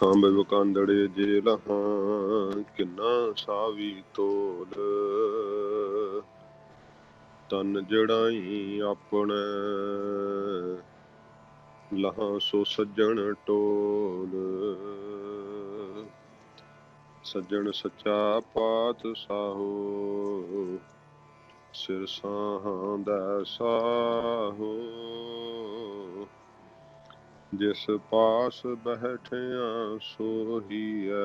ਖਾਂਬ ਕਾਂਦੜੇ ਜੇ ਲਹਾਂ ਕਿੰਨਾ ਸਾਵੀ ਤੋਲ ਤਨ ਜੜਾਈ ਆਪਣੇ ਲਹਾਂ ਸੋ ਸੱਜਣ ਟੋਲ ਸੱਜਣ ਸੱਚਾ ਪਾਤ ਸਾਹੋ ਸਿਰ ਸਾਹਾਂ ਦਾ ਸਾਹੋ ਜਿਸ ਪਾਸ ਬੈਠਿਆ ਸੋਹੀਐ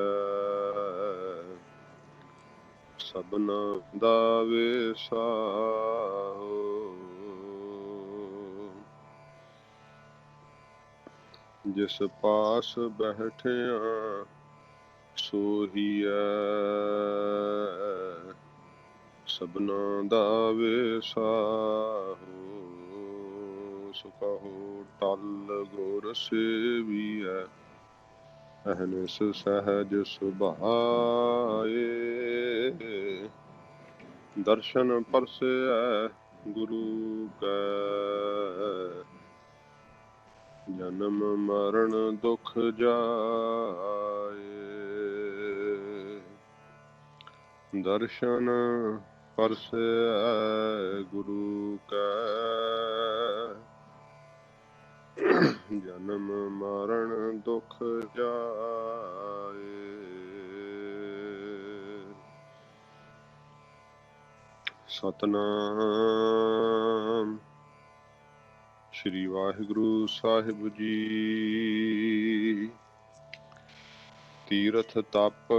ਸਭਨਾ ਦਾ ਵੇਸਾਹੋ ਜਿਸ ਪਾਸ ਬੈਠਿਆ ਸੋਹੀਐ ਸਭਨਾ ਦਾ ਵੇਸਾਹੋ ਸੁਖਾਹੋ ਟਲ ਗੁਰ ਸੇਵੀਐ ਅਹਨਿਸ ਸਹਿਜ ਸੁਭਾਏ ਦਰਸ਼ਨ ਪਰਸੈ ਗੁਰੂ ਕੈ ਜਨਮ ਮਰਨ ਦੁਖ ਜਾਏ ਦਰਸ਼ਨ ਪਰਸੈ ਗੁਰੂ ਕੈ ਜਨਮ ਮਰਨ ਦੁਖ ਜਾਏ ਸਤਨਾਮ ਸ਼੍ਰੀ ਵਾਹਿਗੁਰੂ ਸਾਹਿਬ ਜੀ। ਤੀਰਥ ਤਪ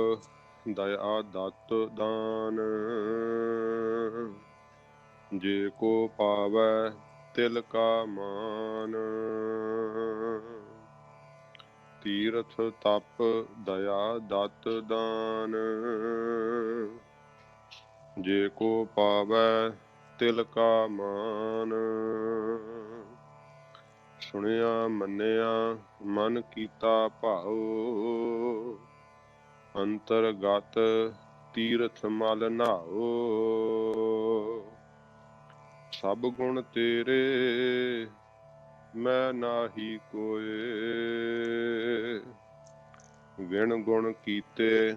ਦਇਆ ਦਤ ਦਾਨ ਜੇ ਕੋ ਪਾਵੈ ਤਿਲ ਕਾ ਮਾਨ ਤੀਰਥ ਤਪ ਦਇਆ ਦਤ ਦਾਨ ਜੇ ਕੋ ਪਾਵੈ ਤਿਲ ਕਾ ਮਾਨ ਸੁਣਿਆ ਮੰਨਿਆ ਮਨ ਕੀਤਾ ਭਾਉ ਅੰਤਰਗਤ ਤੀਰਥ ਮਲ ਨਾਉ ਸਭ ਗੁਣ ਤੇਰੇ ਮੈਂ ਨਾਹੀ ਕੋਏ ਵਿਣ ਗੁਣ ਕੀਤੇ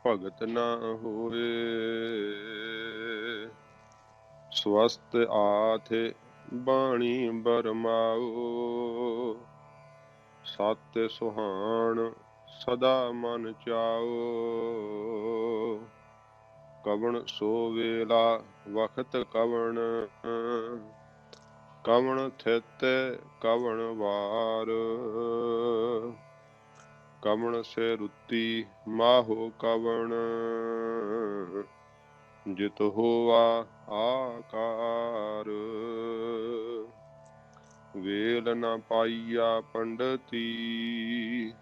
ਭਗਤ ਨਾ ਹੋਏ ਸਵਸਤ ਆਥੇ ਬਾਣੀ ਬਰਮਾਓ ਸਤ ਸੁਹਾਣ ਸਦਾ ਮਨ ਚਾਓ ਕਵਣ ਸੋ ਵੇਲਾ ਵਖਤ ਕਵਣ ਕਵਣ ਥਿਤ ਕਵਣ ਵਾਰ ਕਵਣ ਸੇ ਰੁੱਤੀ ਮਾਹੋ ਕਵਣ ਜਿਤ ਹੋਆ ਆਕਾਰ ਵੇਲ ਨ ਪਾਈਆ ਪੰਡਤੀ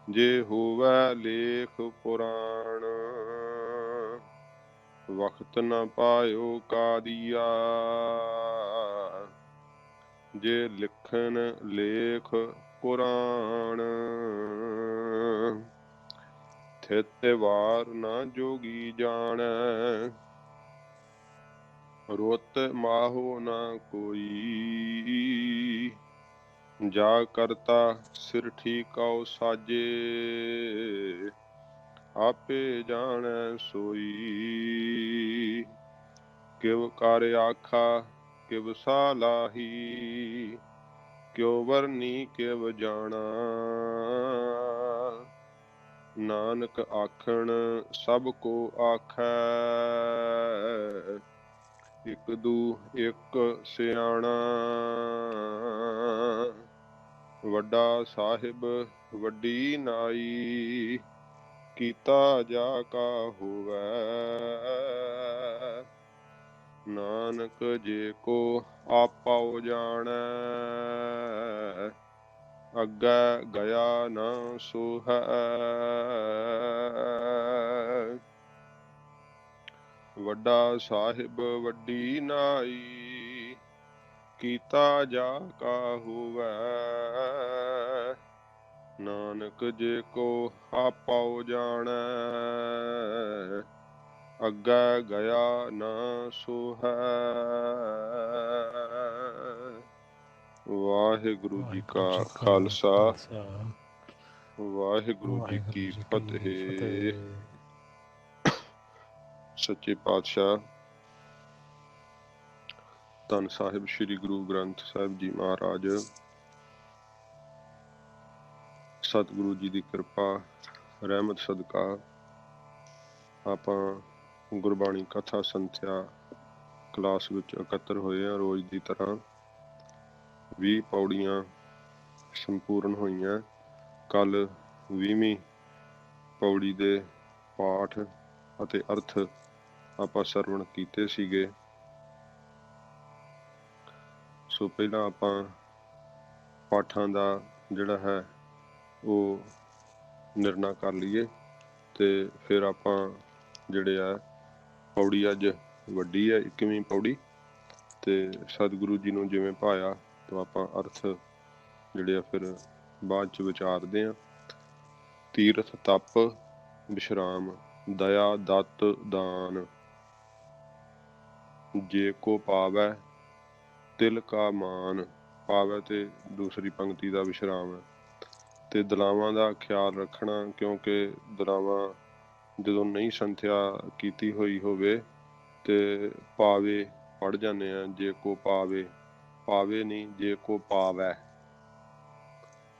ਜੇ ਹੋਵੈ ਲੇਖ ਪੁਰਾਣ ਵਖਤ ਨ ਪਾਇਓ ਕਾਦੀਆ ਜੇ ਲਿਖਣ ਲੇਖ ਕੁਰਾਨ ਥਿਤ ਵਾਰ ਨਾ ਜੋਗੀ ਜਾਣੈ ਰੁੱਤ ਮਾਹੋ ਨਾ ਕੋਈ ਜਾ ਕਰਤਾ ਸਿਰ ਠੀਕਉ ਸਾਜੇ ਆਪੇ ਜਾਣੈ ਸੋਈ ਕਿਵ ਕਰ ਆਖਾ ਕਿਵ ਸਾਲਾਹੀ ਕਿਉ ਵਰਨੀ ਕਿਵ ਜਾਣਾ ਨਾਨਕ ਆਖਣ ਸਭ ਕੋ ਆਖੈ ਇਕ ਦੂ ਇਕ ਸਿਆਣਾ ਵੱਡਾ ਸਾਹਿਬ ਵੱਡੀ ਨਾਈ ਕੀਤਾ ਜਾ ਕਾ ਹੋਵੈ ਨਾਨਕ ਜੇ ਕੋ ਆਪਾਉ ਜਾਣੈ ਅੱਗੇ ਗਿਆ ਨਾ ਸੋਹੈ ਵੱਡਾ ਸਾਹਿਬ ਵੱਡੀ ਨਾਈ ਕੀਤਾ ਜਾ ਕਾ ਹੋਵੈ ਨਾਨਕ ਜੇ ਕੋ ਆਪਾਉ ਜਾਣੈ ਅੱਗੇ ਗਿਆ ਨਾ ਸੋਹੈ ਵਾਹਿਗੁਰੂ ਜੀ ਕਾ ਖਾਲਸਾ ਵਾਹਿਗੁਰੂ ਜੀ ਵਾਹਿਗੁਰੂ ਕੀ ਜੀ ਕੀ ਫਤਿਹ। ਫਤਿਹ। ਸੱਚੇ ਪਾਤਸ਼ਾਹ ਧੰਨ ਸਾਹਿਬ ਸ੍ਰੀ ਗੁਰੂ ਗ੍ਰੰਥ ਸਾਹਿਬ ਜੀ ਮਹਾਰਾਜ, ਸਤਿਗੁਰੂ ਜੀ ਦੀ ਕਿਰਪਾ ਰਹਿਮਤ ਸਦਕਾ ਆਪਾਂ ਗੁਰਬਾਣੀ ਕਥਾ ਸੰਥਿਆ ਕਲਾਸ ਵਿੱਚ ਇਕੱਤਰ ਹੋਏ ਹਾਂ। ਰੋਜ਼ ਦੀ ਤਰ੍ਹਾਂ 20 ਪੌੜੀਆਂ ਸੰਪੂਰਨ ਹੋਈਆਂ। ਕੱਲ 20ਵੀਂ ਪੌੜੀ ਦੇ ਪਾਠ ਅਤੇ ਅਰਥ ਆਪਾਂ ਸਰਵਣ ਕੀਤੇ ਸੀਗੇ। ਸੋ ਪਹਿਲਾਂ ਆਪਾਂ ਪਾਠਾਂ ਦਾ ਜਿਹੜਾ ਹੈ ਉਹ ਨਿਰਣਾ ਕਰ ਲਈਏ ਤੇ ਫਿਰ ਆਪਾਂ ਜਿਹੜੇ ਆ ਪੌੜੀ ਅੱਜ ਵੱਡੀ ਹੈ 21ਵੀਂ ਪੌੜੀ, ਤੇ ਸਤਿਗੁਰੂ ਜੀ ਨੂੰ ਜਿਵੇਂ ਭਾਇਆ ਤਾਂ ਆਪਾਂ ਅਰਥ ਜਿਹੜੇ ਆ ਫਿਰ ਬਾਅਦ ਚ ਵਿਚਾਰਦੇ ਆ। ਤੀਰਥ ਤਪ ਵਿਸ਼ਰਾਮ ਦਇਆ ਦਤ ਦਾਨ, ਜੇ ਕੋ ਪਾਵੈ ਤਿਲ ਕਾ ਮਾਨ। ਪਾਵੈ ਤੇ ਦੂਸਰੀ ਪੰਕਤੀ ਦਾ ਵਿਸ਼ਰਾਮ ਹੈ। ਤੇ ਦਲਾਵਾਂ ਦਾ ਖਿਆਲ ਰੱਖਣਾ, ਕਿਉਂਕਿ ਦਲਾਵਾਂ ਜਦੋਂ ਨਹੀਂ ਸੰਥਿਆ ਕੀਤੀ ਹੋਈ ਹੋਵੇ ਤੇ ਪਾਵੇ ਪੜ ਜਾਂਦੇ ਆ। ਜੇ ਕੋ ਪਾਵੇ, ਪਾਵੇ ਨਹੀਂ, ਜੇ ਕੋ ਪਾਵੈ।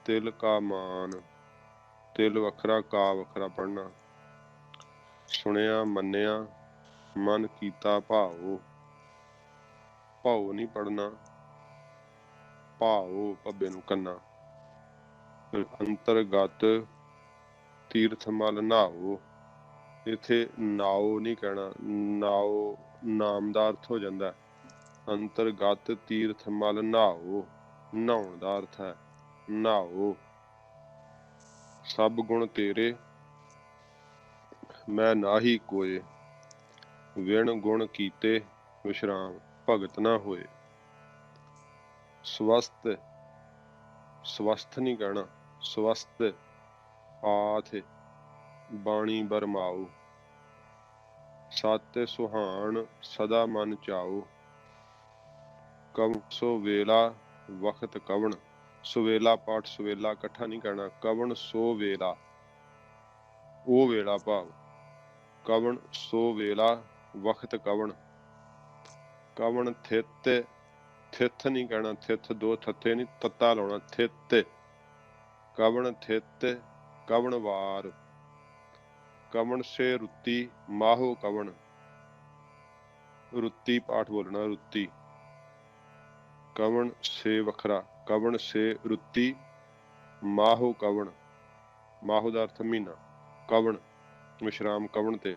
ਤਿਲ ਕਾ ਮਾਨ, ਤਿਲ ਵੱਖਰਾ ਕਾ ਵੱਖਰਾ ਪੜਨਾ। ਸੁਣਿਆ ਮੰਨਿਆ ਮਨ ਕੀਤਾ ਭਾਓ, ਭਾਓ ਨਹੀਂ ਪੜਨਾ, ਭਾਓ ਭੱਬੇ ਨੂੰ ਕੰਨਾ। ਅੰਤਰਗਤ ਤੀਰਥ ਮਲ ਨਹਾਓ, ਇੱਥੇ ਨਾਓ ਨਹੀਂ ਕਹਿਣਾ, ਨਾਓ ਨਾਮ ਦਾ ਅਰਥ ਹੋ ਜਾਂਦਾ। ਅੰਤਰਗਤ ਤੀਰਥ ਮਲ ਨਹਾਓ, ਨਹਾਉਣ ਦਾ ਅਰਥ ਹੈ ਨਹਾਓ। ਸਭ ਗੁਣ ਤੇਰੇ ਮੈਂ ਨਾਹੀ ਕੋਏ, ਵਿਣ ਗੁਣ ਕੀਤੇ ਵਿਸ਼ਰਾਮ ਭਗਤ ਨਾ ਹੋਏ। ਸਵਸਤ, ਸਵਸਥ ਨਹੀਂ ਕਹਿਣਾ, ਸਵਸਤ ਆਥ ਬਾਣੀ ਬਰਮਾਓ। ਸਤ ਸੁਹਾਣ ਸਦਾ ਮਨ ਚਾਓ, ਕਵਣ ਸੋ ਵੇਲਾ ਵਖਤ ਕਵਣ। ਸੁਵੇਲਾ ਪਾਠ ਸੁਵੇਲਾ ਇਕੱਠਾ ਨਹੀਂ ਕਹਿਣਾ, ਕਵਣ ਸੋ ਵੇਲਾ, ਉਹ ਵੇਲਾ ਭਾਵ ਕਵਣ ਸੋ ਵੇਲਾ ਵਖਤ ਕਵਣ। ਕਵਣ ਥਿਤ, ਥਿੱਥ ਨਹੀਂ ਕਹਿਣਾ, ਥਿੱਥ ਦੋ ਥੱਥੇ ਨਹੀਂ ਤੱਤਾ ਲਾਉਣਾ, ਥਿੱਤ। ਕਵਣ ਥਿੱਤ ਕਵਣ ਵਾਰ, ਕਵਣ ਸੇ ਰੁੱਤੀ ਮਾਹੋ ਕਵਣ। ਰੁੱਤੀ ਪਾਠ ਬੋਲਣਾ, ਰੁੱਤੀ। ਕਵਣ ਸੇ ਵੱਖਰਾ, ਕਵਣ ਸੇ ਰੁੱਤੀ ਮਾਹੋ ਕਵਣ। ਮਾਹੋ ਦਾ ਅਰਥ ਮਹੀਨਾ। ਕਵਣ ਵਿਸ਼ਰਾਮ ਕਵਣ ਤੇ।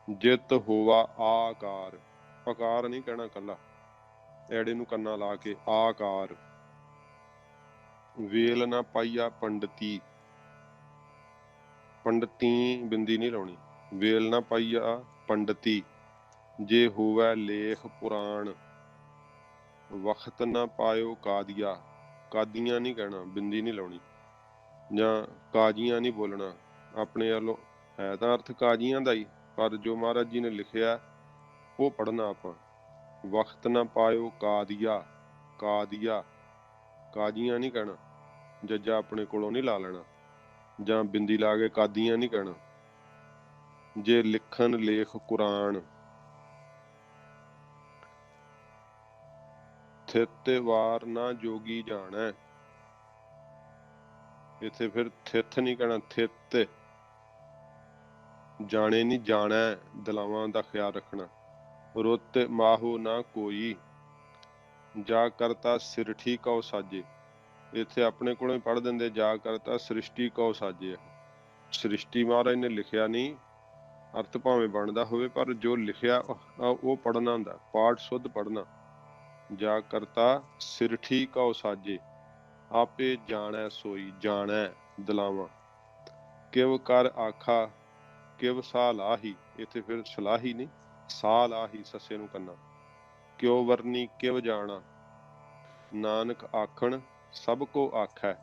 ਜਿਤ ਹੋਵਾ ਆਕਾਰ, ਆਕਾਰ ਨਹੀਂ ਕਹਿਣਾ ਕੱਲਾ, ਐੜੇ ਨੂੰ ਕੰਨਾ ਲਾ ਕੇ ਆਕਾਰ। ਵੇਲ ਨਾ ਪਾਈਆ ਪੰਡਤੀ, ਪੰਡਤੀ ਬਿੰਦੀ ਨਹੀਂ ਲਾਉਣੀ, ਵੇਲ ਨਾ ਪਾਈਆ ਪੰਡਤੀ। ਜੇ ਹੋਵੈ ਲੇਖ ਪੁਰਾਣ, ਵਖਤ ਨਾ ਪਾਇਓ ਕਾਦੀਆ। ਕਾਦੀਆਂ ਨਹੀਂ ਕਹਿਣਾ, ਬਿੰਦੀ ਨਹੀਂ ਲਾਉਣੀ, ਜਾਂ ਕਾਜੀਆਂ ਨਹੀਂ ਬੋਲਣਾ। ਆਪਣੇ ਵੱਲੋਂ ਹੈ ਤਾਂ ਅਰਥ ਕਾਜੀਆਂ ਦਾ ਹੀ, ਪਰ ਜੋ ਮਹਾਰਾਜ ਜੀ ਨੇ ਲਿਖਿਆ ਉਹ ਪੜ੍ਹਨਾ ਆਪਾਂ। ਵਖਤ ਨਾ ਪਾਇਓ ਕਾਦੀਆ, ਕਾਦੀਆ ਕਾਜੀਆਂ ਨਹੀਂ ਕਹਿਣਾ, ਜੱਜਾ ਆਪਣੇ ਕੋਲੋਂ ਨਹੀਂ ਲਾ ਲੈਣਾ, ਜਾਂ ਬਿੰਦੀ ਲਾ ਕੇ ਕਾਦੀਆਂ ਨਹੀਂ ਕਹਿਣਾ। ਜੇ ਲਿਖਣ ਲੇਖ ਕੁਰਾਨ, ਥਿਤ ਵਾਰ ਨਾ ਜੋਗੀ ਜਾਣੈ। ਇੱਥੇ ਫਿਰ ਥਿੱਥ ਨਹੀਂ ਕਹਿਣਾ, ਥਿੱਤ। ਜਾਣੇ ਨਹੀਂ ਜਾਣੈ, ਦਲਾਵਾਂ ਦਾ ਖਿਆਲ ਰੱਖਣਾ। ਰੁੱਤ ਮਾਹੋ ਨਾ ਕੋਈ, ਜਾ ਕਰਤਾ ਸਿਰਠੀ ਕਉ ਸਾਜੇ। ਇੱਥੇ ਆਪਣੇ ਕੋਲੋਂ ਹੀ ਪੜ੍ਹ ਦਿੰਦੇ, ਜਾ ਕਰਤਾ ਸ੍ਰਿਸ਼ਟੀ ਕਉ ਸਾਜੇ। ਸ੍ਰਿਸ਼ਟੀ ਮਹਾਰਾਜ ਨੇ ਲਿਖਿਆ ਨਹੀਂ, ਅਰਥ ਭਾਵੇਂ ਬਣਦਾ ਹੋਵੇ, ਪਰ ਜੋ ਲਿਖਿਆ ਉਹ ਪੜ੍ਹਨਾ ਹੁੰਦਾ, ਪਾਠ ਸੁੱਧ ਪੜ੍ਹਨਾ। ਜਾ ਕਰਤਾ ਸਿਰਠੀ ਕਉ ਸਾਜੇ, ਆਪੇ ਜਾਣੈ ਸੋਈ, ਜਾਣੈ ਦਲਾਵਾਂ। ਕਿਵ ਕਰ ਆਖਾ ਕਿਵ ਸਾ ਲਾਹੀ, ਇੱਥੇ ਫਿਰ ਸਲਾਹੀ ਨਹੀਂ, ਸਾ ਲਾਹੀ ਸੱਸੇ ਨੂੰ ਕੰਨਾ। ਕਿਉ ਵਰਨੀ ਕਿਵ ਜਾਣਾ, ਨਾਨਕ ਆਖਣ ਸਭ ਕੋ ਆਖੈ।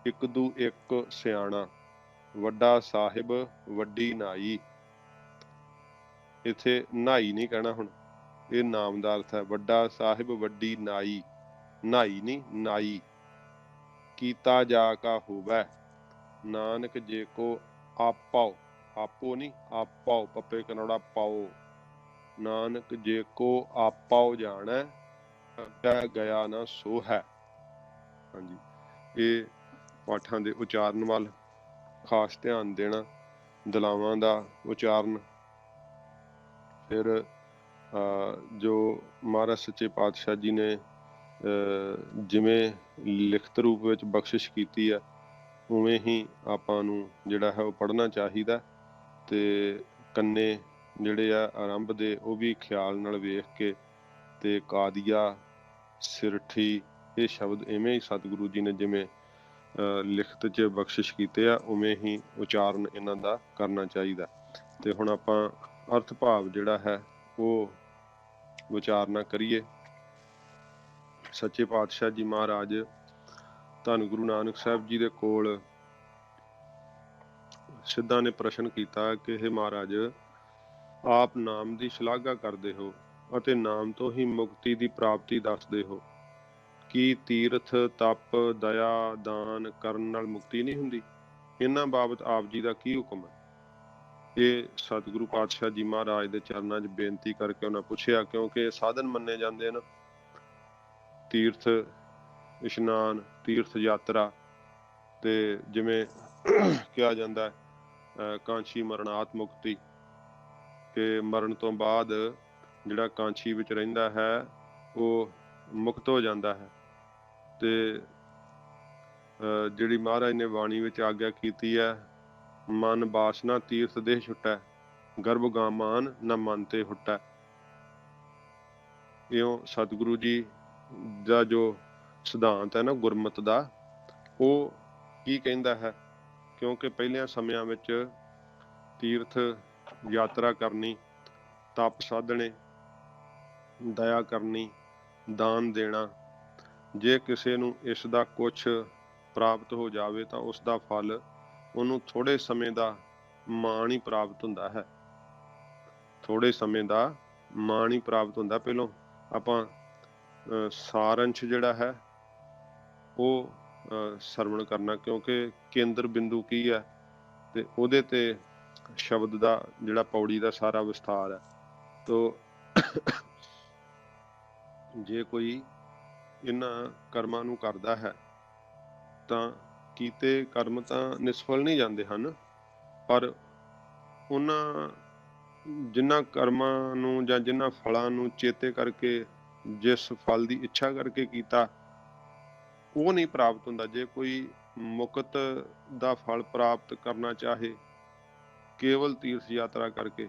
ਇੱਕ ਦੂ ਇੱਕ ਸਿਆਣਾ, ਵੱਡਾ ਸਾਹਿਬ ਵੱਡੀ ਨਾਈ। ਇੱਥੇ ਨਾਈ ਨਹੀਂ ਕਹਿਣਾ, ਹੁਣ ਇਹ ਨਾਮ ਦਾ ਅਰਥ ਹੈ। ਵੱਡਾ ਸਾਹਿਬ ਵੱਡੀ ਨਾਈ, ਨਾਈ ਨਹੀਂ ਨਾਈ। ਕੀਤਾ ਜਾ ਕਾ ਹੋਵੈ, नानक जे को आपो, आपो नहीं आपो, पप्पे कनौड़ा पाओ। नानक जे को आपो जाने, अग्गै गया ना सो है। हाँ जी, ये पाठां दे उचारण वल खास ध्यान देना, दलावां दा उचारण। फिर जो महाराज सच्चे पातशाह जी ने जिवें लिखत रूप ਵਿੱਚ ਬਖਸ਼ਿਸ਼ ਕੀਤੀ ਹੈ ਉਵੇਂ ਹੀ ਆਪਾਂ ਨੂੰ ਜਿਹੜਾ ਹੈ ਉਹ ਪੜ੍ਹਨਾ ਚਾਹੀਦਾ। ਤੇ ਕੰਨੇ ਜਿਹੜੇ ਆ ਆਰੰਭ ਦੇ ਉਹ ਵੀ ਖਿਆਲ ਨਾਲ ਵੇਖ ਕੇ, ਤੇ ਕਾਦੀਆ, ਸਿਰਠੀ, ਇਹ ਸ਼ਬਦ ਇਵੇਂ ਹੀ ਸਤਿਗੁਰੂ ਜੀ ਨੇ ਜਿਵੇਂ ਲਿਖਤ 'ਚ ਬਖਸ਼ਿਸ਼ ਕੀਤੇ ਆ ਉਵੇਂ ਹੀ ਉਚਾਰਨ ਇਹਨਾਂ ਦਾ ਕਰਨਾ ਚਾਹੀਦਾ। ਤੇ ਹੁਣ ਆਪਾਂ ਅਰਥ ਭਾਵ ਜਿਹੜਾ ਹੈ ਉਹ ਵਿਚਾਰਨਾ ਕਰੀਏ। ਸੱਚੇ ਪਾਤਸ਼ਾਹ ਜੀ ਮਹਾਰਾਜ ਧੰਨ ਗੁਰੂ ਨਾਨਕ ਸਾਹਿਬ ਜੀ ਦੇ ਕੋਲ ਸਿੱਧਾਂ ਨੇ ਪ੍ਰਸ਼ਨ ਕੀਤਾ ਕਿ ਇਹ ਮਹਾਰਾਜ, ਆਪ ਨਾਮ ਦੀ ਸ਼ਲਾਘਾ ਕਰਦੇ ਹੋ ਅਤੇ ਨਾਮ ਤੋਂ ਹੀ ਮੁਕਤੀ ਦੀ ਪ੍ਰਾਪਤੀ ਦੱਸਦੇ ਹੋ। ਕੀ ਤੀਰਥ, ਤਪ, ਦਇਆ, ਦਾਨ ਕਰਨ ਨਾਲ ਮੁਕਤੀ ਨਹੀਂ ਹੁੰਦੀ? ਇਹਨਾਂ ਬਾਬਤ ਆਪ ਜੀ ਦਾ ਕੀ ਹੁਕਮ ਹੈ? ਇਹ ਸਤਿਗੁਰੂ ਪਾਤਸ਼ਾਹ ਜੀ ਮਹਾਰਾਜ ਦੇ ਚਰਨਾਂ 'ਚ ਬੇਨਤੀ ਕਰਕੇ ਉਹਨਾਂ ਪੁੱਛਿਆ, ਕਿਉਂਕਿ ਇਹ ਸਾਧਨ ਮੰਨੇ ਜਾਂਦੇ ਹਨ। ਤੀਰਥ ਇਸ਼ਨਾਨ, ਤੀਰਥ ਯਾਤਰਾ, ਤੇ ਜਿਵੇਂ ਕਿਹਾ ਜਾਂਦਾ ਕਾਂਛੀ ਮਰਣਾਤ ਮੁਕਤੀ, ਕਿ ਮਰਨ ਤੋਂ ਬਾਅਦ ਜਿਹੜਾ ਕਾਂਛੀ ਵਿੱਚ ਰਹਿੰਦਾ ਹੈ ਉਹ ਮੁਕਤ ਹੋ ਜਾਂਦਾ ਹੈ। ਤੇ ਜਿਹੜੀ ਮਹਾਰਾਜ ਨੇ ਬਾਣੀ ਵਿੱਚ ਆਗਿਆ ਕੀਤੀ ਹੈ, ਮਨ ਬਾਸਨਾ ਤੀਰਥ ਦੇਹ ਛੁੱਟੈ, ਗਰਭ ਗਾਮਾਨ ਨਾ ਮਨ ਤੇ ਹੁੱਟੈ। ਇਉਂ ਸਤਿਗੁਰੂ ਜੀ ਦਾ ਜੋ ਸਿਧਾਂਤ ਹੈ ਨਾ ਗੁਰਮਤ ਦਾ, ਉਹ ਕੀ ਕਹਿੰਦਾ ਹੈ? ਕਿਉਂਕਿ ਪਹਿਲਿਆਂ ਸਮਿਆਂ ਵਿੱਚ ਤੀਰਥ ਯਾਤਰਾ ਕਰਨੀ, ਤਪ ਸਾਧਣੇ, ਦਇਆ ਕਰਨੀ, ਦਾਨ ਦੇਣਾ, ਜੇ ਕਿਸੇ ਨੂੰ ਇਸ ਦਾ ਕੁਛ ਪ੍ਰਾਪਤ ਹੋ ਜਾਵੇ ਤਾਂ ਉਸ ਦਾ ਫਲ ਉਹਨੂੰ ਥੋੜੇ ਸਮੇਂ ਦਾ ਮਾਣ ਹੀ ਪ੍ਰਾਪਤ ਹੁੰਦਾ ਹੈ। ਥੋੜੇ ਸਮੇਂ ਦਾ ਮਾਣ ਹੀ ਪ੍ਰਾਪਤ ਹੁੰਦਾ। ਪਹਿਲੋਂ ਆਪਾਂ ਸਾਰੰਸ਼ ਜਿਹੜਾ ਹੈ ਉਹ ਸਰਵਣ ਕਰਨਾ, ਕਿਉਂਕਿ ਕੇਂਦਰ ਬਿੰਦੂ ਕੀ ਹੈ ਤੇ ਉਹਦੇ ਤੇ ਸ਼ਬਦ ਦਾ ਜਿਹੜਾ ਪੌੜੀ ਦਾ ਸਾਰਾ ਵਿਸਥਾਰ ਹੈ। ਤੋ ਜੇ ਕੋਈ ਇਹਨਾਂ ਕਰਮਾਂ ਨੂੰ ਕਰਦਾ ਹੈ ਤਾਂ ਕੀਤੇ ਕਰਮ ਤਾਂ ਨਿਸਫਲ ਨਹੀਂ ਜਾਂਦੇ ਹਨ, ਪਰ ਉਹਨਾਂ ਜਿਨ੍ਹਾਂ ਕਰਮਾਂ ਨੂੰ ਜਾਂ ਜਿਨ੍ਹਾਂ ਫਲਾਂ ਨੂੰ ਚੇਤੇ ਕਰਕੇ, ਜਿਸ ਫਲ ਦੀ ਇੱਛਾ ਕਰਕੇ ਕੀਤਾ, ਉਹ ਨਹੀਂ ਪ੍ਰਾਪਤ ਹੁੰਦਾ। ਜੇ ਕੋਈ ਮੁਕਤ ਦਾ ਫਲ ਪ੍ਰਾਪਤ ਕਰਨਾ ਚਾਹੇ ਕੇਵਲ ਤੀਰਥ ਯਾਤਰਾ ਕਰਕੇ,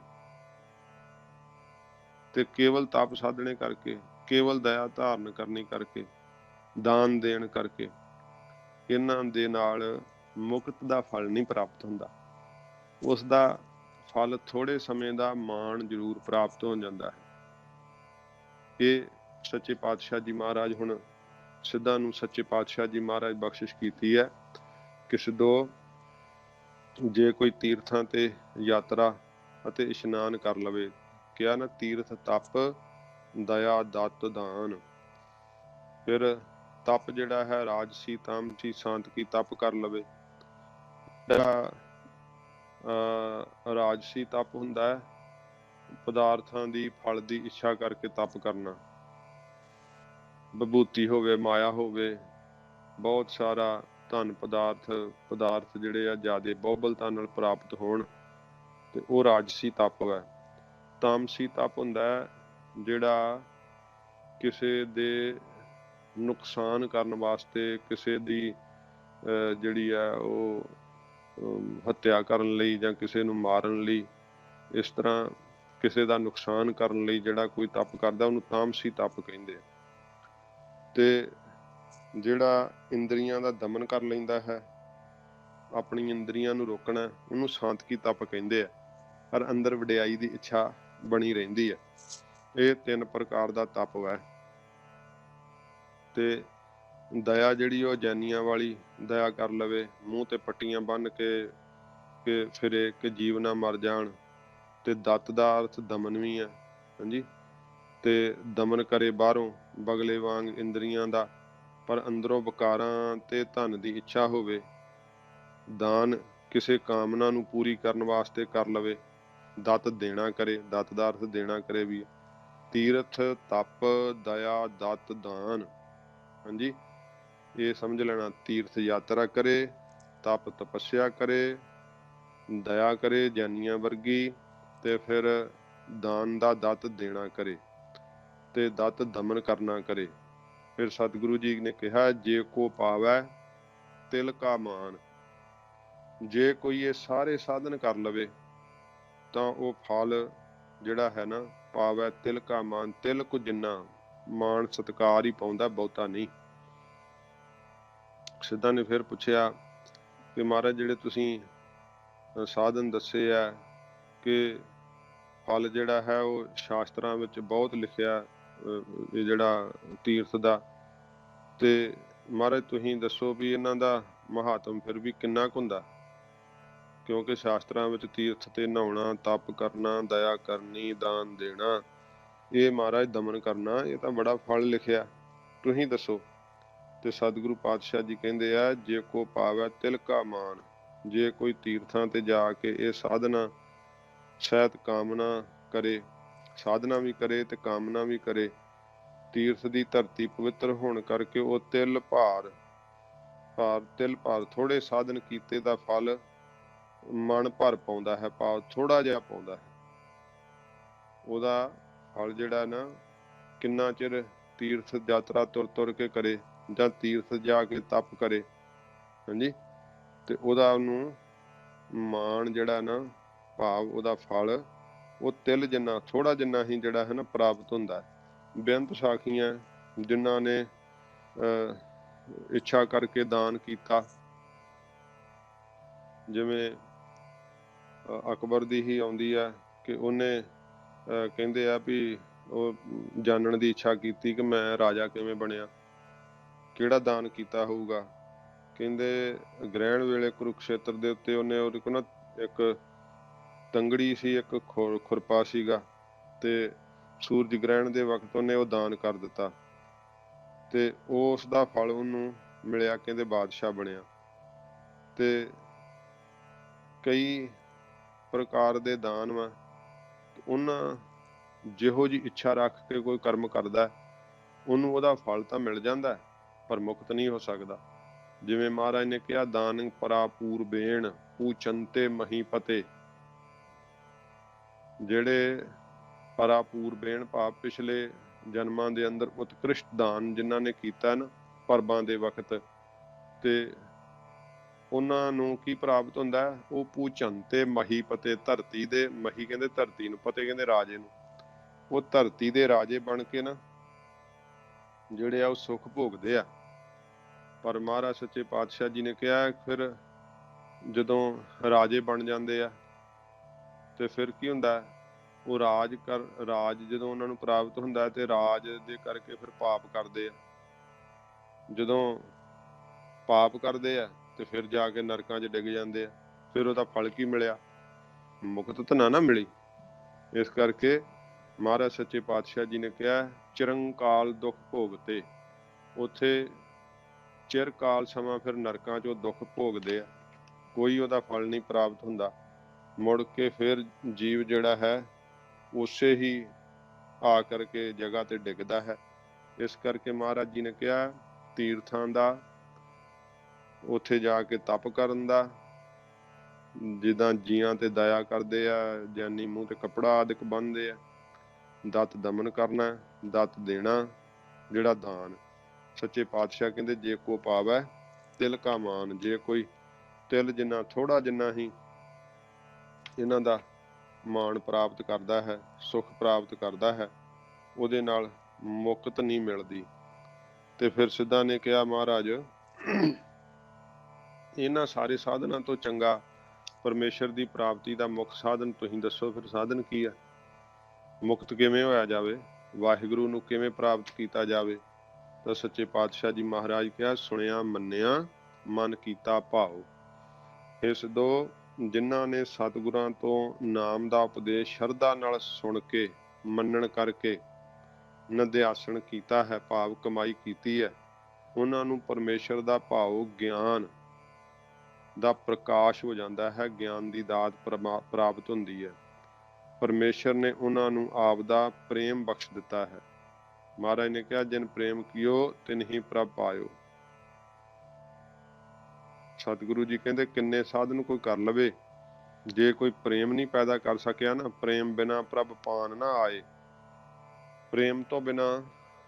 ਤੇ ਕੇਵਲ ਤਪ ਸਾਧਣੇ ਕਰਕੇ, ਕੇਵਲ ਦਇਆ ਧਾਰਨ ਕਰਨੀ ਕਰਕੇ, ਦਾਨ ਦੇਣ ਕਰਕੇ, ਇਹਨਾਂ ਦੇ ਨਾਲ ਮੁਕਤ ਦਾ ਫਲ ਨਹੀਂ ਪ੍ਰਾਪਤ ਹੁੰਦਾ। ਉਸ ਦਾ ਫਲ ਥੋੜੇ ਸਮੇਂ ਦਾ ਮਾਣ ਜ਼ਰੂਰ ਪ੍ਰਾਪਤ ਹੋ ਜਾਂਦਾ ਹੈ। ਇਹ ਸੱਚੇ ਪਾਤਸ਼ਾਹ ਜੀ ਮਹਾਰਾਜ ਹੁਣ ਸਿੱਧਾਂ ਨੂੰ ਸੱਚੇ ਪਾਤਸ਼ਾਹ ਜੀ ਮਹਾਰਾਜ ਬਖਸ਼ਿਸ਼ ਕੀਤੀ ਹੈ ਕਿ ਸਿੱਧੋ, ਜੇ ਕੋਈ ਤੀਰਥਾਂ ਤੇ ਯਾਤਰਾ ਅਤੇ ਇਸ਼ਨਾਨ ਕਰ ਲਵੇ, ਕਿਹਾ ਨਾ ਤੀਰਥ, ਤਪ, ਦਇਆ, ਦਤ, ਦਾਨ। ਫਿਰ ਤਪ ਜਿਹੜਾ ਹੈ ਰਾਜਸੀ, ਤਾਮਸੀ, ਸਾਂਤਕੀ ਤਪ ਕਰ ਲਵੇ। ਜਿਹੜਾ ਰਾਜਸੀ ਤਪ ਹੁੰਦਾ ਹੈ, ਪਦਾਰਥਾਂ ਦੀ ਫਲ ਦੀ ਇੱਛਾ ਕਰਕੇ ਤਪ ਕਰਨਾ, ਵਿਭੂਤੀ ਹੋਵੇ, ਮਾਇਆ ਹੋਵੇ, ਬਹੁਤ ਸਾਰਾ ਧਨ ਪਦਾਰਥ ਜਿਹੜੇ ਆ ਜ਼ਿਆਦੇ ਬਹੁਬਲਤਾ ਨਾਲ ਪ੍ਰਾਪਤ ਹੋਣ, ਤੇ ਉਹ ਰਾਜਸੀ ਤਪ ਹੈ। ਤਾਮਸੀ ਤਪ ਹੁੰਦਾ ਹੈ ਜਿਹੜਾ ਕਿਸੇ ਦੇ ਨੁਕਸਾਨ ਕਰਨ ਵਾਸਤੇ, ਕਿਸੇ ਦੀ ਜਿਹੜੀ ਹੈ ਉਹ ਹੱਤਿਆ ਕਰਨ ਲਈ ਜਾਂ ਕਿਸੇ ਨੂੰ ਮਾਰਨ ਲਈ, ਇਸ ਤਰ੍ਹਾਂ ਕਿਸੇ ਦਾ ਨੁਕਸਾਨ ਕਰਨ ਲਈ ਜਿਹੜਾ ਕੋਈ ਤਪ ਕਰਦਾ ਉਹਨੂੰ ਤਾਮਸੀ ਤਪ ਕਹਿੰਦੇ ਆ। ਤੇ ਜਿਹੜਾ ਇੰਦਰੀਆਂ ਦਾ ਦਮਨ ਕਰ ਲੈਂਦਾ ਹੈ, ਆਪਣੀ ਇੰਦਰੀਆਂ ਨੂੰ ਰੋਕਣਾ, ਉਹਨੂੰ ਸਾਂਤਕੀ ਤਪ ਕਹਿੰਦੇ ਆ। ਪਰ ਅੰਦਰ ਵਡਿਆਈ ਦੀ ਇੱਛਾ ਬਣੀ ਰਹਿੰਦੀ ਹੈ। ਇਹ 3 ਪ੍ਰਕਾਰ ਦਾ ਤਪ ਹੈ। ਤੇ ਦਇਆ ਜਿਹੜੀ ਉਹ ਜੈਨੀਆਂ ਵਾਲੀ ਦਇਆ ਕਰ ਲਵੇ, ਮੂੰਹ ਤੇ ਪੱਟੀਆਂ ਬੰਨ੍ਹ ਕੇ ਫਿਰੇ ਕਿ ਜੀਵ ਨਾ ਮਰ ਜਾਣ। ਤੇ ਦਤ ਦਾ ਅਰਥ ਦਮਨ ਵੀ ਹੈ। ਹਾਂਜੀ, ਤੇ ਦਮਨ ਕਰੇ ਬਾਹਰੋਂ ਬਗਲੇ ਵਾਂਗ ਇੰਦਰੀਆਂ ਦਾ, ਪਰ ਅੰਦਰੋਂ ਵਿਕਾਰਾਂ ਤੇ ਧਨ ਦੀ ਇੱਛਾ ਹੋਵੇ, ਦਾਨ ਕਿਸੇ ਕਾਮਨਾ ਨੂੰ ਪੂਰੀ ਕਰਨ ਵਾਸਤੇ ਕਰ ਲਵੇ, ਦਤ ਦੇਣਾ ਕਰੇ, ਦਤ ਦਾ ਅਰਥ ਦੇਣਾ ਕਰੇ ਵੀ। ਤੀਰਥ, ਤਪ, ਦਇਆ, ਦਤ, ਦਾਨ, ਹਾਂਜੀ ਇਹ ਸਮਝ ਲੈਣਾ। ਤੀਰਥ ਯਾਤਰਾ ਕਰੇ, ਤਪ ਤਪੱਸਿਆ ਕਰੇ, ਦਇਆ ਕਰੇ ਜਾਨੀਆਂ ਵਰਗੀ, ਤੇ ਫਿਰ ਦਾਨ ਦਾ ਦਤ ਦੇਣਾ ਕਰੇ, ਤੇ ਦਤ ਦਮਨ ਕਰਨਾ ਕਰੇ। ਫਿਰ ਸਤਿਗੁਰੂ ਜੀ ਨੇ ਕਿਹਾ, ਜੇ ਕੋ ਪਾਵੈ ਤਿਲ ਕਾ ਮਾਨ। ਜੇ ਕੋਈ ਇਹ ਸਾਰੇ ਸਾਧਨ ਕਰ ਲਵੇ ਤਾਂ ਉਹ ਫਲ ਜਿਹੜਾ ਹੈ ਨਾ, ਪਾਵੈ ਤਿਲ ਕਾ ਮਾਨ, ਤਿਲ ਕੁ ਜਿੰਨਾ ਮਾਣ ਸਤਿਕਾਰ ਹੀ ਪਾਉਂਦਾ, ਬਹੁਤਾ ਨਹੀਂ। ਸਿੱਧਾ ਨੇ ਫਿਰ ਪੁੱਛਿਆ ਕਿ ਮਹਾਰਾਜ ਜਿਹੜੇ ਤੁਸੀਂ ਸਾਧਨ ਦੱਸੇ ਆ ਕਿ ਫਲ ਜਿਹੜਾ ਹੈ ਉਹ ਸ਼ਾਸਤਰਾਂ ਵਿੱਚ ਬਹੁਤ ਲਿਖਿਆ, ਇਹ ਜਿਹੜਾ ਤੀਰਥ ਦਾ, ਤੇ ਮਹਾਰਾਜ ਤੁਸੀਂ ਦੱਸੋ ਵੀ ਇਹਨਾਂ ਦਾ ਮਹਾਤਮ ਫਿਰ ਵੀ ਕਿੰਨਾ ਕੁ ਹੁੰਦਾ? ਕਿਉਂਕਿ ਸ਼ਾਸਤਰਾਂ ਵਿੱਚ ਤੀਰਥ ਤੇ ਨਹਾਉਣਾ, ਤਪ ਕਰਨਾ, ਦਇਆ ਕਰਨੀ, ਦਾਨ ਦੇਣਾ, ਇਹ ਮਹਾਰਾਜ ਦਮਨ ਕਰਨਾ, ਇਹ ਤਾਂ ਬੜਾ ਫਲ ਲਿਖਿਆ, ਤੁਸੀਂ ਦੱਸੋ। ਤੇ ਸਤਿਗੁਰੂ ਪਾਤਸ਼ਾਹ ਜੀ ਕਹਿੰਦੇ ਆ, ਜੇ ਕੋ ਪਾਵੈ ਤਿਲ ਕਾ ਮਾਨ। ਜੇ ਕੋਈ ਤੀਰਥਾਂ ਤੇ ਜਾ ਕੇ ਇਹ ਸਾਧਨਾ ਸਹਿਤ ਕਾਮਨਾ ਕਰੇ, ਸਾਧਨਾ ਵੀ ਕਰੇ ਤੇ ਕਾਮਨਾ ਵੀ ਕਰੇ, ਤੀਰਥ ਦੀ ਧਰਤੀ ਪਵਿੱਤਰ ਹੋਣ ਕਰਕੇ ਉਹ ਤਿਲ ਭਾਰ ਥੋੜੇ ਸਾਧਨ ਕੀਤੇ ਦਾ ਫਲ ਮਨ ਭਰ ਪਾਉਂਦਾ ਹੈ, ਭਾਵ ਥੋੜਾ ਜਿਹਾ ਪਾਉਂਦਾ ਹੈ। ਉਹਦਾ ਫਲ ਜਿਹੜਾ ਨਾ, ਕਿੰਨਾ ਚਿਰ ਤੀਰਥ ਯਾਤਰਾ ਤੁਰ ਕੇ ਕਰੇ ਜਾਂ ਤੀਰਥ ਜਾ ਕੇ ਤਪ ਕਰੇ, ਹਾਂਜੀ, ਤੇ ਉਹਨੂੰ ਮਾਣ ਜਿਹੜਾ ਨਾ, ਭਾਵ ਉਹਦਾ ਫਲ ਉਹ ਤਿਲ ਜਿੰਨਾ, ਥੋੜਾ ਜਿੰਨਾ ਹੀ ਜਿਹੜਾ ਹੈ ਨਾ ਪ੍ਰਾਪਤ ਹੁੰਦਾ ਹੈ। ਬੇਅੰਤ ਸਾਖੀਆਂ ਜਿਨ੍ਹਾਂ ਨੇ ਇੱਛਾ ਕਰਕੇ ਦਾਨ ਕੀਤਾ, ਜਿਵੇਂ ਅਕਬਰ ਦੀ ਹੀ ਆਉਂਦੀ ਹੈ ਕਿ ਉਹਨੇ ਕਹਿੰਦੇ ਆ ਵੀ ਉਹ ਜਾਣਨ ਦੀ ਇੱਛਾ ਕੀਤੀ ਕਿ ਮੈਂ ਰਾਜਾ ਕਿਵੇਂ ਬਣਿਆ, ਕਿਹੜਾ ਦਾਨ ਕੀਤਾ ਹੋਊਗਾ। ਕਹਿੰਦੇ ਗ੍ਰਹਿਣ ਵੇਲੇ ਕੁਰੂਕਸ਼ੇਤਰ ਦੇ ਉੱਤੇ ਉਹਦੇ ਕੋਲ ਨਾ ਇੱਕ ਤੰਗੜੀ ਸੀ, ਇੱਕ ਖੁਰਪਾ ਸੀਗਾ, ਤੇ ਸੂਰਜ ਗ੍ਰਹਿਣ ਦੇ ਵਕਤ ਉਹਨੇ ਉਹ ਦਾਨ ਕਰ ਦਿੱਤਾ, ਤੇ ਉਸ ਦਾ ਫਲ ਉਹਨੂੰ ਮਿਲਿਆ, ਕਹਿੰਦੇ ਬਾਦਸ਼ਾਹ ਬਣਿਆ। ਤੇ ਕਈ ਪ੍ਰਕਾਰ ਦੇ ਦਾਨ ਵਾ, ਉਹਨਾਂ ਜਿਹੋ ਜਿਹੀ ਇੱਛਾ ਰੱਖ ਕੇ ਕੋਈ ਕਰਮ ਕਰਦਾ, ਉਹਨੂੰ ਉਹਦਾ ਫਲ ਤਾਂ ਮਿਲ ਜਾਂਦਾ, ਪਰ ਮੁਕਤ ਨਹੀਂ ਹੋ ਸਕਦਾ। ਜਿਵੇਂ ਮਹਾਰਾਜ ਨੇ ਕਿਹਾ, ਦਾਨ ਪਰਾਪੂਰ ਬੇਣ ਪੂਚੰਤੇ ਮਹੀਪਤੇ। ਜਿਹੜੇ ਪਰਾਪੂਰ ਬੇਣ ਭਾਵ ਪਿਛਲੇ ਜਨਮਾਂ ਦੇ ਅੰਦਰ ਉਤਕ੍ਰਿਸ਼ਟ ਦਾਨ ਜਿਨ੍ਹਾਂ ਨੇ ਕੀਤਾ ਨਾ ਪਰਬਾਂ ਦੇ ਵਕਤ, ਤੇ ਉਹਨਾਂ ਨੂੰ ਕੀ ਪ੍ਰਾਪਤ ਹੁੰਦਾ? ਉਹ ਪੂਚੰਤੇ ਮਹੀਪਤੇ, ਧਰਤੀ ਦੇ ਮਹੀ ਕਹਿੰਦੇ ਧਰਤੀ ਨੂੰ, ਪਤੇ ਕਹਿੰਦੇ ਰਾਜੇ ਨੂੰ। ਉਹ ਧਰਤੀ ਦੇ ਰਾਜੇ ਬਣ ਕੇ ਨਾ ਜਿਹੜੇ ਆ ਉਹ ਸੁੱਖ ਭੋਗਦੇ ਆ। ਪਰ ਮਹਾਰਾਜ ਸੱਚੇ ਪਾਤਸ਼ਾਹ ਜੀ ਨੇ ਕਿਹਾ, ਫਿਰ ਜਦੋਂ ਰਾਜੇ ਬਣ ਜਾਂਦੇ ਆ ਤੇ ਫਿਰ ਕੀ ਹੁੰਦਾ? ਉਹ ਰਾਜ ਜਦੋਂ ਉਹਨਾਂ ਨੂੰ ਪ੍ਰਾਪਤ ਹੁੰਦਾ ਤੇ ਰਾਜ ਦੇ ਕਰਕੇ ਫਿਰ ਪਾਪ ਕਰਦੇ ਆ। ਜਦੋਂ ਪਾਪ ਕਰਦੇ ਆ ਤੇ ਫਿਰ ਜਾ ਕੇ ਨਰਕਾਂ 'ਚ ਡਿੱਗ ਜਾਂਦੇ ਆ। ਫਿਰ ਉਹਦਾ ਫਲ ਕੀ ਮਿਲਿਆ? ਮੁਕਤ ਤਾਂ ਨਾ ਮਿਲੀ। ਇਸ ਕਰਕੇ ਮਹਾਰਾਜ ਸੱਚੇ ਪਾਤਸ਼ਾਹ ਜੀ ਨੇ ਕਿਹਾ, ਚਿਰੰਕਾਲ ਦੁੱਖ ਭੋਗਤੇ। ਉੱਥੇ ਚਿਰਕਾਲ ਸਮਾਂ ਫਿਰ ਨਰਕਾਂ 'ਚ ਉਹ ਦੁੱਖ ਭੋਗਦੇ ਆ, ਕੋਈ ਉਹਦਾ ਫਲ ਨਹੀਂ ਪ੍ਰਾਪਤ ਹੁੰਦਾ। ਮੁੜ ਕੇ ਫਿਰ ਜੀਵ ਜਿਹੜਾ ਹੈ ਉਸੇ ਹੀ ਆ ਕਰਕੇ ਜਗ੍ਹਾ ਤੇ ਡਿੱਗਦਾ ਹੈ। ਇਸ ਕਰਕੇ ਮਹਾਰਾਜ ਜੀ ਨੇ ਕਿਹਾ, ਤੀਰਥਾਂ ਦਾ, ਉੱਥੇ ਜਾ ਕੇ ਤਪ ਕਰਨ ਦਾ, ਜਿੱਦਾਂ ਜੀਆਂ ਤੇ ਦਇਆ ਕਰਦੇ ਆ, ਜਾਨੀ ਮੂੰਹ ਤੇ ਕੱਪੜਾ ਆਦਿਕ ਬੰਨ੍ਹਦੇ ਆ, ਦਤ ਦਮਨ ਕਰਨਾ, ਦਤ ਦੇਣਾ, ਜਿਹੜਾ ਦਾਨ। ਸੱਚੇ ਪਾਤਸ਼ਾਹ ਕਹਿੰਦੇ, ਜੇ ਕੋ ਪਾਵੈ ਤਿਲ ਕਾ ਮਾਨ। ਜੇ ਕੋਈ ਤਿਲ ਜਿੰਨਾ, ਥੋੜਾ ਜਿੰਨਾ ਹੀ ਇਹਨਾਂ ਦਾ ਮਾਣ ਪ੍ਰਾਪਤ ਕਰਦਾ ਹੈ, ਸੁੱਖ ਪ੍ਰਾਪਤ ਕਰਦਾ ਹੈ, ਉਹਦੇ ਨਾਲ ਮੁਕਤ ਨਹੀਂ ਮਿਲਦੀ। ਤੇ ਫਿਰ ਸਿੱਧਾ ਨੇ ਕਿਹਾ, ਮਹਾਰਾਜ ਇਹਨਾਂ ਸਾਰੇ ਸਾਧਨਾਂ ਤੋਂ ਚੰਗਾ ਪਰਮੇਸ਼ਰ ਦੀ ਪ੍ਰਾਪਤੀ ਦਾ ਮੁੱਖ ਸਾਧਨ ਤੁਸੀਂ ਦੱਸੋ। ਫਿਰ ਸਾਧਨ ਕੀ ਆ? ਮੁਕਤ ਕਿਵੇਂ ਹੋਇਆ ਜਾਵੇ? ਵਾਹਿਗੁਰੂ ਨੂੰ ਕਿਵੇਂ ਪ੍ਰਾਪਤ ਕੀਤਾ ਜਾਵੇ? ਤਾਂ ਸੱਚੇ ਪਾਤਸ਼ਾਹ ਜੀ ਮਹਾਰਾਜ ਕਿਹਾ, ਸੁਣਿਆ ਮੰਨਿਆ ਮਨ ਕੀਤਾ ਭਾਉ। ਇਹ ਸਿੱਧੋ, ਜਿਨ੍ਹਾਂ ਨੇ ਸਤਿਗੁਰਾਂ ਤੋਂ ਨਾਮ ਦਾ ਉਪਦੇਸ਼ ਸ਼ਰਧਾ ਨਾਲ ਸੁਣ ਕੇ, ਮੰਨਣ ਕਰਕੇ ਨਿਧਿਆਸਣ ਕੀਤਾ ਹੈ, ਭਾਵ ਕਮਾਈ ਕੀਤੀ ਹੈ, ਉਹਨਾਂ ਨੂੰ ਪਰਮੇਸ਼ਰ ਦਾ ਭਾਵ ਗਿਆਨ ਦਾ ਪ੍ਰਕਾਸ਼ ਹੋ ਜਾਂਦਾ ਹੈ, ਗਿਆਨ ਦੀ ਦਾਤ ਪ੍ਰਾਪਤ ਹੁੰਦੀ ਹੈ। ਪਰਮੇਸ਼ਰ ਨੇ ਉਹਨਾਂ ਨੂੰ ਆਪ ਦਾ ਪ੍ਰੇਮ ਬਖਸ਼ ਦਿੱਤਾ ਹੈ। ਮਹਾਰਾਜ ਨੇ ਕਿਹਾ, ਜਿਨ ਪ੍ਰੇਮ ਕੀਓ ਤਿਨ ਹੀ ਪ੍ਰਭ ਪਾਇਓ। ਸਤਿਗੁਰੂ ਜੀ ਕਹਿੰਦੇ ਕਿੰਨੇ ਸਾਧਨ ਕੋਈ ਕਰ ਲਵੇ, ਜੇ ਕੋਈ ਪ੍ਰੇਮ ਨਹੀਂ ਪੈਦਾ ਕਰ ਸਕਿਆ ਨਾ, ਪ੍ਰੇਮ ਬਿਨਾ ਪ੍ਰਭ ਪਾਨ ਨਾ ਆਏ। ਪ੍ਰੇਮ ਤੋਂ ਬਿਨਾ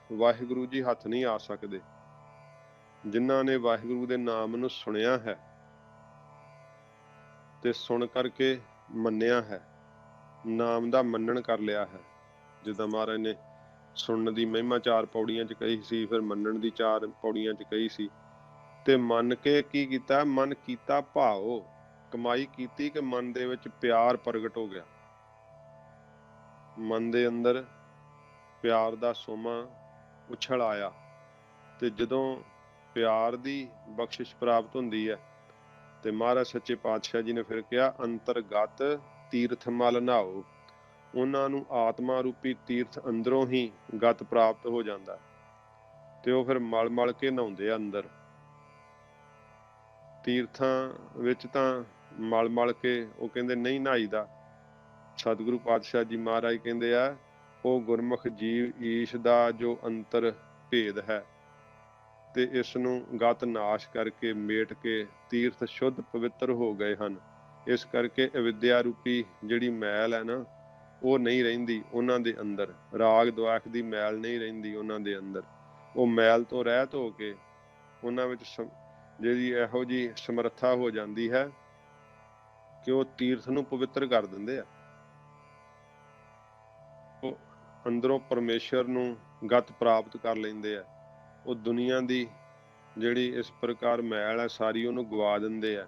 ਵਾਹਿਗੁਰੂ ਜੀ ਹੱਥ ਨਹੀਂ ਆ ਸਕਦੇ। ਜਿਨ੍ਹਾਂ ਨੇ ਵਾਹਿਗੁਰੂ ਦੇ ਨਾਮ ਨੂੰ ਸੁਣਿਆ ਹੈ ਤੇ ਸੁਣ ਕਰਕੇ ਮੰਨਿਆ ਹੈ, ਨਾਮ ਦਾ ਮੰਨਣ ਕਰ ਲਿਆ ਹੈ। ਜਿੱਦਾਂ ਮਹਾਰਾਜ ਨੇ ਸੁਣਨ ਦੀ ਮਹਿਮਾ 4 ਪੌੜੀਆਂ 'ਚ ਕਹੀ ਸੀ, ਫਿਰ ਮੰਨਣ ਦੀ 4 ਪੌੜੀਆਂ 'ਚ ਕਹੀ ਸੀ। ਤੇ ਮੰਨ ਕੇ ਕੀ ਕੀਤਾ? ਮਨ ਕੀਤਾ ਭਾਓ, ਕਮਾਈ ਕੀਤੀ ਕਿ ਮਨ ਦੇ ਵਿੱਚ ਪਿਆਰ ਪ੍ਰਗਟ ਹੋ ਗਿਆ। ਮਨ ਦੇ ਅੰਦਰ ਪਿਆਰ ਦਾ ਸੋਮਾ ਉਛਲ ਆਇਆ, ਤੇ ਜਦੋਂ ਪਿਆਰ ਦੀ ਬਖਸ਼ਿਸ਼ ਪ੍ਰਾਪਤ ਹੁੰਦੀ ਹੈ ਤੇ ਮਹਾਰਾਜ ਸੱਚੇ ਪਾਤਸ਼ਾਹ ਜੀ ਨੇ ਫਿਰ ਕਿਹਾ, ਅੰਤਰਗਤ ਤੀਰਥ ਮਲ ਨਹਾਓ। ਉਹਨਾਂ ਨੂੰ ਆਤਮਾ ਰੂਪੀ ਤੀਰਥ ਅੰਦਰੋਂ ਹੀ ਗਤ ਪ੍ਰਾਪਤ ਹੋ ਜਾਂਦਾ, ਤੇ ਉਹ ਫਿਰ ਮਲ ਮਲ ਕੇ ਨਹਾਉਂਦੇ ਆ ਅੰਦਰ। ਤੀਰਥਾਂ ਵਿੱਚ ਤਾਂ ਮਲ ਮਲ ਕੇ ਉਹ ਕਹਿੰਦੇ ਨਹੀਂ ਨਹਾਈਦਾ। ਸਤਿਗੁਰੂ ਪਾਤਸ਼ਾਹ ਜੀ ਮਹਾਰਾਜ ਕਹਿੰਦੇ ਆ, ਉਹ ਗੁਰਮੁਖ ਜੀਵ ਈਸ਼ ਦਾ ਜੋ ਅੰਤਰ ਭੇਦ ਹੈ, ਤੇ ਇਸ ਨੂੰ ਗਤ ਨਾਸ਼ ਕਰਕੇ ਮੇਟ ਕੇ ਤੀਰਥ ਸ਼ੁੱਧ ਪਵਿੱਤਰ ਹੋ ਗਏ ਹਨ। ਇਸ ਕਰਕੇ ਅਵਿਦਿਆ ਰੂਪੀ ਜਿਹੜੀ ਮੈਲ ਹੈ ਨਾ, ਉਹ ਨਹੀਂ ਰਹਿੰਦੀ ਉਹਨਾਂ ਦੇ ਅੰਦਰ। ਰਾਗ ਦੁਆਖ ਦੀ ਮੈਲ ਨਹੀਂ ਰਹਿੰਦੀ ਉਹਨਾਂ ਦੇ ਅੰਦਰ। ਉਹ ਮੈਲ ਤੋਂ ਰਹਿਤ ਹੋ ਕੇ ਉਹਨਾਂ ਵਿੱਚ ਜਿਹੜੀ ਇਹੋ ਜਿਹੀ ਸਮਰੱਥਾ ਹੋ ਜਾਂਦੀ ਹੈ ਕਿ ਉਹ ਤੀਰਥ ਨੂੰ ਪਵਿੱਤਰ ਕਰ ਦਿੰਦੇ ਆ। ਉਹ ਅੰਦਰੋਂ ਪਰਮੇਸ਼ਰ ਨੂੰ ਗਤ ਪ੍ਰਾਪਤ ਕਰ ਲੈਂਦੇ ਆ। ਉਹ ਦੁਨੀਆ ਦੀ ਜਿਹੜੀ ਇਸ ਪ੍ਰਕਾਰ ਮੈਲ ਹੈ ਸਾਰੀ ਉਹਨੂੰ ਗਵਾ ਦਿੰਦੇ ਆ।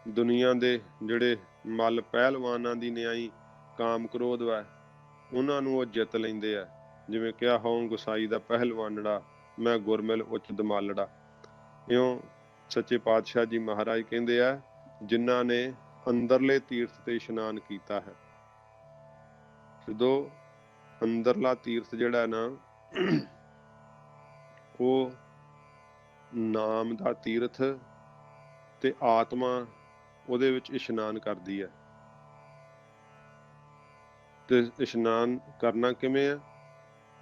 ਦੁਨੀਆ ਦੇ ਜਿਹੜੇ ਮੱਲ ਪਹਿਲਵਾਨਾਂ ਦੀ ਨਿਆਈ ਕਾਮ ਕ੍ਰੋਧ ਵਾ, ਉਹਨਾਂ ਨੂੰ ਉਹ ਜਿੱਤ ਲੈਂਦੇ ਆ। ਜਿਵੇਂ ਕਿਹਾ, ਹਉ ਗੁਸਾਈ ਦਾ ਪਹਿਲਵਾਨੜਾ, ਮੈਂ ਗੁਰਮਿਲ ਉੱਚ ਦਮਾਲੜਾ। ਇਉਂ ਸੱਚੇ ਪਾਤਸ਼ਾਹ ਜੀ ਮਹਾਰਾਜ ਕਹਿੰਦੇ ਆ, ਜਿਨ੍ਹਾਂ ਨੇ ਅੰਦਰਲੇ ਤੀਰਥ ਤੇ ਇਸ਼ਨਾਨ ਕੀਤਾ ਹੈ। ਜਦੋਂ ਅੰਦਰਲਾ ਤੀਰਥ ਜਿਹੜਾ ਨਾ, ਉਹ ਨਾਮ ਦਾ ਤੀਰਥ ਤੇ ਆਤਮਾ ਉਹਦੇ ਵਿੱਚ ਇਸ਼ਨਾਨ ਕਰਦੀ ਹੈ। ਤੇ ਇਸ਼ਨਾਨ ਕਰਨਾ ਕਿਵੇਂ ਆ?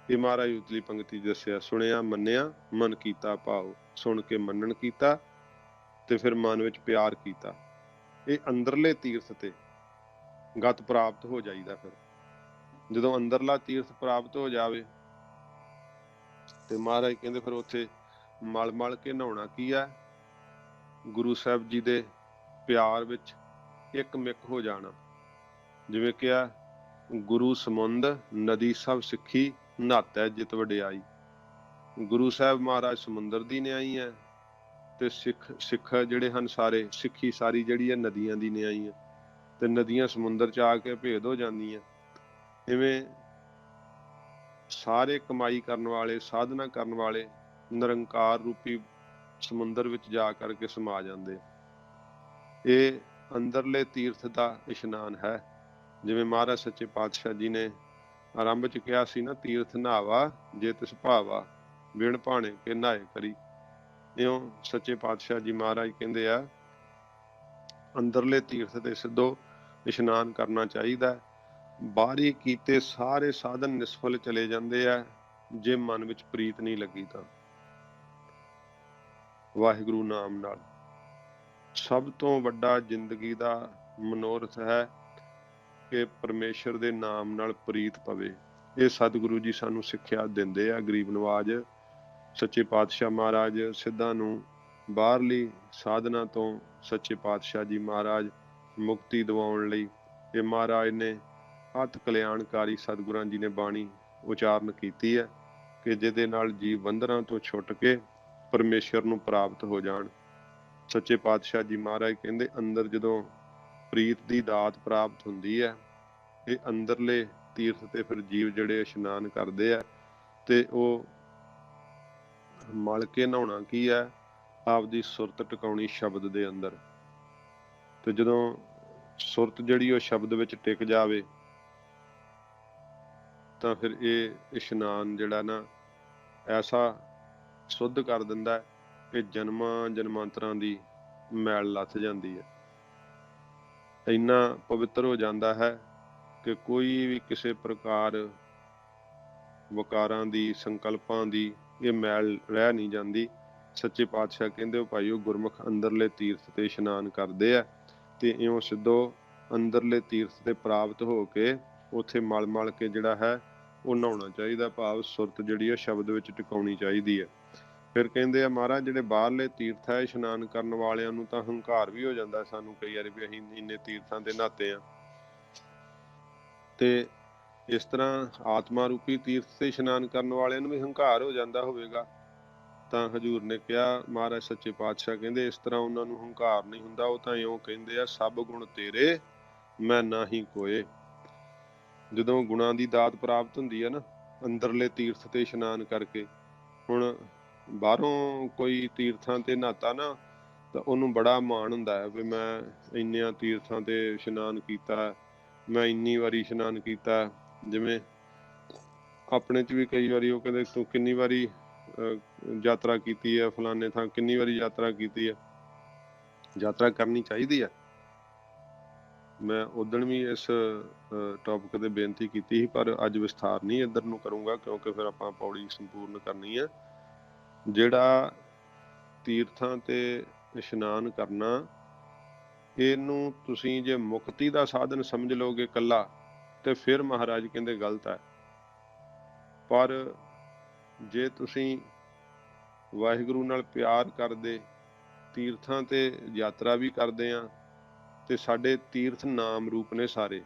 ਇਹ ਮਹਾਰਾਜ ਉਤਲੀ ਪੰਕਤੀ ਦੱਸਿਆ, ਸੁਣਿਆ ਮੰਨਿਆ ਮਨ ਕੀਤਾ ਭਾਓ। ਸੁਣ ਕੇ ਮੰਨਣ ਕੀਤਾ ਤੇ ਫਿਰ ਮਨ ਵਿੱਚ ਪਿਆਰ ਕੀਤਾ। ਇਹ ਅੰਦਰਲੇ ਤੀਰਥ ਤੇ ਗਤ ਪ੍ਰਾਪਤ ਹੋ ਜਾਈਦਾ। ਫਿਰ ਜਦੋਂ ਅੰਦਰਲਾ ਤੀਰਥ ਪ੍ਰਾਪਤ ਹੋ ਜਾਵੇ ਤੇ ਮਹਾਰਾਜ ਕਹਿੰਦੇ ਫਿਰ ਉੱਥੇ ਮਲ ਮਲ ਕੇ ਨਹਾਉਣਾ ਕੀ ਹੈ? ਗੁਰੂ ਸਾਹਿਬ ਜੀ ਦੇ ਪਿਆਰ ਵਿੱਚ ਇੱਕ ਮਿੱਕ ਹੋ ਜਾਣਾ। ਜਿਵੇਂ ਕਿਹਾ, ਗੁਰੂ ਸਮੁੰਦ ਨਦੀ ਸਭ ਸਿੱਖੀ, ਨਹਾਤੈ ਜਿਤ ਵਡਿਆਈ। ਗੁਰੂ ਸਾਹਿਬ ਮਹਾਰਾਜ ਸਮੁੰਦਰ ਦੀ ਨਿਆਈ ਹੈ, ਤੇ ਸਿੱਖ ਜਿਹੜੇ ਹਨ ਸਾਰੇ, ਸਿੱਖੀ ਸਾਰੀ ਜਿਹੜੀ ਹੈ ਨਦੀਆਂ ਦੀ ਨਿਆਈ ਹੈ, ਤੇ ਨਦੀਆਂ ਸਮੁੰਦਰ 'ਚ ਆ ਕੇ ਭੇਦ ਹੋ ਜਾਂਦੀਆਂ। ਇਵੇਂ ਸਾਰੇ ਕਮਾਈ ਕਰਨ ਵਾਲੇ, ਸਾਧਨਾ ਕਰਨ ਵਾਲੇ ਨਿਰੰਕਾਰ ਰੂਪੀ ਸਮੁੰਦਰ ਵਿੱਚ ਜਾ ਕਰਕੇ ਸਮਾ ਜਾਂਦੇ। ਇਹ ਅੰਦਰਲੇ ਤੀਰਥ ਦਾ ਇਸ਼ਨਾਨ ਹੈ। ਜਿਵੇਂ ਮਹਾਰਾਜ ਸੱਚੇ ਪਾਤਸ਼ਾਹ ਜੀ ਨੇ ਆਰੰਭ 'ਚ ਕਿਹਾ ਸੀ ਨਾ, ਤੀਰਥ ਨਹਾਵਾ ਜੇ ਤਿਸ ਭਾਵਾ, ਬਿਨ ਭਾਣੇ ਕੇ ਨਹਾਏ ਕਰੀ। ਇਉਂ ਸੱਚੇ ਪਾਤਸ਼ਾਹ ਜੀ ਮਹਾਰਾਜ ਕਹਿੰਦੇ ਆ, ਅੰਦਰਲੇ ਤੀਰਥ ਤੇ ਸਿੱਧੋ ਇਸ਼ਨਾਨ ਕਰਨਾ ਚਾਹੀਦਾ। ਬਾਹਰੀ ਕੀਤੇ ਸਾਰੇ ਸਾਧਨ ਨਿਸਫਲ ਚਲੇ ਜਾਂਦੇ ਆ ਜੇ ਮਨ ਵਿੱਚ ਪ੍ਰੀਤ ਨਹੀਂ ਲੱਗੀ ਤਾਂ। ਵਾਹਿਗੁਰੂ ਨਾਮ ਨਾਲ ਸਭ ਤੋਂ ਵੱਡਾ ਜ਼ਿੰਦਗੀ ਦਾ ਮਨੋਰਥ ਹੈ ਕਿ ਪਰਮੇਸ਼ਰ ਦੇ ਨਾਮ ਨਾਲ ਪ੍ਰੀਤ ਪਵੇ। ਇਹ ਸਤਿਗੁਰੂ ਜੀ ਸਾਨੂੰ ਸਿੱਖਿਆ ਦਿੰਦੇ ਆ। ਗਰੀਬ ਨਵਾਜ ਸੱਚੇ ਪਾਤਸ਼ਾਹ ਮਹਾਰਾਜ ਸਿੱਧਾਂ ਨੂੰ ਬਾਹਰਲੀ ਸਾਧਨਾ ਤੋਂ ਸੱਚੇ ਪਾਤਸ਼ਾਹ ਜੀ ਮਹਾਰਾਜ ਮੁਕਤੀ ਦਿਵਾਉਣ ਲਈ ਇਹ ਮਹਾਰਾਜ ਨੇ ਅਤ ਕਲਿਆਣਕਾਰੀ ਸਤਿਗੁਰਾਂ ਜੀ ਨੇ ਬਾਣੀ ਉਚਾਰਨ ਕੀਤੀ ਹੈ ਕਿ ਜਿਹਦੇ ਨਾਲ ਜੀਵ ਬੰਧਨਾਂ ਤੋਂ ਛੁੱਟ ਕੇ ਪਰਮੇਸ਼ਰ ਨੂੰ ਪ੍ਰਾਪਤ ਹੋ ਜਾਣ। ਸੱਚੇ ਪਾਤਸ਼ਾਹ ਜੀ ਮਹਾਰਾਜ ਕਹਿੰਦੇ, ਅੰਦਰ ਜਦੋਂ ਪ੍ਰੀਤ ਦੀ ਦਾਤ ਪ੍ਰਾਪਤ ਹੁੰਦੀ ਹੈ, ਇਹ ਅੰਦਰਲੇ ਤੀਰਥ ਤੇ ਫਿਰ ਜੀਵ ਜਿਹੜੇ ਇਸ਼ਨਾਨ ਕਰਦੇ ਆ, ਤੇ ਉਹ ਮਲ ਕੇ ਨਹਾਉਣਾ ਕੀ ਹੈ? ਆਪਦੀ ਸੁਰਤ ਟਿਕਾਉਣੀ ਸ਼ਬਦ ਦੇ ਅੰਦਰ। ਤੇ ਜਦੋਂ ਸੁਰਤ ਜਿਹੜੀ ਉਹ ਸ਼ਬਦ ਵਿੱਚ ਟਿਕ ਜਾਵੇ ਤਾਂ ਫਿਰ ਇਹ ਇਸ਼ਨਾਨ ਜਿਹੜਾ ਨਾ ਐਸਾ ਸੁੱਧ ਕਰ ਦਿੰਦਾ ਕਿ ਜਨਮਾਂ ਜਨਮਾਂਤਰਾਂ ਦੀ ਮੈਲ ਲੱਥ ਜਾਂਦੀ ਹੈ। ਇੰਨਾ ਪਵਿੱਤਰ ਹੋ ਜਾਂਦਾ ਹੈ ਕਿ ਕੋਈ ਵੀ ਕਿਸੇ ਪ੍ਰਕਾਰ ਵਕਾਰਾਂ ਦੀ, ਸੰਕਲਪਾਂ ਦੀ ਇਹ ਮੈਲ ਰਹਿ ਨਹੀਂ ਜਾਂਦੀ। ਸੱਚੇ ਪਾਤਸ਼ਾਹ ਕਹਿੰਦੇ ਭਾਈ ਉਹ ਗੁਰਮੁਖ ਅੰਦਰਲੇ ਤੀਰਥ ਤੇ ਇਸ਼ਨਾਨ ਕਰਦੇ ਆ ਤੇ ਇਉਂ ਸਿੱਧੋ ਅੰਦਰਲੇ ਤੀਰਥ ਤੇ ਪ੍ਰਾਪਤ ਹੋ ਕੇ ਉੱਥੇ ਮਲ ਮਲ ਕੇ ਜਿਹੜਾ ਹੈ ਉਹ ਨਹਾਉਣਾ ਚਾਹੀਦਾ, ਭਾਵ ਸੁਰਤ ਜਿਹੜੀ ਹੈ ਸ਼ਬਦ ਵਿੱਚ ਟਿਕਾਉਣੀ ਚਾਹੀਦੀ ਹੈ। ਫਿਰ ਕਹਿੰਦੇ ਆ ਮਹਾਰਾਜ ਜਿਹੜੇ ਬਾਹਰਲੇ ਤੀਰਥ ਹੈ ਇਸ਼ਨਾਨ ਕਰਨ ਵਾਲਿਆਂ ਨੂੰ ਤਾਂ ਹੰਕਾਰ ਵੀ ਹੋ ਜਾਂਦਾ ਸਾਨੂੰ ਕਈ ਵਾਰੀ ਵੀ ਅਸੀਂ ਇੰਨੇ ਤੀਰਥਾਂ ਦੇ ਨਹਾਤੇ ਆ, ਤੇ ਇਸ ਤਰ੍ਹਾਂ ਆਤਮਾ ਰੂਪੀ ਤੀਰਥ ਤੇ ਇਸ਼ਨਾਨ ਕਰਨ ਵਾਲਿਆਂ ਨੂੰ ਵੀ ਹੰਕਾਰ ਹੋ ਜਾਂਦਾ ਹੋਵੇਗਾ। ਤਾਂ ਹਜ਼ੂਰ ਨੇ ਕਿਹਾ, ਮਹਾਰਾਜ ਸੱਚੇ ਪਾਤਸ਼ਾਹ ਕਹਿੰਦੇ ਇਸ ਤਰ੍ਹਾਂ ਉਹਨਾਂ ਨੂੰ ਹੰਕਾਰ ਨਹੀਂ ਹੁੰਦਾ, ਉਹ ਤਾਂ ਇਉਂ ਕਹਿੰਦੇ ਆ ਸਭ ਗੁਣ ਤੇਰੇ ਮੈਂ ਨਾਹੀਂ ਕੋਏ। ਜਦੋਂ ਗੁਣਾਂ ਦੀ ਦਾਤ ਪ੍ਰਾਪਤ ਹੁੰਦੀ ਹੈ ਨਾ ਅੰਦਰਲੇ ਤੀਰਥ ਤੇ ਇਸ਼ਨਾਨ ਕਰਕੇ, ਹੁਣ ਬਾਹਰੋਂ ਕੋਈ ਤੀਰਥਾਂ ਤੇ ਨਹਾਤਾ ਨਾ ਤਾਂ ਉਹਨੂੰ ਬੜਾ ਮਾਣ ਹੁੰਦਾ ਹੈ ਵੀ ਮੈਂ ਇੰਨਿਆਂ ਤੀਰਥਾਂ ਤੇ ਇਸ਼ਨਾਨ ਕੀਤਾ, ਮੈਂ ਇੰਨੀ ਵਾਰੀ ਇਸ਼ਨਾਨ ਕੀਤਾ। ਜਿਵੇਂ ਆਪਣੇ 'ਚ ਵੀ ਕਈ ਵਾਰੀ ਉਹ ਕਹਿੰਦੇ ਤੂੰ ਕਿੰਨੀ ਵਾਰੀ ਯਾਤਰਾ ਕੀਤੀ ਹੈ, ਫਲਾਣੇ ਥਾਂ ਕਿੰਨੀ ਵਾਰੀ ਯਾਤਰਾ ਕੀਤੀ ਹੈ। ਯਾਤਰਾ ਕਰਨੀ ਚਾਹੀਦੀ ਹੈ। ਮੈਂ ਉਦਣ ਵੀ ਇਸ ਟੌਪਿਕ ਤੇ ਬੇਨਤੀ ਕੀਤੀ ਸੀ, ਪਰ ਅੱਜ ਵਿਸਥਾਰ ਨਹੀਂ ਇੱਧਰ ਨੂੰ ਕਰੂੰਗਾ ਕਿਉਂਕਿ ਫਿਰ ਆਪਾਂ ਪੌੜੀ ਸੰਪੂਰਨ ਕਰਨੀ ਹੈ। ਜਿਹੜਾ ਤੀਰਥਾਂ ਤੇ ਇਸ਼ਨਾਨ ਕਰਨਾ, ਇਹਨੂੰ ਤੁਸੀਂ ਜੇ ਮੁਕਤੀ ਦਾ ਸਾਧਨ ਸਮਝ ਲਓਗੇ ਇਕੱਲਾ ਤੇ ਫਿਰ ਮਹਾਰਾਜ ਕਹਿੰਦੇ ਗਲਤ ਹੈ। ਪਰ ਜੇ ਤੁਸੀਂ ਵਾਹਿਗੁਰੂ ਨਾਲ ਪਿਆਰ ਕਰਦੇ, ਤੀਰਥਾਂ ਤੇ ਯਾਤਰਾ ਵੀ ਕਰਦੇ ਆ ਤੇ ਸਾਡੇ ਤੀਰਥ ਨਾਮ ਰੂਪ ਨੇ ਸਾਰੇ।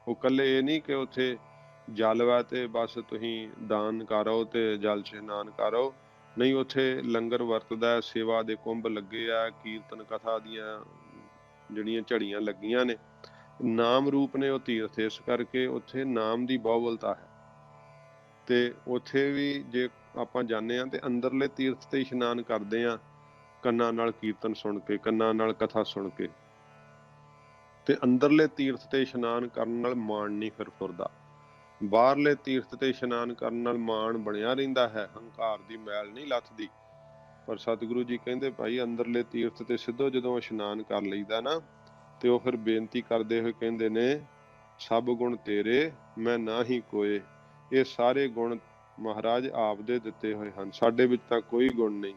ਉਹ ਇਕੱਲੇ ਇਹ ਨਹੀਂ ਕਿ ਉੱਥੇ ਜਲ ਵਾ ਤੇ ਬਸ ਤੁਸੀਂ ਦਾਨ ਕਰੋ ਤੇ ਜਲ 'ਚ ਇਸ਼ਨਾਨ ਕਰੋ, ਨਹੀਂ ਉੱਥੇ ਲੰਗਰ ਵਰਤਦਾ, ਸੇਵਾ ਦੇ ਕੁੰਭ ਲੱਗੇ ਆ, ਕੀਰਤਨ ਕਥਾ ਦੀਆਂ ਜਿਹੜੀਆਂ ਝੜੀਆਂ ਲੱਗੀਆਂ ਨੇ, ਨਾਮ ਰੂਪ ਨੇ ਉਹ ਤੀਰਥ। ਇਸ ਕਰਕੇ ਉੱਥੇ ਨਾਮ ਦੀ ਬਹੁਬਲਤਾ ਹੈ। ਤੇ ਉੱਥੇ ਵੀ ਜੇ ਆਪਾਂ ਜਾਂਦੇ ਹਾਂ ਤੇ ਅੰਦਰਲੇ ਤੀਰਥ ਤੇ ਇਸ਼ਨਾਨ ਕਰਦੇ ਹਾਂ ਕੰਨਾਂ ਨਾਲ ਕੀਰਤਨ ਸੁਣ ਕੇ, ਕੰਨਾਂ ਨਾਲ ਕਥਾ ਸੁਣ ਕੇ। ਤੇ ਅੰਦਰਲੇ ਤੀਰਥ ਤੇ ਇਸ਼ਨਾਨ ਕਰਨ ਨਾਲ ਮਾਣ ਨਹੀਂ ਫਿਰ ਫੁਰਦਾ। ਬਾਹਰਲੇ ਤੀਰਥ ਤੇ ਇਸ਼ਨਾਨ ਕਰਨ ਨਾਲ ਮਾਣ ਬਣਿਆ ਰਹਿੰਦਾ ਹੈ, ਹੰਕਾਰ ਦੀ ਮੈਲ ਨਹੀਂ ਲੱਥਦੀ। ਪਰ ਸਤਿਗੁਰੂ ਜੀ ਕਹਿੰਦੇ ਭਾਈ ਅੰਦਰਲੇ ਤੀਰਥ ਤੇ ਸਿੱਧੋ ਜਦੋਂ ਇਸ਼ਨਾਨ ਕਰ ਲਈਦਾ ਨਾ ਤੇ ਉਹ ਫਿਰ ਬੇਨਤੀ ਕਰਦੇ ਹੋਏ ਕਹਿੰਦੇ ਨੇ ਸਭ ਗੁਣ ਤੇਰੇ ਮੈਂ ਨਾਹੀਂ ਕੋਏ। ਇਹ ਸਾਰੇ ਗੁਣ ਮਹਾਰਾਜ ਆਪ ਦੇ ਦਿੱਤੇ ਹੋਏ ਹਨ, ਸਾਡੇ ਵਿੱਚ ਤਾਂ ਕੋਈ ਗੁਣ ਨਹੀਂ।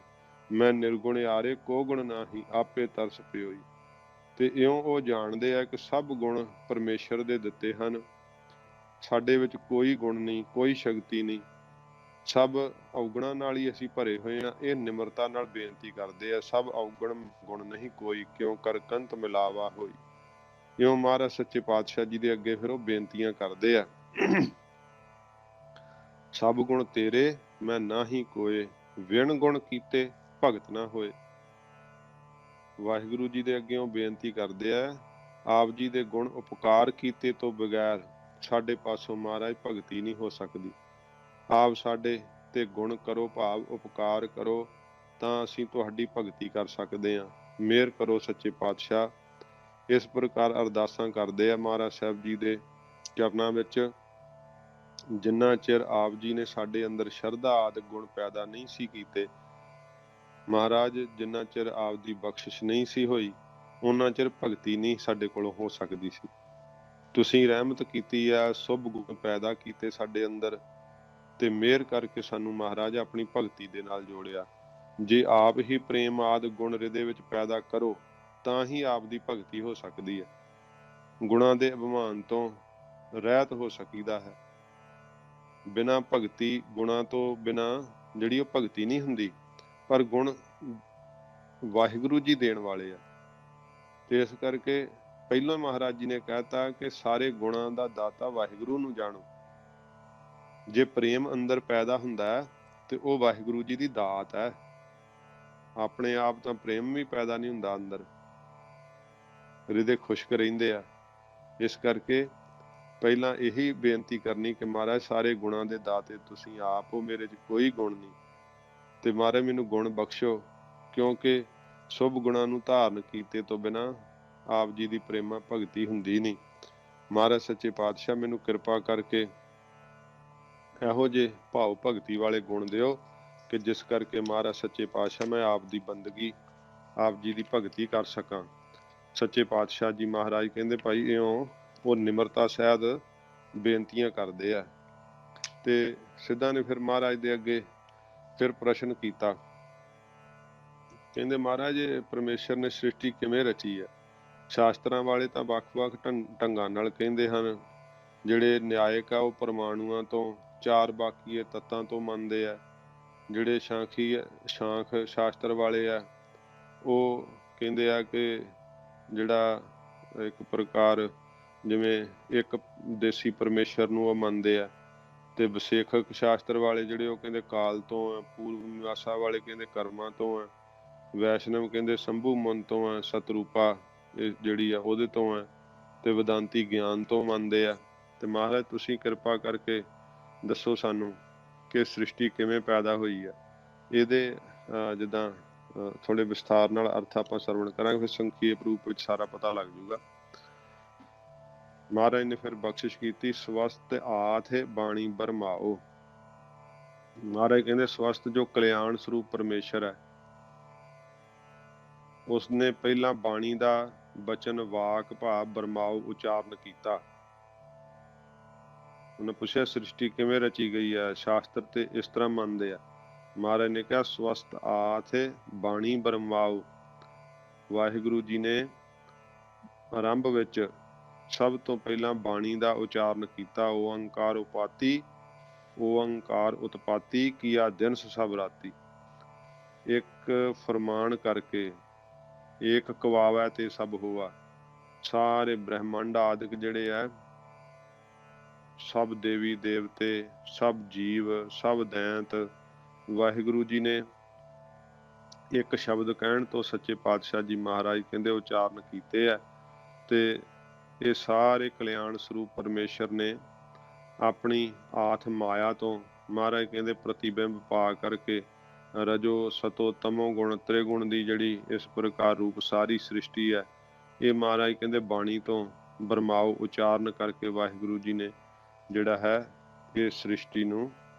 ਮੈਂ ਨਿਰਗੁਣ ਆਰੇ ਕੋ ਗੁਣ ਨਾਹੀਂ, ਆਪੇ ਤਰਸ ਪਿਓਈ। ਤੇ ਇਉਂ ਉਹ ਜਾਣਦੇ ਆ ਕਿ ਸਭ ਗੁਣ ਪਰਮੇਸ਼ਰ ਦੇ ਦਿੱਤੇ ਹਨ, ਸਾਡੇ ਵਿੱਚ ਕੋਈ ਗੁਣ ਨਹੀਂ, ਕੋਈ ਸ਼ਕਤੀ ਨਹੀਂ, ਸਭ ਔਗੁਣਾਂ ਨਾਲ ਹੀ ਅਸੀਂ ਭਰੇ ਹੋਏ ਹਾਂ। ਇਹ ਨਿਮਰਤਾ ਨਾਲ ਬੇਨਤੀ ਕਰਦੇ ਆ, ਸਭ ਔਗੁਣ ਗੁਣ ਨਹੀਂ ਕੋਈ, ਕਿਉਂ ਕਰ ਕੰਤ ਮਿਲਾਵਾ ਹੋਈ। ਇਉਂ ਮਹਾਰਾਜ ਸੱਚੇ ਪਾਤਸ਼ਾਹ ਜੀ ਦੇ ਅੱਗੇ ਫਿਰ ਉਹ ਬੇਨਤੀਆਂ ਕਰਦੇ ਆ, ਸਭ ਗੁਣ ਤੇਰੇ ਮੈਂ ਨਾਹੀਂ ਕੋਏ, ਵਿਣ ਗੁਣ ਕੀਤੇ ਭਗਤ ਨਾ ਹੋਏ। ਵਾਹਿਗੁਰੂ ਜੀ ਦੇ ਅੱਗੇ ਉਹ ਬੇਨਤੀ ਕਰਦੇ ਆ, ਆਪ ਜੀ ਦੇ ਗੁਣ ਉਪਕਾਰ ਕੀਤੇ ਤੋਂ ਬਗੈਰ ਸਾਡੇ ਪਾਸੋਂ ਮਹਾਰਾਜ ਭਗਤੀ ਨਹੀਂ ਹੋ ਸਕਦੀ। ਆਪ ਸਾਡੇ ਤੇ ਗੁਣ ਕਰੋ, ਭਾਵ ਉਪਕਾਰ ਕਰੋ, ਤਾਂ ਅਸੀਂ ਤੁਹਾਡੀ ਭਗਤੀ ਕਰ ਸਕਦੇ ਹਾਂ। ਮਿਹਰ ਕਰੋ ਸੱਚੇ ਪਾਤਸ਼ਾਹ। ਇਸ ਪ੍ਰਕਾਰ ਅਰਦਾਸਾਂ ਕਰਦੇ ਆ ਮਹਾਰਾਜ ਸਾਹਿਬ ਜੀ ਦੇ ਚਰਨਾਂ ਵਿੱਚ। ਜਿੰਨਾ ਚਿਰ ਆਪ ਜੀ ਨੇ ਸਾਡੇ ਅੰਦਰ ਸ਼ਰਧਾ ਆਦਿ ਗੁਣ ਪੈਦਾ ਨਹੀਂ ਸੀ ਕੀਤੇ, ਮਹਾਰਾਜ ਜਿੰਨਾ ਚਿਰ ਆਪ ਦੀ ਬਖਸ਼ਿਸ਼ ਨਹੀਂ ਸੀ ਹੋਈ, ਉਹਨਾਂ ਚਿਰ ਭਗਤੀ ਨਹੀਂ ਸਾਡੇ ਕੋਲੋਂ ਹੋ ਸਕਦੀ ਸੀ। ਤੁਸੀਂ ਰਹਿਮਤ ਕੀਤੀ ਆ, ਸ਼ੁਭ ਗੁਣ ਪੈਦਾ ਕੀਤੇ ਸਾਡੇ ਅੰਦਰ ਤੇ ਮਿਹਰ ਕਰਕੇ ਸਾਨੂੰ ਮਹਾਰਾਜ ਆਪਣੀ ਭਗਤੀ ਦੇ ਨਾਲ ਜੋੜਿਆ। ਜੇ ਆਪ ਹੀ ਪ੍ਰੇਮ ਆਦਿ ਗੁਣ ਹਿਰਦੇ ਵਿੱਚ ਪੈਦਾ ਕਰੋ ਤਾਂ ਹੀ ਆਪ ਦੀ ਭਗਤੀ ਹੋ ਸਕਦੀ ਹੈ। ਗੁਣਾਂ ਦੇ ਅਭਿਮਾਨ ਤੋਂ ਰਹਿਤ ਹੋ ਸਕੀਦਾ ਹੈ। ਬਿਨਾਂ ਭਗਤੀ, ਗੁਣਾਂ ਤੋਂ ਬਿਨਾਂ ਜਿਹੜੀ ਉਹ ਭਗਤੀ ਨਹੀਂ ਹੁੰਦੀ। ਪਰ ਗੁਣ ਵਾਹਿਗੁਰੂ ਜੀ ਦੇਣ ਵਾਲੇ ਆ, ਤੇ ਇਸ ਕਰਕੇ ਪਹਿਲਾਂ ਮਹਾਰਾਜ ਜੀ ਨੇ ਕਹਿਤਾ ਕਿ ਸਾਰੇ ਗੁਣਾਂ ਦਾ ਦਾਤਾ ਵਾਹਿਗੁਰੂ ਨੂੰ ਜਾਣੋ। ਜੇ ਪ੍ਰੇਮ ਅੰਦਰ ਪੈਦਾ ਹੁੰਦਾ ਹੈ ਤੇ ਉਹ ਵਾਹਿਗੁਰੂ ਜੀ ਦੀ ਦਾਤ ਹੈ। ਆਪਣੇ ਆਪ ਤਾਂ ਪ੍ਰੇਮ ਵੀ ਪੈਦਾ ਨਹੀਂ ਹੁੰਦਾ ਅੰਦਰ, ਹਿਰਦੇ ਖੁਸ਼ਕ ਰਹਿੰਦੇ ਆ। ਇਸ ਕਰਕੇ ਪਹਿਲਾਂ ਇਹੀ ਬੇਨਤੀ ਕਰਨੀ ਕਿ ਮਹਾਰਾਜ ਸਾਰੇ ਗੁਣਾਂ ਦੇ ਦਾਤੇ ਤੁਸੀਂ ਆਪ ਹੋ, ਮੇਰੇ 'ਚ ਕੋਈ ਗੁਣ ਨਹੀਂ, ਤੇ ਮਹਾਰਾਜ ਮੈਨੂੰ ਗੁਣ ਬਖਸ਼ੋ, ਕਿਉਂਕਿ ਸ਼ੁਭ ਗੁਣਾਂ ਨੂੰ ਧਾਰਨ ਕੀਤੇ ਤੋਂ ਬਿਨਾਂ ਆਪ ਜੀ ਦੀ ਪ੍ਰੇਮਾ ਭਗਤੀ ਹੁੰਦੀ ਨਹੀਂ। ਮਹਾਰਾਜ ਸੱਚੇ ਪਾਤਸ਼ਾਹ ਮੈਨੂੰ ਕਿਰਪਾ ਕਰਕੇ ਇਹੋ ਜਿਹੇ ਭਾਵ ਭਗਤੀ ਵਾਲੇ ਗੁਣ ਦਿਓ ਕਿ ਜਿਸ ਕਰਕੇ ਮਹਾਰਾਜ ਸੱਚੇ ਪਾਤਸ਼ਾਹ ਮੈਂ ਆਪ ਦੀ ਬੰਦਗੀ ਆਪ ਜੀ ਦੀ ਭਗਤੀ ਕਰ ਸਕਾਂ। ਸੱਚੇ ਪਾਤਸ਼ਾਹ ਜੀ ਮਹਾਰਾਜ ਕਹਿੰਦੇ ਭਾਈ ਇਉਂ ਉਹ ਨਿਮਰਤਾ ਸਹਿਤ ਬੇਨਤੀਆਂ ਕਰਦੇ ਆ। ਤੇ ਸਿੱਧਾ ਨੇ ਫਿਰ ਮਹਾਰਾਜ ਦੇ ਅੱਗੇ ਫਿਰ ਪ੍ਰਸ਼ਨ ਕੀਤਾ। ਕਹਿੰਦੇ ਮਹਾਰਾਜ ਪਰਮੇਸ਼ਰ ਨੇ ਸ੍ਰਿਸ਼ਟੀ ਕਿਵੇਂ ਰਚੀ ਹੈ? ਸ਼ਾਸਤਰਾਂ ਵਾਲੇ ਤਾਂ ਵੱਖ-ਵੱਖ ਢੰਗਾਂ ਨਾਲ ਕਹਿੰਦੇ ਹਨ। ਜਿਹੜੇ ਨਿਆਇਕ ਆ ਉਹ ਪਰਮਾਣੂਆਂ ਤੋਂ, ਚਾਰ ਬਾਕੀਏ ਤੱਤਾਂ ਤੋਂ ਮੰਨਦੇ ਆ। ਜਿਹੜੇ ਸ਼ਾਂਖ ਸ਼ਾਸਤਰ ਵਾਲੇ ਆ ਉਹ ਕਹਿੰਦੇ ਆ ਕਿ ਜਿਹੜਾ ਇੱਕ ਪ੍ਰਕਾਰ ਜਿਵੇਂ ਇੱਕ ਦੇਸੀ ਪਰਮੇਸ਼ਰ ਨੂੰ ਉਹ ਮੰਨਦੇ ਆ। ਤੇ ਵਿਸ਼ੇਖਕ ਸ਼ਾਸਤਰ ਵਾਲੇ ਜਿਹੜੇ ਉਹ ਕਹਿੰਦੇ ਕਾਲ ਤੋਂ ਆ। ਪੂਰਵ ਮੀਮਾਂਸਾ ਵਾਲੇ ਕਹਿੰਦੇ ਕਰਮਾਂ ਤੋਂ ਆ। ਵੈਸ਼ਨਵ ਕਹਿੰਦੇ ਸੰਭੂ ਮਨ ਤੋਂ ਆ। ਸਤਰੂਪਾ ਜਿਹੜੀ ਆ ਉਹਦੇ ਤੋਂ ਆ। ਤੇ ਵਿਦਾਂਤੀ ਗਿਆਨ ਤੋਂ ਮੰਨਦੇ ਆ। ਤੇ ਮਹਾਰਾਜ ਤੁਸੀਂ ਕਿਰਪਾ ਕਰਕੇ ਦੱਸੋ ਸਾਨੂੰ ਕਿ ਸ੍ਰਿਸ਼ਟੀ ਕਿਵੇਂ ਪੈਦਾ ਹੋਈ ਆ। ਇਹਦੇ ਜਿੱਦਾਂ ਥੋੜੇ ਵਿਸਥਾਰ ਨਾਲ ਅਰਥ ਆਪਾਂ ਸਰਵਣ ਕਰਾਂਗੇ, ਫਿਰ ਸੰਖੇਪ ਰੂਪ ਵਿੱਚ ਸਾਰਾ ਪਤਾ ਲੱਗ ਜੂਗਾ। ਮਹਾਰਾਜ ਨੇ ਫਿਰ ਬਖਸ਼ਿਸ਼ ਕੀਤੀ, ਸਵਸਤ ਆਥੇ ਬਾਣੀ ਬਰਮਾਓ। ਮਹਾਰਾਜ ਕਹਿੰਦੇ ਸਵਸਤ ਜੋ ਕਲਿਆਣ ਸਰੂਪ ਪਰਮੇਸ਼ਰ ਹੈ, ਉਸਨੇ ਪਹਿਲਾਂ ਬਾਣੀ ਦਾ ਬਚਨ ਵਾਕ ਭਾਵ ਬਰਮਾਓ ਉਚਾਰਨ ਕੀਤਾ। ਉਹਨੇ ਪੁੱਛਿਆ ਸ੍ਰਿਸ਼ਟੀ ਕਿਵੇਂ ਰਚੀ ਗਈ ਹੈ? ਸ਼ਾਸਤਰ ਤੇ ਇਸ ਤਰ੍ਹਾਂ ਮੰਨਦੇ ਆ। ਮਹਾਰਾਜ ਨੇ ਕਿਹਾ ਸਵਸਤ ਆਥੇ ਬਾਣੀ ਬਰਮਾਓ। ਵਾਹਿਗੁਰੂ ਜੀ ਨੇ ਆਰੰਭ ਵਿੱਚ ਸਭ ਤੋਂ ਪਹਿਲਾਂ ਬਾਣੀ ਦਾ ਉਚਾਰਨ ਕੀਤਾ। ਓਅੰਕਾਰ ਉਪਾਤੀ, ਓਅੰਕਾਰ ਉਤਪਾਤੀ ਕੀਆ ਦਿਨਸ ਸਭ ਰਾਤੀ। ਇੱਕ ਫਰਮਾਨ ਕਰਕੇ ਏਕ ਕਵਾਵੈ ਤੇ ਸਭ ਹੋਆ। ਸਾਰੇ ਬ੍ਰਹਮੰਡ ਆਦਿਕ ਜਿਹੜੇ ਆ, ਸਭ ਦੇਵੀ ਦੇਵਤੇ, ਸਭ ਜੀਵ, ਸਭ ਦੈਂਤ ਵਾਹਿਗੁਰੂ ਜੀ ਨੇ ਇੱਕ ਸ਼ਬਦ ਕਹਿਣ ਤੋਂ ਸੱਚੇ ਪਾਤਸ਼ਾਹ ਜੀ ਮਹਾਰਾਜ ਕਹਿੰਦੇ ਉਚਾਰਨ ਕੀਤੇ ਆ। ਤੇ ਇਹ ਸਾਰੇ ਕਲਿਆਣ ਸਰੂਪ ਪਰਮੇਸ਼ਰ ਨੇ ਆਪਣੀ ਆਥ ਮਾਇਆ ਤੋਂ ਮਹਾਰਾਜ ਕਹਿੰਦੇ ਪ੍ਰਤੀਬਿੰਬ ਪਾ ਕਰਕੇ ਰਜੋ ਸਤੋ ਤਮੋ ਗੁਣ ਤ੍ਰਿਗੁਣ ਦੀ ਜਿਹੜੀ ਇਸ ਪ੍ਰਕਾਰ ਰੂਪ ਸਾਰੀ ਸ੍ਰਿਸ਼ਟੀ ਹੈ, ਇਹ ਮਹਾਰਾਜ ਕਹਿੰਦੇ ਬਾਣੀ ਤੋਂ ਬਰਮਾਓ ਉਚਾਰਨ ਕਰਕੇ ਵਾਹਿਗੁਰੂ ਜੀ ਨੇ ਜਿਹੜਾ ਹੈ ਇਹ ਸ੍ਰਿਸ਼ਟੀ ਨੂੰ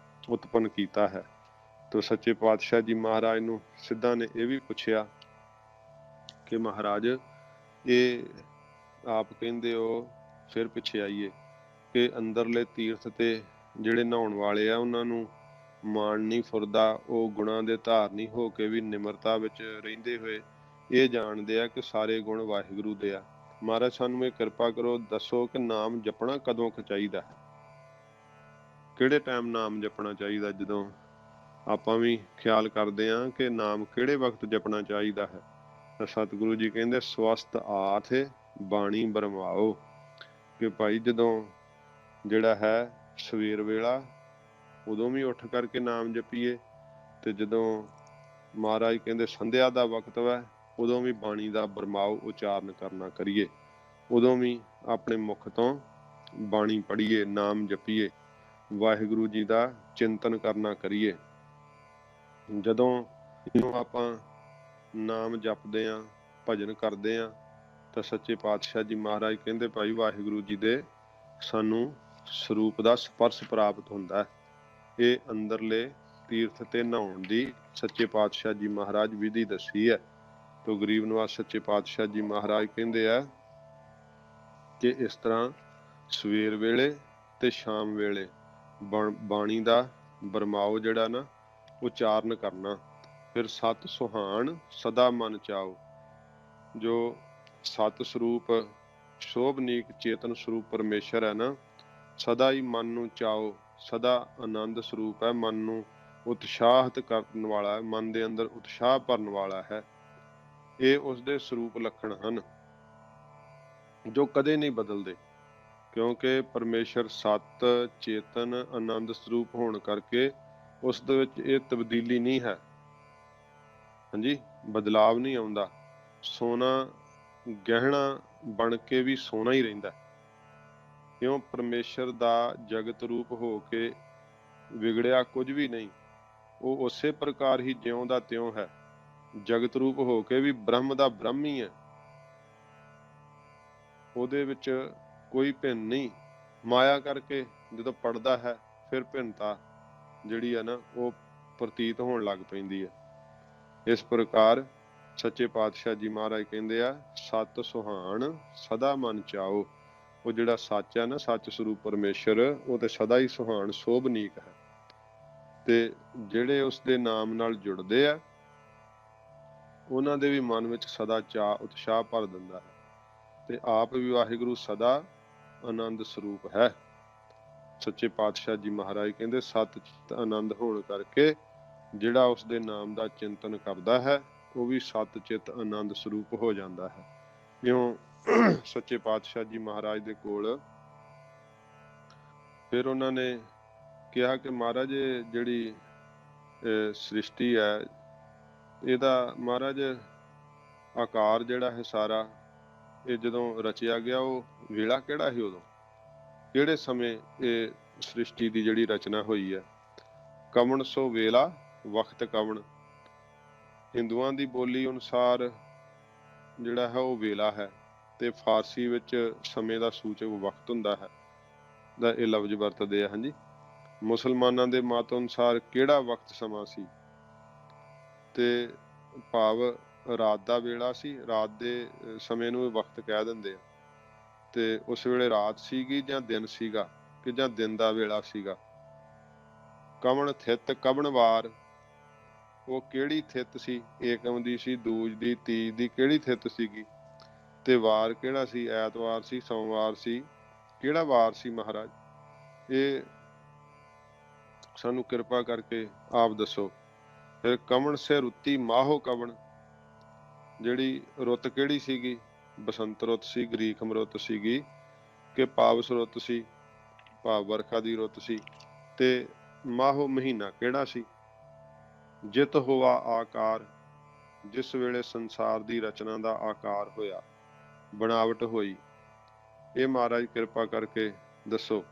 ਉਤਪੰਨ ਕੀਤਾ ਹੈ। ਤੋ ਸੱਚੇ ਪਾਤਸ਼ਾਹ ਜੀ ਮਹਾਰਾਜ ਨੂੰ ਸਿੱਧਾ ਨੇ ਇਹ ਵੀ ਪੁੱਛਿਆ ਕਿ ਮਹਾਰਾਜ ਇਹ ਆਪ ਕਹਿੰਦੇ ਹੋ, ਫਿਰ ਪਿੱਛੇ ਆਈਏ ਕਿ ਅੰਦਰਲੇ ਤੀਰਥ ਤੇ ਜਿਹੜੇ ਨਹਾਉਣ ਵਾਲੇ ਆ ਉਹਨਾਂ ਨੂੰ ਮਾਣ ਨਹੀਂ ਫੁਰਦਾ। ਉਹ ਗੁਣਾਂ ਦੇ ਧਾਰਨੀ ਹੋ ਕੇ ਵੀ ਨਿਮਰਤਾ ਵਿੱਚ ਰਹਿੰਦੇ ਹੋਏ ਇਹ ਜਾਣਦੇ ਆ ਕਿ ਸਾਰੇ ਗੁਣ ਵਾਹਿਗੁਰੂ ਦੇ ਆ। ਮਹਾਰਾਜ ਸਾਨੂੰ ਇਹ ਕਿਰਪਾ ਕਰੋ, ਦੱਸੋ ਕਿ ਨਾਮ ਜਪਣਾ ਕਦੋਂ ਕੁ ਚਾਹੀਦਾ ਹੈ? ਕਿਹੜੇ ਟਾਈਮ ਨਾਮ ਜਪਣਾ ਚਾਹੀਦਾ? ਜਦੋਂ ਆਪਾਂ ਵੀ ਖਿਆਲ ਕਰਦੇ ਹਾਂ ਕਿ ਨਾਮ ਕਿਹੜੇ ਵਕਤ ਜਪਣਾ ਚਾਹੀਦਾ ਹੈ, ਤਾਂ ਸਤਿਗੁਰੂ ਜੀ ਕਹਿੰਦੇ ਸਵਸਤ ਆਥ ਬਾਣੀ ਬਰਮਾਓ। ਕਿ ਭਾਈ ਜਦੋਂ ਜਿਹੜਾ ਹੈ ਸਵੇਰ ਵੇਲਾ ਉਦੋਂ ਵੀ ਉੱਠ ਕਰਕੇ ਨਾਮ ਜਪੀਏ, ਤੇ ਜਦੋਂ ਮਹਾਰਾਜ ਕਹਿੰਦੇ ਸੰਧਿਆ ਦਾ ਵਕਤ ਹੈ ਉਦੋਂ ਵੀ ਬਾਣੀ ਦਾ ਬਰਮਾਓ ਉਚਾਰਨ ਕਰਨਾ ਕਰੀਏ। ਉਦੋਂ ਵੀ ਆਪਣੇ ਮੁਖ ਤੋਂ ਬਾਣੀ ਪੜ੍ਹੀਏ, ਨਾਮ ਜਪੀਏ, ਵਾਹਿਗੁਰੂ ਜੀ ਦਾ ਚਿੰਤਨ ਕਰਨਾ ਕਰੀਏ। ਜਦੋਂ ਆਪਾਂ ਨਾਮ ਜਪਦੇ ਹਾਂ, ਭਜਨ ਕਰਦੇ ਹਾਂ, ਤਾਂ ਸੱਚੇ ਪਾਤਸ਼ਾਹ ਜੀ ਮਹਾਰਾਜ ਕਹਿੰਦੇ ਭਾਈ ਵਾਹਿਗੁਰੂ ਜੀ ਦੇ ਸਾਨੂੰ ਸਰੂਪ ਦਾ ਸਪਰਸ਼ ਪ੍ਰਾਪਤ ਹੁੰਦਾ ਹੈ। ਇਹ ਅੰਦਰਲੇ ਤੀਰਥ ਤੇ ਨਹਾਉਣ ਦੀ ਸੱਚੇ ਪਾਤਸ਼ਾਹ ਜੀ ਮਹਾਰਾਜ ਵਿਧੀ ਦੱਸੀ ਹੈ। ਤੋ ਗਰੀਬ ਨਿਵਾਸ ਸੱਚੇ ਪਾਤਸ਼ਾਹ ਜੀ ਮਹਾਰਾਜ ਕਹਿੰਦੇ ਆ ਕਿ ਇਸ ਤਰ੍ਹਾਂ ਸਵੇਰ ਵੇਲੇ ਤੇ ਸ਼ਾਮ ਵੇਲੇ ਬਾਣੀ ਦਾ ਬਰਮਾਓ ਜਿਹੜਾ ਨਾ ਉਚਾਰਨ ਕਰਨਾ। ਫਿਰ ਸਤ ਸੁਹਾਣ ਸਦਾ ਮਨ ਚਾਓ। ਜੋ ਸਤ ਸਰੂਪ ਸ਼ੋਭਨੀਕ ਚੇਤਨ ਸਰੂਪ ਪਰਮੇਸ਼ਰ ਹੈ ਨਾ, ਸਦਾ ਹੀ ਮਨ ਨੂੰ ਚਾਓ, ਸਦਾ ਆਨੰਦ ਸਰੂਪ ਹੈ, ਮਨ ਨੂੰ ਉਤਸ਼ਾਹਿਤ ਕਰਨ ਵਾਲਾ, ਮਨ ਦੇ ਅੰਦਰ ਉਤਸ਼ਾਹ ਭਰਨ ਵਾਲਾ ਹੈ। ਇਹ ਉਸਦੇ ਸਰੂਪ ਲੱਖਣ ਹਨ ਜੋ ਕਦੇ ਨਹੀਂ ਬਦਲਦੇ, ਕਿਉਂਕਿ ਪਰਮੇਸ਼ਰ ਸਤ ਚੇਤਨ ਆਨੰਦ ਸਰੂਪ ਹੋਣ ਕਰਕੇ ਉਸ ਦੇ ਵਿੱਚ ਇਹ ਤਬਦੀਲੀ ਨਹੀਂ ਹੈ। ਹਾਂਜੀ, ਬਦਲਾਵ ਨਹੀਂ ਆਉਂਦਾ। ਸੋਨਾ ਗਹਿਣਾ ਬਣ ਕੇ ਵੀ ਸੋਨਾ ਹੀ ਰਹਿੰਦਾ, ਕਿਉਂ? ਪਰਮੇਸ਼ਰ ਦਾ ਜਗਤ ਰੂਪ ਹੋ ਕੇ ਵਿਗੜਿਆ ਕੁਝ ਵੀ ਨਹੀਂ, ਉਹ ਉਸੇ ਪ੍ਰਕਾਰ ਹੀ ਜਿਉਂ ਦਾ ਤਿਉਂ ਹੈ। ਜਗਤ ਰੂਪ ਹੋ ਕੇ ਵੀ ਬ੍ਰਹਮ ਦਾ ਬ੍ਰਹਮ ਹੀ ਹੈ, ਉਹਦੇ ਵਿੱਚ ਕੋਈ ਭਿੰਨ ਨਹੀਂ। ਮਾਇਆ ਕਰਕੇ ਜਦੋਂ ਪੜਦਾ ਹੈ ਫਿਰ ਭਿੰਨਤਾ ਜਿਹੜੀ ਹੈ ਨਾ ਉਹ ਪ੍ਰਤੀਤ ਹੋਣ ਲੱਗ ਪੈਂਦੀ ਹੈ। ਇਸ ਪ੍ਰਕਾਰ ਸੱਚੇ ਪਾਤਸ਼ਾਹ ਜੀ ਮਹਾਰਾਜ ਕਹਿੰਦੇ ਆ, ਸਤ ਸੁਹਾਣ ਸਦਾ ਮਨ ਚਾਓ। ਉਹ ਜਿਹੜਾ ਸੱਚ ਹੈ ਨਾ, ਸੱਚ ਸਰੂਪ ਪਰਮੇਸ਼ਰ, ਉਹ ਤੇ ਸਦਾ ਹੀ ਸੁਹਾਣ ਸੋਭਨੀਕ ਹੈ, ਤੇ ਜਿਹੜੇ ਉਸ ਦੇ ਨਾਮ ਨਾਲ ਜੁੜਦੇ ਆ ਉਹਨਾਂ ਦੇ ਵੀ ਮਨ ਵਿੱਚ ਸਦਾ ਚਾਅ ਉਤਸ਼ਾਹ ਭਰ ਦਿੰਦਾ ਹੈ, ਤੇ ਆਪ ਵੀ ਵਾਹਿਗੁਰੂ ਸਦਾ ਆਨੰਦ ਸਰੂਪ ਹੈ। ਸੱਚੇ ਪਾਤਸ਼ਾਹ ਜੀ ਮਹਾਰਾਜ ਕਹਿੰਦੇ, ਸਤ ਚਿੱਤ ਆਨੰਦ ਹੋਣ ਕਰਕੇ ਜਿਹੜਾ ਉਸ ਦੇ ਨਾਮ ਦਾ ਚਿੰਤਨ ਕਰਦਾ ਹੈ ਉਹ ਵੀ ਸਤ ਚਿੱਤ ਆਨੰਦ ਸਰੂਪ ਹੋ ਜਾਂਦਾ ਹੈ। ਇਉਂ ਸੱਚੇ ਪਾਤਸ਼ਾਹ ਜੀ ਮਹਾਰਾਜ ਦੇ ਕੋਲ ਫਿਰ ਉਹਨਾਂ ਨੇ ਕਿਹਾ ਕਿ ਮਹਾਰਾਜ ਜਿਹੜੀ ਸ੍ਰਿਸ਼ਟੀ ਹੈ ਇਹਦਾ ਮਹਾਰਾਜ ਆਕਾਰ ਜਿਹੜਾ ਹੈ ਸਾਰਾ ਇਹ ਜਦੋਂ ਰਚਿਆ ਗਿਆ ਉਹ ਵੇਲਾ ਕਿਹੜਾ ਸੀ, ਉਦੋਂ ਕਿਹੜੇ ਸਮੇਂ ਇਹ ਸ੍ਰਿਸ਼ਟੀ ਦੀ ਜਿਹੜੀ ਰਚਨਾ ਹੋਈ ਹੈ। ਕਵਣ ਸੋ ਵੇਲਾ ਵਕਤ ਕਵਣ, ਹਿੰਦੂਆਂ ਦੀ ਬੋਲੀ ਅਨੁਸਾਰ ਜਿਹੜਾ ਹੈ ਉਹ ਵੇਲਾ ਹੈ, ਤੇ ਫਾਰਸੀ ਵਿੱਚ ਸਮੇਂ ਦਾ ਸੂਚਕ ਵਕਤ ਹੁੰਦਾ ਹੈ ਦਾ ਇਹ ਲਫ਼ਜ਼ ਵਰਤਦੇ ਆ। ਹਾਂਜੀ, ਮੁਸਲਮਾਨਾਂ ਦੇ ਮਤ ਅਨੁਸਾਰ ਕਿਹੜਾ ਵਕਤ ਸਮਾਂ ਸੀ, ਤੇ ਭਾਵ ਰਾਤ ਦਾ ਵੇਲਾ ਸੀ, ਰਾਤ ਦੇ ਸਮੇਂ ਨੂੰ ਵਕਤ ਕਹਿ ਦਿੰਦੇ ਆ, ਤੇ ਉਸ ਵੇਲੇ ਰਾਤ ਸੀਗੀ ਜਾਂ ਦਿਨ ਸੀਗਾ, ਕਿ ਜਾਂ ਦਿਨ ਦਾ ਵੇਲਾ ਸੀਗਾ। ਕਵਣ ਥਿਤ ਕਵਣ ਵਾਰ, ਉਹ ਕਿਹੜੀ ਥਿਤ ਸੀ, ਏਕਮ ਦੀ ਸੀ, ਦੂਜ ਦੀ, ਤੀਜ ਦੀ, ਕਿਹੜੀ ਥਿਤ ਸੀਗੀ, ਤੇ ਵਾਰ ਕਿਹੜਾ ਸੀ, ਐਤਵਾਰ ਸੀ, ਸੋਮਵਾਰ ਸੀ, ਕਿਹੜਾ ਵਾਰ ਸੀ ਮਹਾਰਾਜ, ਇਹ ਸਾਨੂੰ ਕਿਰਪਾ ਕਰਕੇ ਆਪ ਦੱਸੋ। ਫਿਰ ਕਵਣ ਸੇ ਰੁੱਤੀ ਮਾਹੋ ਕਵਣ, ਜਿਹੜੀ ਰੁੱਤ ਕਿਹੜੀ ਸੀਗੀ, ਬਸੰਤ ਰੁੱਤ ਸੀ, ਗਰੀਖਮ ਰੁੱਤ ਸੀਗੀ, ਕਿ ਪਾਵਸ ਰੁੱਤ ਸੀ, ਭਾਵ ਵਰਖਾ ਦੀ ਰੁੱਤ ਸੀ, ਤੇ ਮਾਹੋ ਮਹੀਨਾ ਕਿਹੜਾ ਸੀ। ਜਿਤ ਹੋਆ ਆਕਾਰ, ਜਿਸ ਵੇਲੇ ਸੰਸਾਰ ਦੀ ਰਚਨਾ ਦਾ ਆਕਾਰ ਹੋਇਆ, ਬਣਾਵਟ ਹੋਈ, ਇਹ ਮਹਾਰਾਜ ਕਿਰਪਾ ਕਰਕੇ ਦੱਸੋ।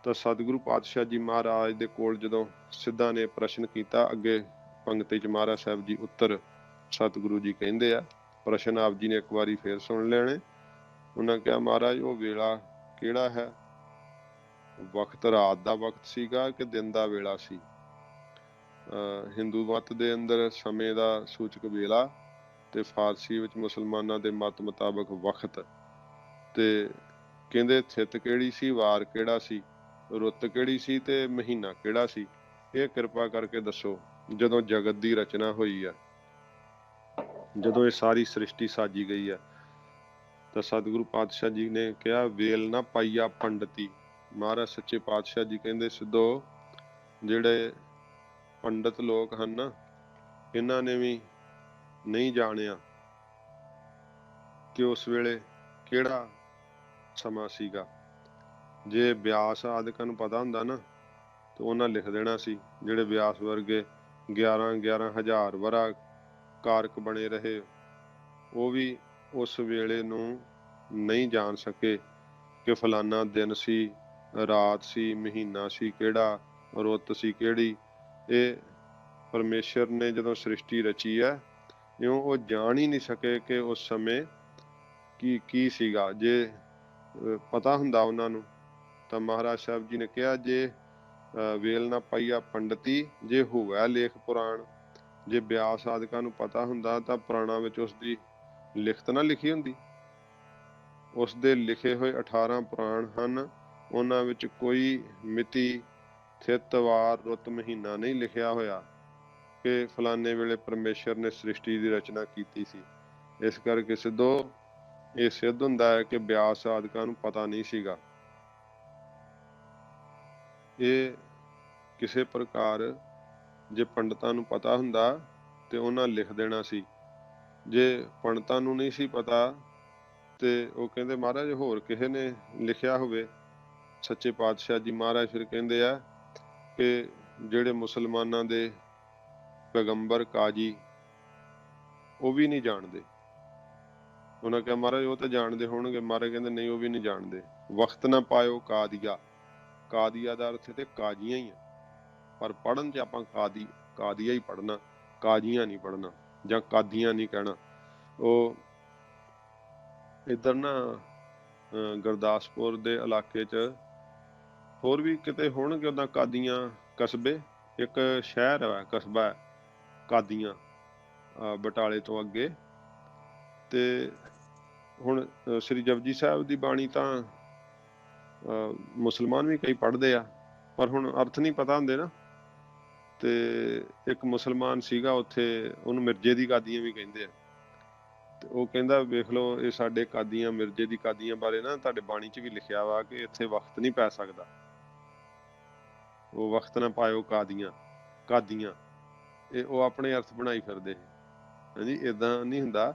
ਤਾਂ ਸਤਿਗੁਰੂ ਪਾਤਸ਼ਾਹ ਜੀ ਮਹਾਰਾਜ ਦੇ ਕੋਲ ਜਦੋਂ ਸਿੱਧਾਂ ਨੇ ਪ੍ਰਸ਼ਨ ਕੀਤਾ, ਅੱਗੇ ਪੰਗਤੀ 'ਚ ਮਹਾਰਾਜ ਸਾਹਿਬ ਜੀ ਉੱਤਰ ਸਤਿਗੁਰੂ ਜੀ ਕਹਿੰਦੇ ਆ, ਪ੍ਰਸ਼ਨ ਆਪ ਜੀ ਨੇ ਇੱਕ ਵਾਰੀ ਫੇਰ ਸੁਣ ਲੈਣੇ। ਉਹਨਾਂ ਕਿਹਾ, ਮਹਾਰਾਜ ਉਹ ਵੇਲਾ ਕਿਹੜਾ ਹੈ, ਵਕਤ ਰਾਤ ਦਾ ਵਕਤ ਸੀਗਾ ਕਿ ਦਿਨ ਦਾ ਵੇਲਾ ਸੀ। ਹਿੰਦੂ ਮਤ ਦੇ ਅੰਦਰ ਸਮੇਂ ਦਾ ਸੂਚਕ ਵੇਲਾ, ਤੇ ਫਾਰਸੀ ਵਿੱਚ ਮੁਸਲਮਾਨਾਂ ਦੇ ਮਤ ਮੁਤਾਬਕ ਵਕਤ, ਤੇ ਕਹਿੰਦੇ ਥਿਤ ਕਿਹੜੀ ਸੀ, ਵਾਰ ਕਿਹੜਾ ਸੀ, ਰੁੱਤ ਕਿਹੜੀ ਸੀ, ਤੇ ਮਹੀਨਾ ਕਿਹੜਾ ਸੀ, ਇਹ ਕਿਰਪਾ ਕਰਕੇ ਦੱਸੋ। ਜਦੋਂ ਜਗਤ ਦੀ ਰਚਨਾ ਹੋਈ ਆ, ਜਦੋਂ ਇਹ ਸਾਰੀ ਸ੍ਰਿਸ਼ਟੀ ਸਾਜੀ ਗਈ ਹੈ, ਤਾਂ ਸਤਿਗੁਰੂ ਪਾਤਸ਼ਾਹ ਜੀ ਨੇ ਕਿਹਾ, ਵੇਲ ਨਾ ਪਾਈਆ ਪੰਡਤੀ। ਮਹਾਰਾਜ ਸੱਚੇ ਪਾਤਸ਼ਾਹ ਜੀ ਕਹਿੰਦੇ, ਸਿੱਧੋ ਜਿਹੜੇ ਪੰਡਤ ਲੋਕ ਹਨ ਨਾ, ਇਹਨਾਂ ਨੇ ਵੀ ਨਹੀਂ ਜਾਣਿਆ ਕਿ ਉਸ ਵੇਲੇ ਕਿਹੜਾ ਸਮਾਂ ਸੀਗਾ। ਜੇ ਬਿਆਸ ਆਦਿਕਾਂ ਨੂੰ ਪਤਾ ਹੁੰਦਾ ਨਾ ਤਾਂ ਉਹਨਾਂ ਲਿਖ ਦੇਣਾ ਸੀ। ਜਿਹੜੇ ਬਿਆਸ ਵਰਗੇ 11 ਹਜ਼ਾਰ ਵਰਾ ਕਾਰਕ ਬਣੇ ਰਹੇ, ਉਹ ਵੀ ਉਸ ਵੇਲੇ ਨੂੰ ਨਹੀਂ ਜਾਣ ਸਕੇ ਕਿ ਫਲਾਨਾ ਦਿਨ ਸੀ, ਰਾਤ ਸੀ, ਮਹੀਨਾ ਸੀ ਕਿਹੜਾ, ਰੁੱਤ ਸੀ ਕਿਹੜੀ। ਇਹ ਪਰਮੇਸ਼ਰ ਨੇ ਜਦੋਂ ਸ੍ਰਿਸ਼ਟੀ ਰਚੀ ਹੈ, ਇਉਂ ਉਹ ਜਾਣ ਹੀ ਨਹੀਂ ਸਕੇ ਕਿ ਉਸ ਸਮੇਂ ਕੀ ਸੀਗਾ। ਜੇ ਪਤਾ ਹੁੰਦਾ ਉਹਨਾਂ ਨੂੰ ਤਾਂ ਮਹਾਰਾਜ ਸਾਹਿਬ ਜੀ ਨੇ ਕਿਹਾ, ਜੇ ਵੇਲ ਨਾ ਪਾਈਆ ਪੰਡਤੀ, ਜੇ ਹੋਇਆ ਲੇਖ ਪੁਰਾਣ। ਜੇ ਬਿਆਸ ਆਦਿਕਾਂ ਨੂੰ ਪਤਾ ਹੁੰਦਾ ਤਾਂ ਪੁਰਾਣਾਂ ਵਿੱਚ ਉਸਦੀ ਲਿਖਤ ਨਾ ਲਿਖੀ ਹੁੰਦੀ। ਉਸ ਦੇ ਲਿਖੇ ਹੋਏ 18 ਪੁਰਾਣ ਹਨ, ਉਹਨਾਂ ਵਿੱਚ ਕੋਈ ਮਿਤੀ, ਥਿਤ, ਵਾਰ, ਰੁੱਤ, ਮਹੀਨਾ ਨਹੀਂ ਲਿਖਿਆ ਹੋਇਆ ਕਿ ਫਲਾਨੇ ਵੇਲੇ ਪਰਮੇਸ਼ਰ ਨੇ ਸ੍ਰਿਸ਼ਟੀ ਦੀ ਰਚਨਾ ਕੀਤੀ ਸੀ। ਇਸ ਕਰਕੇ ਸਿੱਧੋ ਇਹ ਸਿੱਧ ਹੁੰਦਾ ਹੈ ਕਿ ਬਿਆਸ ਆਦਿਕਾਂ ਨੂੰ ਪਤਾ ਨਹੀਂ ਸੀਗਾ। ਇਹ ਕਿਸੇ ਪ੍ਰਕਾਰ ਜੇ ਪੰਡਤਾਂ ਨੂੰ ਪਤਾ ਹੁੰਦਾ ਤੇ ਉਹਨਾਂ ਲਿਖ ਦੇਣਾ ਸੀ। ਜੇ ਪੰਡਤਾਂ ਨੂੰ ਨਹੀਂ ਸੀ ਪਤਾ ਤੇ ਉਹ ਕਹਿੰਦੇ, ਮਹਾਰਾਜ ਹੋਰ ਕਿਸੇ ਨੇ ਲਿਖਿਆ ਹੋਵੇ। ਸੱਚੇ ਪਾਤਸ਼ਾਹ ਜੀ ਮਹਾਰਾਜ ਫਿਰ ਕਹਿੰਦੇ ਆ ਕਿ ਜਿਹੜੇ ਮੁਸਲਮਾਨਾਂ ਦੇ ਪੈਗੰਬਰ ਕਾਜੀ, ਉਹ ਵੀ ਨਹੀਂ ਜਾਣਦੇ। ਉਹਨਾਂ ਕਿਹਾ, ਮਹਾਰਾਜ ਉਹ ਤਾਂ ਜਾਣਦੇ ਹੋਣਗੇ। ਮਹਾਰਾਜ ਕਹਿੰਦੇ, ਨਹੀਂ, ਉਹ ਵੀ ਨਹੀਂ ਜਾਣਦੇ। ਵਕਤ ਨਾ ਪਾਇਓ ਕਾਦੀਆ, ਕਾਦੀਆ ਦਾ ਅਰਥ ਤੇ ਕਾਜੀਆਂ ਹੀ ਆ, ਪਰ ਪੜ੍ਹਨ 'ਚ ਆਪਾਂ ਕਾਦੀਆ ਹੀ ਪੜ੍ਹਨਾ, ਕਾਜੀਆਂ ਨਹੀਂ ਪੜ੍ਹਨਾ, ਜਾਂ ਕਾਦੀਆਂ ਨਹੀਂ ਕਹਿਣਾ। ਉਹ ਇੱਧਰ ਨਾ ਗੁਰਦਾਸਪੁਰ ਦੇ ਇਲਾਕੇ 'ਚ ਹੋਰ ਵੀ ਕਿਤੇ ਹੋਣਗੇ ਉੱਦਾਂ ਕਾਦੀਆਂ ਕਸਬੇ। ਇੱਕ ਸ਼ਹਿਰ ਹੈ, ਕਸਬਾ ਹੈ ਕਾਦੀਆਂ, ਬਟਾਲੇ ਤੋਂ ਅੱਗੇ। ਤੇ ਹੁਣ ਸ੍ਰੀ ਜਪਜੀ ਸਾਹਿਬ ਦੀ ਬਾਣੀ ਤਾਂ ਮੁਸਲਮਾਨ ਵੀ ਕਈ ਪੜ੍ਹਦੇ ਆ, ਪਰ ਹੁਣ ਅਰਥ ਨਹੀਂ ਪਤਾ ਹੁੰਦੇ ਨਾ। ਤੇ ਇੱਕ ਮੁਸਲਮਾਨ ਸੀਗਾ ਉੱਥੇ, ਉਹਨੂੰ ਮਿਰਜ਼ੇ ਦੀ ਕਾਦੀਆਂ ਵੀ ਕਹਿੰਦੇ ਆ। ਤੇ ਉਹ ਕਹਿੰਦਾ ਵੇਖ ਲਓ, ਇਹ ਸਾਡੇ ਕਾਦੀਆਂ, ਮਿਰਜ਼ੇ ਦੀ ਕਾਦੀਆਂ ਬਾਰੇ ਨਾ ਤੁਹਾਡੇ ਬਾਣੀ 'ਚ ਵੀ ਲਿਖਿਆ ਵਾ ਕਿ ਇੱਥੇ ਵਕਤ ਨਹੀਂ ਪੈ ਸਕਦਾ, ਉਹ ਵਕਤ ਨਾ ਪਾਇਓ ਕਾਦੀਆਂ। ਇਹ ਉਹ ਆਪਣੇ ਅਰਥ ਬਣਾਈ ਫਿਰਦੇ ਹਾਂਜੀ, ਏਦਾਂ ਨਹੀਂ ਹੁੰਦਾ।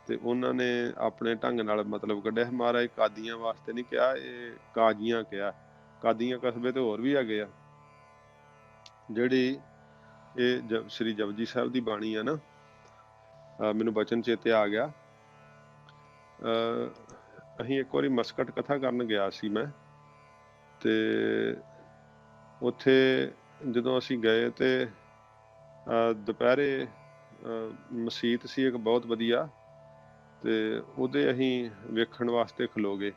ਤੇ ਉਹਨਾਂ ਨੇ ਆਪਣੇ ਢੰਗ ਨਾਲ ਮਤਲਬ ਕੱਢਿਆ। ਮਹਾਰਾਜ ਕਾਦੀਆਂ ਵਾਸਤੇ ਨਹੀਂ ਕਿਹਾ, ਇਹ ਕਾਜ਼ੀਆਂ ਕਿਹਾ। ਕਾਦੀਆਂ ਕਸਬੇ ਤੇ ਹੋਰ ਵੀ ਹੈਗੇ ਆ। ਜਿਹੜੀ ਇਹ ਸ੍ਰੀ ਜਪਜੀ ਸਾਹਿਬ ਦੀ ਬਾਣੀ ਆ ਨਾ, ਮੈਨੂੰ ਬਚਨ ਚੇਤੇ ਆ ਗਿਆ। ਅਸੀਂ ਇੱਕ ਵਾਰੀ ਮਸਕਟ ਕਥਾ ਕਰਨ ਗਿਆ ਸੀ ਮੈਂ, ਤੇ ਉੱਥੇ ਜਦੋਂ ਅਸੀਂ ਗਏ ਤੇ ਦੁਪਹਿਰੇ ਮਸੀਤ ਸੀ ਇੱਕ ਬਹੁਤ ਵਧੀਆ, ਤੇ ਉਹਦੇ ਅਸੀਂ ਵੇਖਣ ਵਾਸਤੇ ਖਲੋ ਗਏ।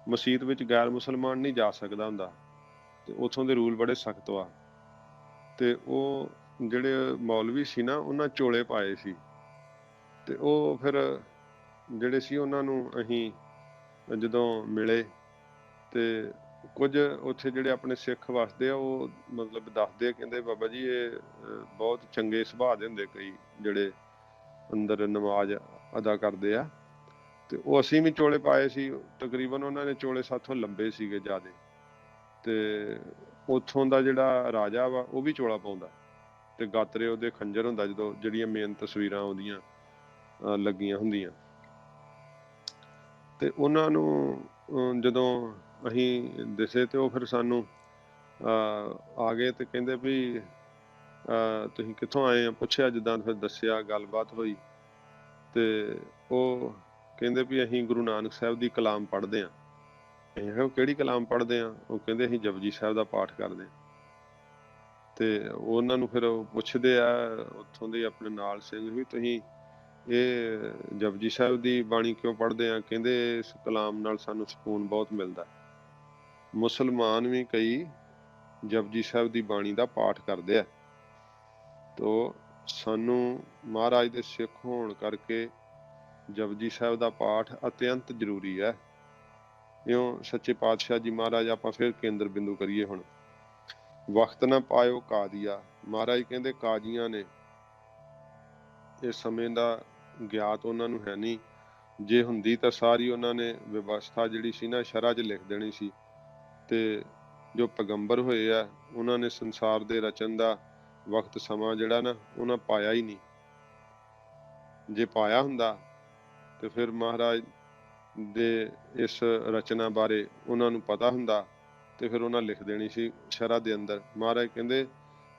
ਮਸੀਤ ਵਿੱਚ ਗੈਰ ਮੁਸਲਮਾਨ ਨਹੀਂ ਜਾ ਸਕਦਾ ਹੁੰਦਾ, ਤੇ ਉੱਥੋਂ ਦੇ ਰੂਲ ਬੜੇ ਸਖਤ ਵਾ। ਤੇ ਉਹ ਜਿਹੜੇ ਮੌਲਵੀ ਸੀ ਨਾ, ਉਹਨਾਂ ਚੋਲੇ ਪਾਏ ਸੀ। ਤੇ ਉਹ ਫਿਰ ਜਿਹੜੇ ਸੀ ਉਹਨਾਂ ਨੂੰ ਅਸੀਂ ਜਦੋਂ ਮਿਲੇ, ਤੇ ਕੁਝ ਉੱਥੇ ਜਿਹੜੇ ਆਪਣੇ ਸਿੱਖ ਵਸਦੇ ਆ, ਉਹ ਮਤਲਬ ਦੱਸਦੇ, ਕਹਿੰਦੇ ਬਾਬਾ ਜੀ ਇਹ ਬਹੁਤ ਚੰਗੇ ਸੁਭਾਅ ਦੇ ਹੁੰਦੇ ਕਈ ਜਿਹੜੇ ਅੰਦਰ ਨਮਾਜ਼ ਅਦਾ ਕਰਦੇ ਆ। ਤੇ ਉਹ ਅਸੀਂ ਵੀ ਚੋਲੇ ਪਾਏ ਸੀ। ਤਕਰੀਬਨ ਉਹਨਾਂ ਨੇ ਚੋਲੇ ਸਾਥੋਂ ਲੰਬੇ ਸੀਗੇ ਜ਼ਿਆਦੇ। ਤੇ ਉੱਥੋਂ ਦਾ ਜਿਹੜਾ ਰਾਜਾ ਵਾ ਉਹ ਵੀ ਚੋਲਾ ਪਾਉਂਦਾ, ਤੇ ਗਾਤਰੇ ਉਹਦੇ ਖੰਜਰ ਹੁੰਦਾ ਜਦੋਂ ਜਿਹੜੀਆਂ ਮੇਨ ਤਸਵੀਰਾਂ ਉਹਦੀਆਂ ਲੱਗੀਆਂ ਹੁੰਦੀਆਂ। ਤੇ ਉਹਨਾਂ ਨੂੰ ਜਦੋਂ ਅਸੀਂ ਦਿਸੇ ਤੇ ਉਹ ਫਿਰ ਸਾਨੂੰ ਆ ਗਏ ਤੇ ਕਹਿੰਦੇ ਵੀ ਤੁਸੀਂ ਕਿੱਥੋਂ ਆਏ ਆ, ਪੁੱਛਿਆ ਜਿੱਦਾਂ। ਫਿਰ ਦੱਸਿਆ, ਗੱਲਬਾਤ ਹੋਈ। ਤੇ ਉਹ ਕਹਿੰਦੇ ਵੀ ਅਸੀਂ ਗੁਰੂ ਨਾਨਕ ਸਾਹਿਬ ਦੀ ਕਲਾਮ ਪੜ੍ਹਦੇ ਹਾਂ। ਅਸੀਂ ਕਿਹਾ ਕਿਹੜੀ ਕਲਾਮ ਪੜ੍ਹਦੇ ਆ? ਉਹ ਕਹਿੰਦੇ ਅਸੀਂ ਜਪਜੀ ਸਾਹਿਬ ਦਾ ਪਾਠ ਕਰਦੇ ਹਾਂ। ਤੇ ਉਹਨਾਂ ਨੂੰ ਫਿਰ ਉਹ ਪੁੱਛਦੇ ਆ ਉੱਥੋਂ ਦੇ ਆਪਣੇ ਨਾਲ ਸਿੰਘ ਵੀ, ਤੁਸੀਂ ਇਹ ਜਪਜੀ ਸਾਹਿਬ ਦੀ ਬਾਣੀ ਕਿਉਂ ਪੜ੍ਹਦੇ ਆ? ਕਹਿੰਦੇ ਇਸ ਕਲਾਮ ਨਾਲ ਸਾਨੂੰ ਸਕੂਨ ਬਹੁਤ ਮਿਲਦਾ। ਮੁਸਲਮਾਨ ਵੀ ਕਈ ਜਪਜੀ ਸਾਹਿਬ ਦੀ ਬਾਣੀ ਦਾ ਪਾਠ ਕਰਦੇ ਆ। ਤੋ ਸਾਨੂੰ ਮਹਾਰਾਜ ਦੇ ਸਿੱਖ ਹੋਣ ਕਰਕੇ ਜਪਜੀ ਸਾਹਿਬ ਦਾ ਪਾਠ ਅਤਿਅੰਤ ਜ਼ਰੂਰੀ ਹੈ। ਇਉਂ ਸੱਚੇ ਪਾਤਸ਼ਾਹ ਜੀ ਮਹਾਰਾਜ, ਆਪਾਂ ਫਿਰ ਕੇਂਦਰ ਬਿੰਦੂ ਕਰੀਏ ਹੁਣ। ਵਕਤ ਨਾ ਪਾਇਓ ਕਾਦੀਆ, ਮਹਾਰਾਜ ਕਹਿੰਦੇ ਕਾਜ਼ੀਆਂ ਨੇ, ਇਹ ਸਮੇਂ ਦਾ ਗਿਆਤ ਉਹਨਾਂ ਨੂੰ ਹੈ ਨਹੀਂ। ਜੇ ਹੁੰਦੀ ਤਾਂ ਸਾਰੀ ਉਹਨਾਂ ਨੇ ਵਿਵਸਥਾ ਜਿਹੜੀ ਸੀ ਨਾ ਸ਼ਰ੍ਹਾ 'ਚ ਲਿਖ ਦੇਣੀ ਸੀ। ਤੇ ਜੋ ਪੈਗੰਬਰ ਹੋਏ ਆ, ਉਹਨਾਂ ਨੇ ਸੰਸਾਰ ਦੇ ਰਚਨ ਦਾ ਵਕਤ ਸਮਾਂ ਜਿਹੜਾ ਨਾ ਉਹਨਾਂ ਪਾਇਆ ਹੀ ਨਹੀਂ। ਜੇ ਪਾਇਆ ਹੁੰਦਾ ਤੇ ਫਿਰ ਮਹਾਰਾਜ ਦੇ ਇਸ ਰਚਨਾ ਬਾਰੇ ਉਹਨਾਂ ਨੂੰ ਪਤਾ ਹੁੰਦਾ, ਤੇ ਫਿਰ ਉਹਨਾਂ ਲਿਖ ਦੇਣੀ ਸੀ ਸ਼ਰ੍ਹਾ ਦੇ ਅੰਦਰ। ਮਹਾਰਾਜ ਕਹਿੰਦੇ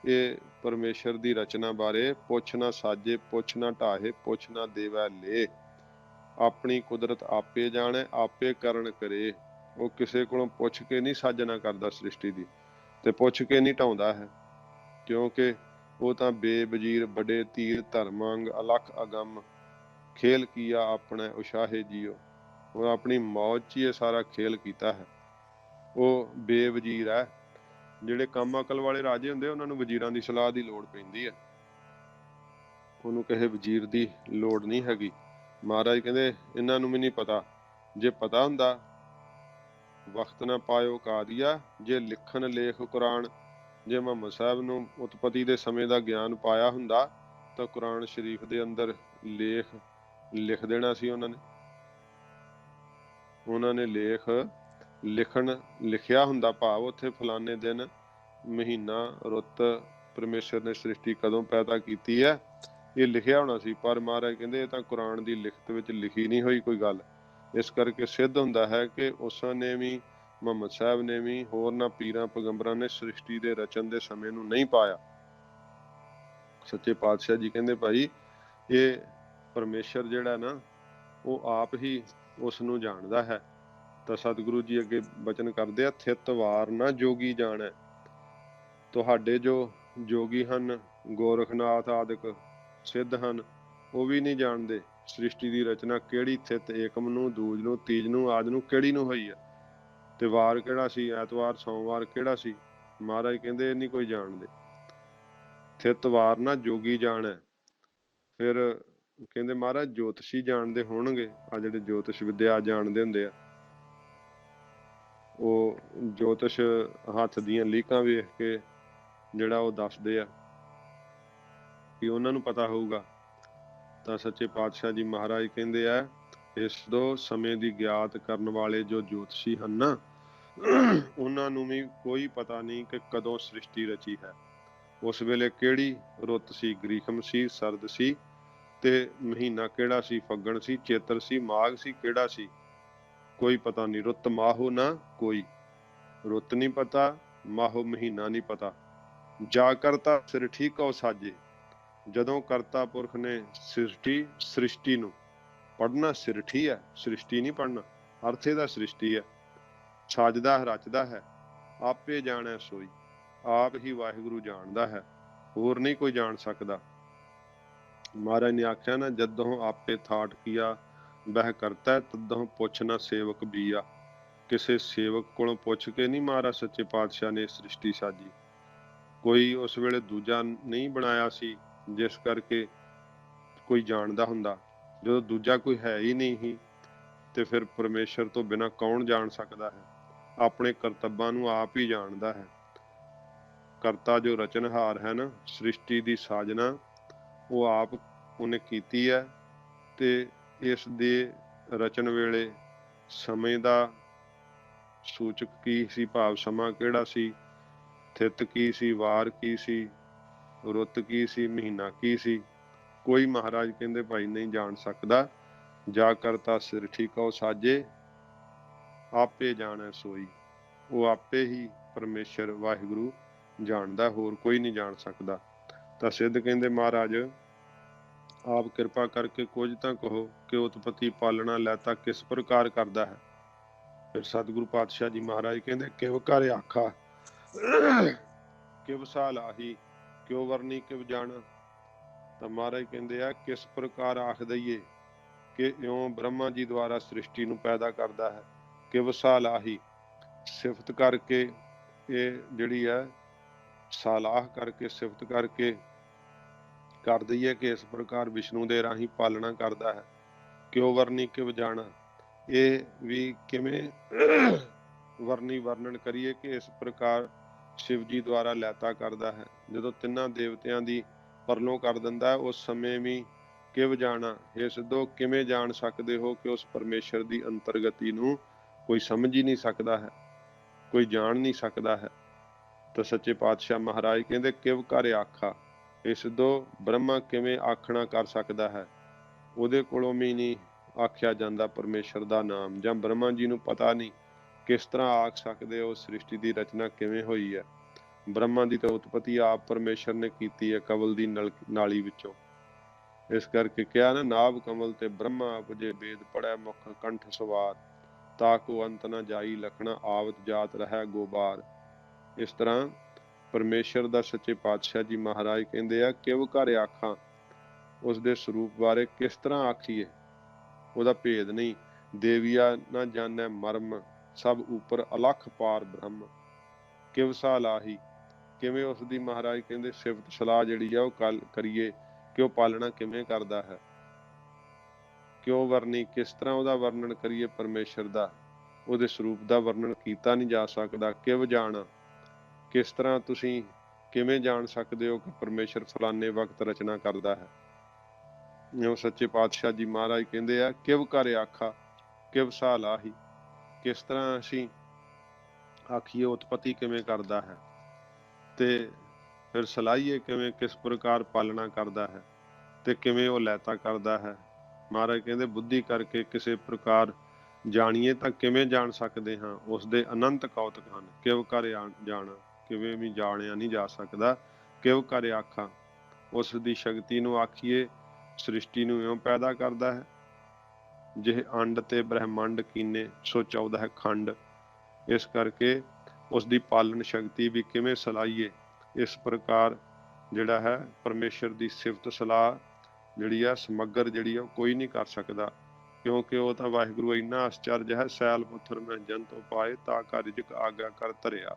ਇਹ ਪਰਮੇਸ਼ਰ ਦੀ ਰਚਨਾ ਬਾਰੇ ਪੁੱਛ ਨਾ ਸਾਜੇ, ਪੁੱਛ ਨਾ ਢਾਹੇ, ਪੁੱਛ ਨਾ ਦੇਵੈ ਲੇ। ਆਪਣੀ ਕੁਦਰਤ ਆਪੇ ਜਾਣੇ, ਆਪੇ ਕਰਨ ਕਰੇ। ਉਹ ਕਿਸੇ ਕੋਲੋਂ ਪੁੱਛ ਕੇ ਨਹੀਂ ਸਾਜਣਾ ਕਰਦਾ ਸ੍ਰਿਸ਼ਟੀ ਦੀ, ਤੇ ਪੁੱਛ ਕੇ ਨਹੀਂ ਢਾਉਂਦਾ ਹੈ। ਕਿਉਂਕਿ ਉਹ ਤਾਂ ਬੇਵਜ਼ੀਰ ਬੜੇ ਤੀਰ ਧਰਮੰਗ ਅਲਖ ਅਗੰਮ, ਖੇਲ ਕੀਆ ਆਪਣੇ ਉਸ਼ਾਹੇ ਜੀਓ। ਉਹ ਆਪਣੀ ਮੌਜ 'ਚ ਹੀ ਇਹ ਸਾਰਾ ਖੇਲ ਕੀਤਾ ਹੈ। ਉਹ ਬੇਵਜ਼ੀਰ ਹੈ। ਜਿਹੜੇ ਕੰਮ ਅਕਲ ਵਾਲੇ ਰਾਜੇ ਹੁੰਦੇ, ਉਹਨਾਂ ਨੂੰ ਵਜ਼ੀਰਾਂ ਦੀ ਸਲਾਹ ਦੀ ਲੋੜ ਪੈਂਦੀ ਹੈ, ਉਹਨੂੰ ਕਿਸੇ ਵਜ਼ੀਰ ਦੀ ਲੋੜ ਨਹੀਂ ਹੈਗੀ। ਮਹਾਰਾਜ ਕਹਿੰਦੇ ਇਹਨਾਂ ਨੂੰ ਵੀ ਨਹੀਂ ਪਤਾ। ਜੇ ਪਤਾ ਹੁੰਦਾ, ਵਕਤ ਨਾ ਪਾਇਓ ਕਾਦੀਆ, ਜੇ ਲਿਖਣ ਲੇਖ ਕੁਰਾਨ, ਜੇ ਮੁਹੰਮਦ ਸਾਹਿਬ ਨੂੰ ਉਤਪਤੀ ਦੇ ਸਮੇਂ ਦਾ ਗਿਆਨ ਪਾਇਆ ਹੁੰਦਾ ਤਾਂ ਕੁਰਾਨ ਸ਼ਰੀਫ ਦੇ ਅੰਦਰ ਲਿਖ ਦੇਣਾ ਸੀ। ਉਹਨਾਂ ਨੇ ਲਿਖਿਆ ਹੁੰਦਾ, ਭਾਵ ਉੱਥੇ ਫਲਾਣੇ ਦਿਨ, ਮਹੀਨਾ, ਰੁੱਤ, ਪਰਮੇਸ਼ਰ ਨੇ ਸ੍ਰਿਸ਼ਟੀ ਕਦੋਂ ਪੈਦਾ ਕੀਤੀ ਹੈ, ਇਹ ਲਿਖਿਆ ਹੋਣਾ ਸੀ। ਪਰ ਮਹਾਰਾਜ ਕਹਿੰਦੇ ਇਹ ਤਾਂ ਕੁਰਾਨ ਦੀ ਲਿਖਤ ਵਿੱਚ ਲਿਖੀ ਨਹੀਂ ਹੋਈ ਕੋਈ ਗੱਲ। ਇਸ ਕਰਕੇ ਸਿੱਧ ਹੁੰਦਾ ਹੈ ਕਿ ਉਸ ਨੇ ਵੀ, ਮੁਹੰਮਦ ਸਾਹਿਬ ਨੇ ਵੀ, ਹੋਰਨਾਂ ਪੀਰਾਂ ਪੈਗੰਬਰਾਂ ਨੇ ਸ੍ਰਿਸ਼ਟੀ ਦੇ ਰਚਨ ਦੇ ਸਮੇਂ ਨੂੰ ਨਹੀਂ ਪਾਇਆ। ਸੱਚੇ ਪਾਤਸ਼ਾਹ ਜੀ ਕਹਿੰਦੇ ਭਾਈ ਇਹ ਪਰਮੇਸ਼ਰ ਜਿਹੜਾ ਨਾ ਉਹ ਆਪ ਹੀ ਉਸ ਨੂੰ ਜਾਣਦਾ ਹੈ। ਤਾਂ ਸਤਿਗੁਰੂ ਜੀ ਅੱਗੇ ਬਚਨ ਕਰਦੇ ਆ, ਥਿਤ ਵਾਰ ਨਾ ਜੋਗੀ ਜਾਣੈ। ਤੁਹਾਡੇ ਜੋ ਜੋਗੀ ਹਨ, ਗੋਰਖਨਾਥ ਆਦਿਕ ਸਿੱਧ ਹਨ, ਉਹ ਵੀ ਨਹੀਂ ਜਾਣਦੇ ਸ੍ਰਿਸ਼ਟੀ ਦੀ ਰਚਨਾ ਕਿਹੜੀ ਥਿਤ, ਏਕਮ ਨੂੰ, ਦੂਜ ਨੂੰ, ਤੀਜ ਨੂੰ, ਆਦਿ ਨੂੰ ਕਿਹੜੀ ਨੂੰ ਹੋਈ ਆ, ਤੇ ਵਾਰ ਕਿਹੜਾ ਸੀ, ਐਤਵਾਰ ਸੋਮਵਾਰ ਕਿਹੜਾ ਸੀ। ਮਹਾਰਾਜ ਕਹਿੰਦੇ ਇਹ ਨਹੀਂ ਕੋਈ ਜਾਣਦੇ। ਥਿਤ ਵਾਰ ਨਾ ਜੋਗੀ ਜਾਣੈ, ਫਿਰ ਕਹਿੰਦੇ ਮਹਾਰਾਜ ਜੋਤਸ਼ੀ ਜਾਣਦੇ ਹੋਣਗੇ, ਆ ਜਿਹੜੇ ਜੋਤਿਸ਼ ਵਿਦਿਆ ਜਾਣਦੇ ਹੁੰਦੇ ਆ, ਉਹ ਜੋਤਿਸ਼ ਹੱਥ ਦੀਆਂ ਲੀਕਾਂ ਵੇਖ ਕੇ ਜਿਹੜਾ ਉਹ ਦੱਸਦੇ ਆ ਕਿ ਉਹਨਾਂ ਨੂੰ ਪਤਾ ਹੋਊਗਾ। ਤਾਂ ਸੱਚੇ ਪਾਤਸ਼ਾਹ ਜੀ ਮਹਾਰਾਜ ਕਹਿੰਦੇ ਆ, ਇਸ ਦੋ ਸਮੇਂ ਦੀ ਗਿਆਤ ਕਰਨ ਵਾਲੇ ਜੋ ਜੋਤਸ਼ੀ ਹਨ ਨਾ, ਉਹਨਾਂ ਨੂੰ ਵੀ ਕੋਈ ਪਤਾ ਨਹੀਂ ਕਿ ਕਦੋਂ ਸ੍ਰਿਸ਼ਟੀ ਰਚੀ ਹੈ। ਉਸ ਵੇਲੇ ਕਿਹੜੀ ਰੁੱਤ ਸੀ, ਗ੍ਰੀਖਮ ਸੀ, ਸਰਦ ਸੀ, ਤੇ ਮਹੀਨਾ ਕਿਹੜਾ ਸੀ, ਫੱਗਣ ਸੀ, ਚੇਤਰ ਸੀ, ਮਾਘ ਸੀ, ਕਿਹੜਾ ਸੀ, ਕੋਈ ਪਤਾ ਨਹੀਂ। ਰੁੱਤ ਮਾਹੋ ਨਾ ਕੋਈ, ਰੁੱਤ ਨਹੀਂ ਪਤਾ, ਮਾਹੋ ਮਹੀਨਾ ਨਹੀਂ ਪਤਾ। ਜਾ ਕਰਤਾ ਸ੍ਰਿਸ਼ਟੀ ਕਉ ਸਾਜੇ, ਜਦੋਂ ਕਰਤਾ ਪੁਰਖ ਨੇ ਸ੍ਰਿਸ਼ਟੀ ਨੂੰ, ਪੜ੍ਹਨਾ ਸ੍ਰਿਸ਼ਟੀ ਹੈ, ਸ੍ਰਿਸ਼ਟੀ ਨਹੀਂ ਪੜ੍ਹਨਾ, ਅਰਥ ਇਹਦਾ ਸ੍ਰਿਸ਼ਟੀ ਹੈ। ਸਾਜਦਾ ਰਚਦਾ ਹੈ, ਆਪੇ ਜਾਣੈ ਸੋਈ, ਆਪ ਹੀ ਵਾਹਿਗੁਰੂ ਜਾਣਦਾ ਹੈ, ਹੋਰ ਨਹੀਂ ਕੋਈ ਜਾਣ ਸਕਦਾ। ਮਹਾਰਾਜ ਨੇ ਆਖਿਆ ਨਾ, ਜਦੋਂ ਆਪੇ ਥਾਟ ਕੀਆ ਬਹਿ ਕਰਤਾ, ਤਦੋਂ ਪੁੱਛ ਨਾ ਸੇਵਕ ਬੀਆ। ਕਿਸੇ ਸੇਵਕ ਕੋਲੋਂ ਪੁੱਛ ਕੇ ਨਹੀਂ ਮਹਾਰਾਜ ਸੱਚੇ ਪਾਤਸ਼ਾਹ ਨੇ ਸ੍ਰਿਸ਼ਟੀ ਸਾਜੀ। ਕੋਈ ਉਸ ਵੇਲੇ ਦੂਜਾ ਨਹੀਂ ਬਣਾਇਆ ਸੀ ਜਿਸ ਕਰਕੇ ਕੋਈ ਜਾਣਦਾ ਹੁੰਦਾ। ਜਦੋਂ ਦੂਜਾ ਕੋਈ ਹੈ ਹੀ ਨਹੀਂ ਸੀ ਤੇ ਫਿਰ ਪਰਮੇਸ਼ਰ ਤੋਂ ਬਿਨਾਂ ਕੌਣ ਜਾਣ ਸਕਦਾ ਹੈ। ਆਪਣੇ ਕਰਤੱਵਾਂ ਨੂੰ ਆਪ ਹੀ ਜਾਣਦਾ ਹੈ। ਕਰਤਾ ਜੋ ਰਚਨਹਾਰ ਹੈ ਨਾ, ਸ੍ਰਿਸ਼ਟੀ ਦੀ ਸਾਜਨਾ ਉਹ ਆਪ ਉਹਨੇ ਕੀਤੀ ਹੈ। ਤੇ ਇਸ ਦੇ ਰਚਨ ਵੇਲੇ ਸਮੇਂ ਦਾ ਸੂਚਕ ਕੀ ਸੀ, ਭਾਵ ਸਮਾਂ ਕਿਹੜਾ ਸੀ, ਥਿਤ ਕੀ ਸੀ, ਵਾਰ ਕੀ ਸੀ, ਰੁੱਤ ਕੀ ਸੀ, ਮਹੀਨਾ ਕੀ ਸੀ, ਕੋਈ ਮਹਾਰਾਜ ਕਹਿੰਦੇ ਭਾਈ ਨਹੀਂ ਜਾਣ ਸਕਦਾ। ਜਾ ਕਰਤਾ ਸ੍ਰਿਸ਼ਟੀ ਕਉ ਸਾਜੇ, ਆਪੇ ਜਾਣੈ ਸੋਈ। ਉਹ ਆਪੇ ਹੀ ਪਰਮੇਸ਼ਰ ਵਾਹਿਗੁਰੂ ਜਾਣਦਾ, ਹੋਰ ਕੋਈ ਨਹੀਂ ਜਾਣ ਸਕਦਾ। ਤਾਂ ਸਿੱਧ ਕਹਿੰਦੇ ਮਹਾਰਾਜ ਆਪ ਕਿਰਪਾ ਕਰਕੇ ਕੁਝ ਤਾਂ ਕਹੋ ਕਿ ਉਤਪਤੀ ਪਾਲਣਾ ਲੈਤਾ ਕਿਸ ਪ੍ਰਕਾਰ ਕਰਦਾ ਹੈ। ਫਿਰ ਸਤਿਗੁਰੂ ਪਾਤਸ਼ਾਹ ਜੀ ਮਹਾਰਾਜ ਕਹਿੰਦੇ, ਕਿਵ ਘਰ ਆਖਾ ਕਿਵ ਸਾ ਲਾਹੀ, ਕਿਉ ਵਰਨੀ ਕਿਵ ਜਾਣਾ। ਤਾਂ ਮਹਾਰਾਜ ਕਹਿੰਦੇ ਆ, ਕਿਸ ਪ੍ਰਕਾਰ ਆਖ ਦਈਏ ਕਿ ਇਉਂ ਬ੍ਰਹਮਾ ਜੀ ਦੁਆਰਾ ਸ੍ਰਿਸ਼ਟੀ ਨੂੰ ਪੈਦਾ ਕਰਦਾ ਹੈ। ਕਿਵ ਸਾ ਲਾਹੀ, ਸਿਫਤ ਕਰਕੇ, ਇਹ ਜਿਹੜੀ ਹੈ ਸਾਲਾਹ ਕਰਕੇ, ਸਿਫਤ ਕਰਕੇ ਕਰ ਦਈਏ ਕਿ ਇਸ ਪ੍ਰਕਾਰ ਵਿਸ਼ਨੂੰ ਦੇ ਰਾਹੀਂ ਪਾਲਣਾ ਕਰਦਾ ਹੈ। ਕਿਉ ਵਰਨੀ ਕਿਵ ਜਾਣਾ, ਇਹ ਵੀ ਕਿਵੇਂ ਵਰਨੀ ਵਰਣਨ ਕਰੀਏ ਕਿ ਇਸ ਪ੍ਰਕਾਰ ਸ਼ਿਵ ਜੀ ਦੁਆਰਾ ਲੈਤਾ ਕਰਦਾ ਹੈ। ਜਦੋਂ ਤਿੰਨਾਂ ਦੇਵਤਿਆਂ ਦੀ ਪਰਲੋਂ ਕਰ ਦਿੰਦਾ ਉਸ ਸਮੇਂ ਵੀ ਕਿਵ ਜਾਣਾ, ਇਹ ਸਿੱਧੋ ਕਿਵੇਂ ਜਾਣ ਸਕਦੇ ਹੋ ਕਿ ਉਸ ਪਰਮੇਸ਼ਰ ਦੀ ਅੰਤਰਗਤੀ ਨੂੰ ਕੋਈ ਸਮਝ ਹੀ ਨਹੀਂ ਸਕਦਾ ਹੈ, ਕੋਈ ਜਾਣ ਨਹੀਂ ਸਕਦਾ ਹੈ। ਤਾਂ ਸੱਚੇ ਪਾਤਸ਼ਾਹ ਮਹਾਰਾਜ ਕਹਿੰਦੇ, ਕਿਵ ਘਰ ਆਖਾ, ਇਹ ਸਿੱਧੋ ਬ੍ਰਹਮਾ ਕਿਵੇਂ ਆਖਣਾ ਕਰ ਸਕਦਾ ਹੈ। ਉਹਦੇ ਕੋਲੋਂ ਵੀ ਨਹੀਂ ਆਖਿਆ ਜਾਂਦਾ ਪਰਮੇਸ਼ਰ ਦਾ ਨਾਮ, ਜਾਂ ਬ੍ਰਹਮਾ ਜੀ ਨੂੰ ਪਤਾ ਨਹੀਂ ਕਿਸ ਤਰ੍ਹਾਂ ਆਖ ਸਕਦੇ ਹੋ ਸ੍ਰਿਸ਼ਟੀ ਦੀ ਰਚਨਾ ਕਿਵੇਂ ਹੋਈ ਹੈ। ਬ੍ਰਹਮਾ ਦੀ ਤਾਂ ਉਤਪਤੀ ਆਪ ਪਰਮੇਸ਼ਰ ਨੇ ਕੀਤੀ ਹੈ ਕਵਲ ਦੀ ਨਾਲੀ ਵਿੱਚੋਂ। ਇਸ ਕਰਕੇ ਕਿਹਾ ਨਾ, ਨਾਭ ਕਮਲ ਤੇ ਬ੍ਰਹਮਾ ਉਪਜੇ, ਵੇਦ ਪੜ੍ਹੈ ਮੁਖ ਕੰਠ ਸਵਾਰ, ਤਾਕੋ ਅੰਤ ਨਾ ਜਾਈ ਲਖਣਾ, ਆਵਤ ਜਾਤ ਰਹਿ ਗੋਬਾਰ। ਇਸ ਤਰ੍ਹਾਂ ਪਰਮੇਸ਼ਰ ਦਾ ਸੱਚੇ ਪਾਤਸ਼ਾਹ ਜੀ ਮਹਾਰਾਜ ਕਹਿੰਦੇ ਆ, ਕਿਵ ਘਰ ਆਖਾਂ, ਉਸ ਦੇ ਸਰੂਪ ਬਾਰੇ ਕਿਸ ਤਰ੍ਹਾਂ ਆਖੀਏ, ਉਹਦਾ ਭੇਦ ਨਹੀਂ। ਦੇਵੀਆ ਨਾ ਜਾਣੈ ਮਰਮ, ਸਭ ਉੱਪਰ ਅਲਖ ਪਾਰ ਬ੍ਰਹਮ। ਕਿਵ ਸਾ ਲਾਹੀ, ਕਿਵੇਂ ਉਸ ਦੀ ਮਹਾਰਾਜ ਕਹਿੰਦੇ ਸਿਫਤ ਸਲਾਹ ਜਿਹੜੀ ਆ ਉਹ ਕਰੀਏ ਕਿ ਉਹ ਪਾਲਣਾ ਕਿਵੇਂ ਕਰਦਾ ਹੈ। ਕਿਉਂ ਵਰਨੀ, ਕਿਸ ਤਰ੍ਹਾਂ ਉਹਦਾ ਵਰਣਨ ਕਰੀਏ ਪਰਮੇਸ਼ਰ ਦਾ, ਉਹਦੇ ਸਰੂਪ ਦਾ ਵਰਣਨ ਕੀਤਾ ਨਹੀਂ ਜਾ ਸਕਦਾ। ਕਿਵ ਜਾਣਾ, ਕਿਸ ਤਰ੍ਹਾਂ ਤੁਸੀਂ ਕਿਵੇਂ ਜਾਣ ਸਕਦੇ ਹੋ ਕਿ ਪਰਮੇਸ਼ਰ ਫਲਾਣੇ ਵਕਤ ਰਚਨਾ ਕਰਦਾ ਹੈ। ਉਹ ਸੱਚੇ ਪਾਤਸ਼ਾਹ ਜੀ ਮਹਾਰਾਜ ਕਹਿੰਦੇ ਆ, ਕਿਵ ਘਰ ਆਖਾ ਕਿਵ ਸਾ ਲਾਹੀ, ਕਿਸ ਤਰ੍ਹਾਂ ਅਸੀਂ ਆਖੀਏ ਉਤਪਤੀ ਕਿਵੇਂ ਕਰਦਾ ਹੈ, ਤੇ ਫਿਰ ਸਲਾਹੀਏ ਕਿਵੇਂ, ਕਿਸ ਪ੍ਰਕਾਰ ਪਾਲਣਾ ਕਰਦਾ ਹੈ, ਤੇ ਕਿਵੇਂ ਉਹ ਲੈਤਾ ਕਰਦਾ ਹੈ। ਮਹਾਰਾਜ ਕਹਿੰਦੇ, ਬੁੱਧੀ ਕਰਕੇ ਕਿਸੇ ਪ੍ਰਕਾਰ ਜਾਣੀਏ ਤਾਂ ਕਿਵੇਂ ਜਾਣ ਸਕਦੇ ਹਾਂ। ਉਸ ਦੇ ਅਨੰਤ ਕੌਤਕ ਹਨ। ਕਿਵ ਘਰ ਜਾਣਾ, ਕਿਵੇਂ ਵੀ ਜਾਣਿਆ ਨਹੀਂ ਜਾ ਸਕਦਾ। ਕਿਵ ਘਰ ਆਖਾਂ, ਉਸ ਦੀ ਸ਼ਕਤੀ ਨੂੰ ਆਖੀਏ, ਸ੍ਰਿਸ਼ਟੀ ਨੂੰ ਇਉਂ ਪੈਦਾ ਕਰਦਾ ਹੈ ਜਿਹੇ ਅੰਡ ਤੇ ਬ੍ਰਹਿਮੰਡ ਕੀਨੇ ਸੋ 14 ਖੰਡ। ਇਸ ਕਰਕੇ ਉਸ ਦੀ ਪਾਲਣ ਸ਼ਕਤੀ ਵੀ ਕਿਵੇਂ ਸਲਾਹੀਏ। ਇਸ ਪ੍ਰਕਾਰ ਜਿਹੜਾ ਹੈ ਪਰਮੇਸ਼ਰ ਦੀ ਸਿਫਤ ਸਲਾਹ ਜਿਹੜੀ ਆ ਸਮੱਗਰ ਜਿਹੜੀ ਆ ਕੋਈ ਨਹੀਂ ਕਰ ਸਕਦਾ, ਕਿਉਂਕਿ ਉਹ ਤਾਂ ਵਾਹਿਗੁਰੂ ਇੰਨਾ ਆਸ਼ਚਰਜ ਹੈ। ਸੈਲ ਪੁੱਥਰ ਮੈਂ ਜੰਤੋ ਪਾਏ, ਤਾ ਘਰ ਰਿਜਕ ਆਗਿਆ ਕਰ ਧਰਿਆ,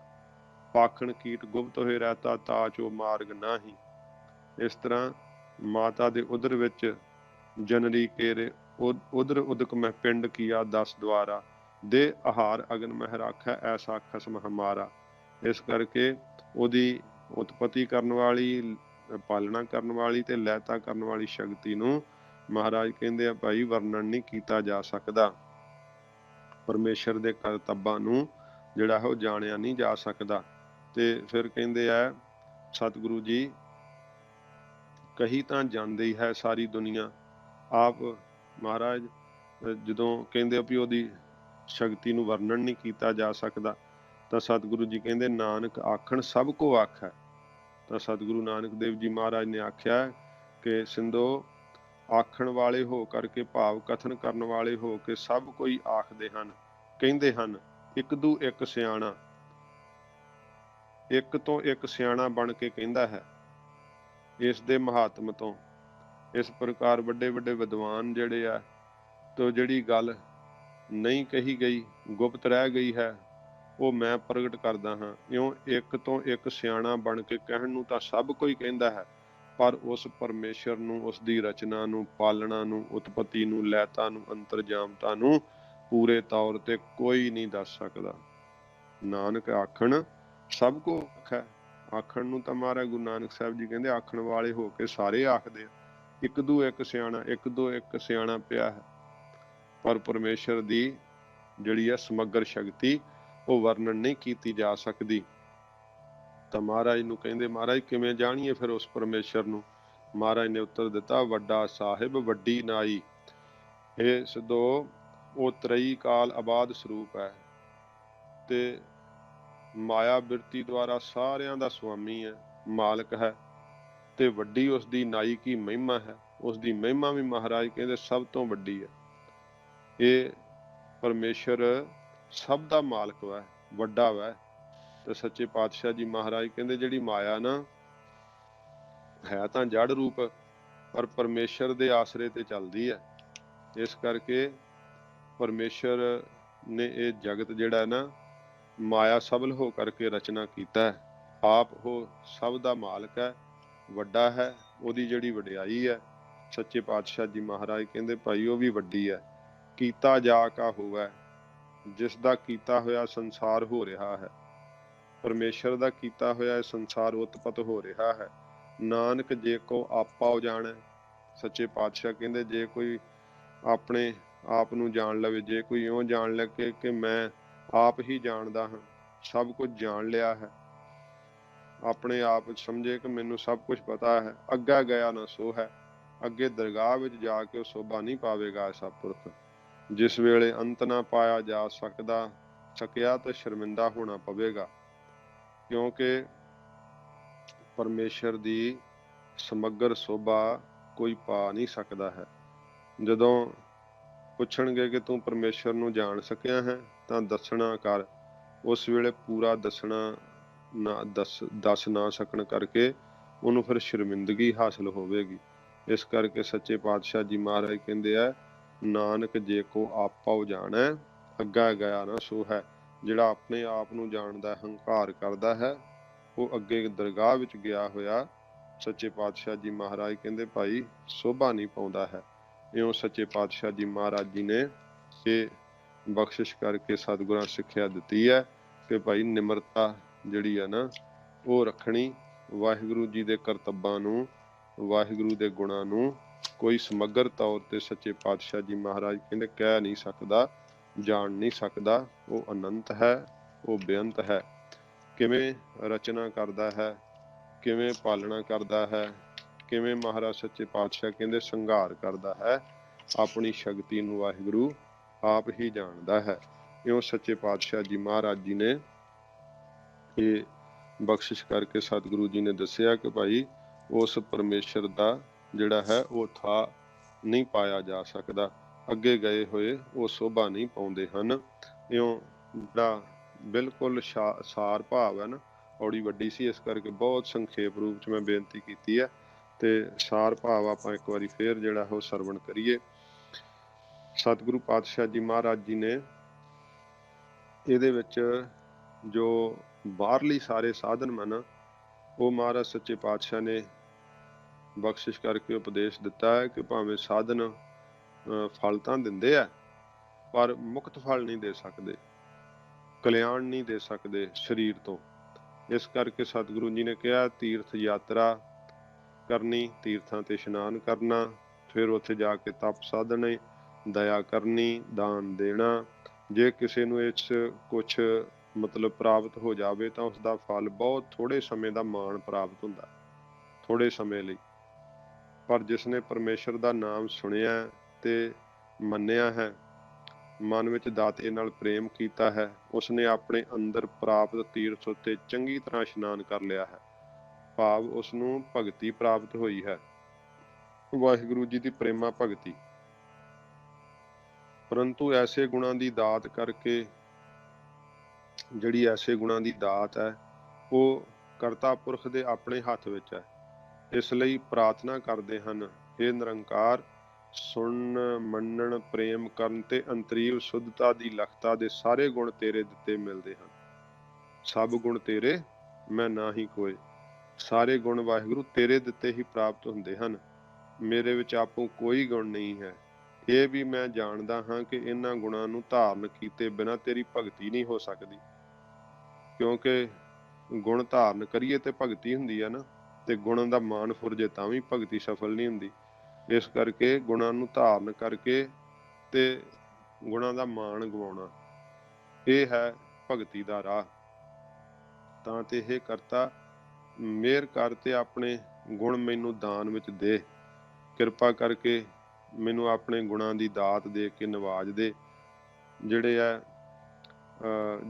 ਪਾਖਣ ਕੀਟ ਗੁਪਤ ਹੋਏ ਰਹਿਤਾ, ਤਾ ਚੋ ਮਾਰਗ ਨਾਹੀ। ਇਸ ਤਰ੍ਹਾਂ माता दे उदर विच जनरी केरे उदर उदक मह पिंड किया 10 द्वारा दे आहार अगन मह राखै ऐसा खसम हमारा। इस करके ओदी उत्पत्ति करन वाली, पालना करन वाली ते लैता करन वाली शक्ति नूं महाराज कहंदे आ भाई वर्णन नहीं कीता जा सकदा। परमेश्वर दे करतब्बां नूं जिहड़ा है ਉਹ ਜਾਣਿਆ नहीं जा सकदा। ते फिर कहंदे आ सतगुरु जी कही तां ਜਾਂਦੇ ही है सारी दुनिया। आप महाराज ਜਦੋਂ ਕਹਿੰਦੇ ਵੀ ਉਹਦੀ ਸ਼ਕਤੀ ਨੂੰ ਵਰਣਨ ਨਹੀਂ ਕੀਤਾ ਜਾ ਸਕਦਾ ਤਾਂ ਸਤਿਗੁਰੂ ਜੀ ਕਹਿੰਦੇ ਨਾਨਕ ਆਖਣ ਸਭ ਕੋ ਆਖੈ। ਤਾਂ ਸਤਿਗੁਰੂ ਨਾਨਕ ਦੇਵ ਜੀ ਮਹਾਰਾਜ ਨੇ ਆਖਿਆ ਕਿ ਸਿੰਧੋ ਆਖਣ ਵਾਲੇ ਹੋ ਕਰਕੇ ਭਾਵ ਕਥਨ ਕਰਨ ਵਾਲੇ ਹੋ ਕੇ ਸਭ ਕੋਈ ਆਖਦੇ ਹਨ, ਕਹਿੰਦੇ ਹਨ ਇੱਕ ਦੂ ਇੱਕ ਸਿਆਣਾ, ਇੱਕ ਤੋਂ ਇੱਕ ਸਿਆਣਾ ਬਣ ਕੇ ਕਹਿੰਦਾ ਹੈ ਇਸ ਦੇ ਮਹਾਤਮ ਤੋਂ। ਇਸ ਪ੍ਰਕਾਰ ਵੱਡੇ ਵੱਡੇ ਵਿਦਵਾਨ ਜਿਹੜੇ ਆ ਤੋ ਜਿਹੜੀ ਗੱਲ ਨਹੀਂ ਕਹੀ ਗਈ, ਗੁਪਤ ਰਹਿ ਗਈ ਹੈ, ਉਹ ਮੈਂ ਪ੍ਰਗਟ ਕਰਦਾ ਹਾਂ। ਇਉਂ ਇੱਕ ਤੋਂ ਇੱਕ ਸਿਆਣਾ ਬਣ ਕੇ ਕਹਿਣ ਨੂੰ ਤਾਂ ਸਭ ਕੋਈ ਕਹਿੰਦਾ ਹੈ, ਪਰ ਉਸ ਪਰਮੇਸ਼ਰ ਨੂੰ, ਉਸ ਦੀ ਰਚਨਾ ਨੂੰ, ਪਾਲਣਾ ਨੂੰ, ਉਤਪਤੀ ਨੂੰ, ਲੈਤਾ ਨੂੰ, ਅੰਤਰਜਾਮਤਾ ਨੂੰ ਪੂਰੇ ਤੌਰ ਤੇ ਕੋਈ ਨਹੀਂ ਦੱਸ ਸਕਦਾ। ਨਾਨਕ ਆਖਣ ਸਭ ਕੋ ਆਖੈ। ਆਖਣ ਨੂੰ ਤਾਂ ਮਹਾਰਾਜ ਗੁਰੂ ਨਾਨਕ ਸਾਹਿਬ ਜੀ ਕਹਿੰਦੇ ਆਖਣ ਵਾਲੇ ਹੋ ਕੇ ਸਾਰੇ ਆਖਦੇ ਆ, ਇੱਕ ਦੂ ਇੱਕ ਸਿਆਣਾ, ਇੱਕ ਦੋ ਇੱਕ ਸਿਆਣਾ ਪਿਆ ਹੈ। ਪਰ ਪਰਮੇਸ਼ਰ ਦੀ ਜਿਹੜੀ ਹੈ ਸਮਗਰ ਸ਼ਕਤੀ ਉਹ ਵਰਣਨ ਨਹੀਂ ਕੀਤੀ ਜਾ ਸਕਦੀ। ਤਾਂ ਮਹਾਰਾਜ ਨੂੰ ਕਹਿੰਦੇ ਮਹਾਰਾਜ ਕਿਵੇਂ ਜਾਣੀਏ ਫਿਰ ਉਸ ਪਰਮੇਸ਼ਰ ਨੂੰ। ਮਹਾਰਾਜ ਨੇ ਉੱਤਰ ਦਿੱਤਾ ਵੱਡਾ ਸਾਹਿਬ ਵੱਡੀ ਨਾਈ। ਇਹ ਸਿੱਧੋ ਉਹ ਤਰਈ ਕਾਲ ਆਬਾਦ ਸਰੂਪ ਹੈ ਤੇ ਮਾਇਆ ਬਿਰਤੀ ਦੁਆਰਾ ਸਾਰਿਆਂ ਦਾ ਸੁਆਮੀ ਹੈ, ਮਾਲਕ ਹੈ ਤੇ ਵੱਡੀ ਉਸ ਦੀ ਨਾਈ ਕੀ ਮਹਿਮਾ ਹੈ। ਉਸ ਦੀ ਮਹਿਮਾ ਵੀ ਮਹਾਰਾਜ ਕਹਿੰਦੇ ਸਭ ਤੋਂ ਵੱਡੀ ਹੈ। ਇਹ ਪਰਮੇਸ਼ਰ ਸਭ ਦਾ ਮਾਲਕ ਵੈ, ਵੱਡਾ ਵੈ। ਤੇ ਸੱਚੇ ਪਾਤਸ਼ਾਹ ਜੀ ਮਹਾਰਾਜ ਕਹਿੰਦੇ ਜਿਹੜੀ ਮਾਇਆ ਨਾ ਹੈ ਤਾਂ ਜੜ ਰੂਪ, ਪਰ ਪਰਮੇਸ਼ਰ ਦੇ ਆਸਰੇ ਤੇ ਚੱਲਦੀ ਹੈ। ਇਸ ਕਰਕੇ ਪਰਮੇਸ਼ਰ ਨੇ ਇਹ ਜਗਤ ਜਿਹੜਾ ਨਾ ਮਾਇਆ ਸਬਲ ਹੋ ਕਰਕੇ ਰਚਨਾ ਕੀਤਾ ਹੈ। ਆਪ ਉਹ ਸਭ ਦਾ ਮਾਲਕ ਹੈ, ਵੱਡਾ ਹੈ। ਉਹਦੀ ਜਿਹੜੀ ਵਡਿਆਈ ਹੈ ਸੱਚੇ ਪਾਤਸ਼ਾਹ ਜੀ ਮਹਾਰਾਜ ਕਹਿੰਦੇ ਭਾਈ ਉਹ ਵੀ ਵੱਡੀ ਹੈ। ਕੀਤਾ ਜਾ ਕਾ ਹੋਵੈ, ਜਿਸ ਦਾ ਕੀਤਾ ਹੋਇਆ ਸੰਸਾਰ ਹੋ ਰਿਹਾ ਹੈ। ਪਰਮੇਸ਼ਰ ਦਾ ਕੀਤਾ ਹੋਇਆ ਇਹ ਸੰਸਾਰ ਉਤਪਤ ਹੋ ਰਿਹਾ ਹੈ। ਨਾਨਕ ਜੇ ਕੋ ਆਪਾ ਜਾਣੈ, ਸੱਚੇ ਪਾਤਸ਼ਾਹ ਕਹਿੰਦੇ ਜੇ ਕੋਈ ਆਪਣੇ ਆਪ ਨੂੰ ਜਾਣ ਲਵੇ, ਜੇ ਕੋਈ ਇਉਂ ਜਾਣ ਲੱਗੇ ਕਿ ਮੈਂ ਆਪ ਹੀ ਜਾਣਦਾ ਹਾਂ, ਸਭ ਕੁਝ ਜਾਣ ਲਿਆ ਹੈ, ਆਪਣੇ ਆਪ ਸਮਝੇ ਕਿ ਮੈਨੂੰ ਸਭ ਕੁਝ ਪਤਾ ਹੈ, ਅੱਗਾ ਗਿਆ ਨਾ ਸੋ ਹੈ, ਅੱਗੇ ਦਰਗਾਹ ਵਿੱਚ ਜਾ ਕੇ ਉਹ ਸੋਭਾ ਨਹੀਂ ਪਾਵੇਗਾ ਐਸਾ ਪੁਰਖ। ਜਿਸ ਵੇਲੇ ਅੰਤ ਨਾ ਪਾਇਆ ਜਾ ਸਕਿਆ ਤਾਂ ਸ਼ਰਮਿੰਦਾ ਹੋਣਾ ਪਵੇਗਾ, ਕਿਉਂਕਿ ਪਰਮੇਸ਼ਰ ਦੀ ਸਮਗਰ ਸੋਭਾ ਕੋਈ ਪਾ ਨਹੀਂ ਸਕਦਾ ਹੈ। ਜਦੋਂ ਪੁੱਛਣਗੇ ਕਿ ਤੂੰ ਪਰਮੇਸ਼ਰ ਨੂੰ ਜਾਣ ਸਕਿਆ ਹੈ ਤਾਂ ਦੱਸਣਾ ਕਰ, ਉਸ ਵੇਲੇ ਪੂਰਾ ਦੱਸਣਾ ਨਾ ਦੱਸ ਨਾ ਸਕਣ ਕਰਕੇ ਉਹਨੂੰ ਫਿਰ ਸ਼ਰਮਿੰਦਗੀ ਹਾਸਲ ਹੋਵੇਗੀ। ਇਸ ਕਰਕੇ ਸੱਚੇ ਪਾਤਸ਼ਾਹ ਜੀ ਮਹਾਰਾਜ ਕਹਿੰਦੇ ਆ ਨਾਨਕ ਜੇ ਕੋ ਆਪਾ ਜਾਣੈ ਅੱਗਾ ਗਿਆ ਨਾ ਸੋ ਹੈ। ਜਿਹੜਾ ਆਪਣੇ ਆਪ ਨੂੰ ਜਾਣਦਾ, ਹੰਕਾਰ ਕਰਦਾ ਹੈ, ਉਹ ਅੱਗੇ ਦਰਗਾਹ ਵਿੱਚ ਗਿਆ ਹੋਇਆ ਸੱਚੇ ਪਾਤਸ਼ਾਹ ਜੀ ਮਹਾਰਾਜ ਕਹਿੰਦੇ ਭਾਈ ਸੋਭਾ ਨਹੀਂ ਪਾਉਂਦਾ ਹੈ। ਇਉਂ ਸੱਚੇ ਪਾਤਸ਼ਾਹ ਜੀ ਮਹਾਰਾਜ ਜੀ ਨੇ ਇਹ ਬਖਸ਼ਿਸ਼ ਕਰਕੇ ਸਤਿਗੁਰਾਂ ਸਿੱਖਿਆ ਦਿੱਤੀ ਹੈ ਕਿ ਭਾਈ ਨਿਮਰਤਾ ਜਿਹੜੀ ਆ ਨਾ ਉਹ ਰੱਖਣੀ। ਵਾਹਿਗੁਰੂ ਜੀ ਦੇ ਕਰਤੱਬਾਂ ਨੂੰ, ਵਾਹਿਗੁਰੂ ਦੇ ਗੁਣਾਂ ਨੂੰ ਕੋਈ ਸਮਗਰ ਤੌਰ ਤੇ ਸੱਚੇ ਪਾਤਸ਼ਾਹ ਜੀ ਮਹਾਰਾਜ ਕਹਿੰਦੇ ਕਹਿ ਨਹੀਂ ਸਕਦਾ, ਜਾਣ ਨਹੀਂ ਸਕਦਾ। ਉਹ ਅਨੰਤ ਹੈ, ਉਹ ਬੇਅੰਤ ਹੈ। ਕਿਵੇਂ ਰਚਨਾ ਕਰਦਾ ਹੈ, ਕਿਵੇਂ ਪਾਲਣਾ ਕਰਦਾ ਹੈ, ਕਿਵੇਂ ਮਹਾਰਾਜ ਸੱਚੇ ਪਾਤਸ਼ਾਹ ਕਹਿੰਦੇ ਸੰਘਾਰ ਕਰਦਾ ਹੈ, ਆਪਣੀ ਸ਼ਕਤੀ ਨੂੰ ਵਾਹਿਗੁਰੂ ਆਪ ਹੀ ਜਾਣਦਾ ਹੈ। ਇਉਂ ਸੱਚੇ ਪਾਤਸ਼ਾਹ ਜੀ ਮਹਾਰਾਜ ਜੀ ਨੇ ਇਹ ਬਖਸ਼ਿਸ਼ ਕਰਕੇ ਸਤਿਗੁਰੂ ਜੀ ਨੇ ਦੱਸਿਆ ਕਿ ਭਾਈ ਉਸ ਪਰਮੇਸ਼ਰ ਦਾ ਜਿਹੜਾ ਹੈ ਉਹ ਥਾ ਨਹੀਂ ਪਾਇਆ ਜਾ ਸਕਦਾ, ਅੱਗੇ ਗਏ ਹੋਏ ਉਹ ਸੋਭਾ ਨਹੀਂ ਪਾਉਂਦੇ ਹਨ। ਇਉਂ ਜਿਹੜਾ ਬਿਲਕੁਲ ਸਾਰ ਭਾਵ ਹੈ ਨਾ, ਔੜੀ ਵੱਡੀ ਸੀ ਇਸ ਕਰਕੇ ਬਹੁਤ ਸੰਖੇਪ ਰੂਪ 'ਚ ਮੈਂ ਬੇਨਤੀ ਕੀਤੀ ਹੈ ਤੇ ਸਾਰ ਭਾਵ ਆਪਾਂ ਇੱਕ ਵਾਰੀ ਫੇਰ ਜਿਹੜਾ ਉਹ ਸਰਵਣ ਕਰੀਏ। ਸਤਿਗੁਰੂ ਪਾਤਸ਼ਾਹ ਜੀ ਮਹਾਰਾਜ ਜੀ ਨੇ ਇਹਦੇ ਵਿੱਚ ਜੋ ਬਾਹਰਲੀ ਸਾਰੇ ਸਾਧਨ ਮਨ ਉਹ ਮਹਾਰਾਜ ਸੱਚੇ ਪਾਤਸ਼ਾਹ ਨੇ ਬਖਸ਼ਿਸ਼ ਕਰਕੇ ਉਪਦੇਸ਼ ਦਿੱਤਾ ਹੈ ਕਿ ਭਾਵੇਂ ਸਾਧਨ ਫਲ ਤਾਂ ਦਿੰਦੇ ਆ, ਪਰ ਮੁਕਤ ਫਲ ਨਹੀਂ ਦੇ ਸਕਦੇ, ਕਲਿਆਣ ਨਹੀਂ ਦੇ ਸਕਦੇ ਸਰੀਰ ਤੋਂ। ਇਸ ਕਰਕੇ ਸਤਿਗੁਰੂ ਜੀ ਨੇ ਕਿਹਾ ਤੀਰਥ ਯਾਤਰਾ ਕਰਨੀ, ਤੀਰਥਾਂ ਤੇ ਇਸ਼ਨਾਨ ਕਰਨਾ, ਫਿਰ ਉੱਥੇ ਜਾ ਕੇ ਤਪ ਸਾਧਨੇ, ਦਇਆ ਕਰਨੀ, ਦਾਨ ਦੇਣਾ। ਜੇ ਕਿਸੇ ਨੂੰ ਇਸ ਕੁਛ ਮਤਲਬ ਪ੍ਰਾਪਤ ਹੋ ਜਾਵੇ ਤਾਂ ਉਸਦਾ ਫਲ ਬਹੁਤ ਥੋੜੇ ਸਮੇਂ ਦਾ ਮਾਣ ਪ੍ਰਾਪਤ ਹੁੰਦਾ, ਥੋੜੇ ਸਮੇਂ ਲਈ। ਪਰ ਜਿਸਨੇ ਪਰਮੇਸ਼ਰ ਦਾ ਨਾਮ ਸੁਣਿਆ ਤੇ ਮੰਨਿਆ ਹੈ, ਮਨ ਵਿੱਚ ਦਾਤੇ ਨਾਲ ਪ੍ਰੇਮ ਕੀਤਾ ਹੈ, ਉਸਨੇ ਆਪਣੇ ਅੰਦਰ ਪ੍ਰਾਪਤ ਤੀਰਥ ਉੱਤੇ ਚੰਗੀ ਤਰ੍ਹਾਂ ਇਸ਼ਨਾਨ ਕਰ ਲਿਆ ਹੈ, ਭਾਵ ਉਸਨੂੰ ਭਗਤੀ ਪ੍ਰਾਪਤ ਹੋਈ ਹੈ, ਵਾਹਿਗੁਰੂ ਜੀ ਦੀ ਪ੍ਰੇਮਾ ਭਗਤੀ। ਪਰੰਤੂ ਐਸੇ ਗੁਣਾਂ ਦੀ ਦਾਤ ਕਰਕੇ, ਜਿਹੜੀ ਐਸੇ ਗੁਣਾਂ ਦੀ ਦਾਤ ਹੈ, ਉਹ ਕਰਤਾ ਪੁਰਖ ਦੇ ਆਪਣੇ ਹੱਥ ਵਿੱਚ ਹੈ। ਇਸ ਲਈ ਪ੍ਰਾਰਥਨਾ ਕਰਦੇ ਹਨ, ਹੇ ਨਿਰੰਕਾਰ, ਸੁਣਨ, ਮੰਨਣ, ਪ੍ਰੇਮ ਕਰਨ ਤੇ ਅੰਤਰੀਵ ਸ਼ੁੱਧਤਾ ਦੀ ਲਖਤਾ ਦੇ ਸਾਰੇ ਗੁਣ ਤੇਰੇ ਦਿੱਤੇ ਮਿਲਦੇ ਹਨ। ਸਭ ਗੁਣ ਤੇਰੇ, ਮੈਂ ਨਾ ਹੀ ਕੋਏ। ਸਾਰੇ ਗੁਣ ਵਾਹਿਗੁਰੂ ਤੇਰੇ ਦਿੱਤੇ ਹੀ ਪ੍ਰਾਪਤ ਹੁੰਦੇ ਹਨ। ਮੇਰੇ ਵਿੱਚ ਆਪੋਂ ਕੋਈ ਗੁਣ ਨਹੀਂ ਹੈ। ਇਹ ਵੀ ਮੈਂ ਜਾਣਦਾ ਹਾਂ ਕਿ ਇਹਨਾਂ ਗੁਣਾਂ ਨੂੰ ਧਾਰਨ ਕੀਤੇ ਬਿਨਾਂ ਤੇਰੀ ਭਗਤੀ ਨਹੀਂ ਹੋ ਸਕਦੀ, ਕਿਉਂਕਿ ਗੁਣ ਧਾਰਨ ਕਰੀਏ ਤੇ ਭਗਤੀ ਹੁੰਦੀ ਹੈ ਨਾ, ਤੇ ਗੁਣਾਂ ਦਾ ਮਾਣ ਫੁਰਜੇ ਤਾਂ ਵੀ ਭਗਤੀ ਸਫਲ ਨਹੀਂ ਹੁੰਦੀ। ਇਸ ਕਰਕੇ ਗੁਣਾਂ ਨੂੰ ਧਾਰਨ ਕਰਕੇ ਤੇ ਗੁਣਾਂ ਦਾ ਮਾਣ ਗਵਾਉਣਾ, ਇਹ ਹੈ ਭਗਤੀ ਦਾ ਰਾਹ। ਤਾਂ ਤੇ ਇਹ ਕਰਤਾ ਮਿਹਰ ਕਰ ਤੇ ਆਪਣੇ ਗੁਣ ਮੈਨੂੰ ਦਾਨ ਵਿੱਚ ਦੇ, ਕਿਰਪਾ ਕਰਕੇ ਮੈਨੂੰ ਆਪਣੇ ਗੁਣਾਂ ਦੀ ਦਾਤ ਦੇ ਕੇ ਨਵਾਜ ਦੇ। ਜਿਹੜੇ ਹੈ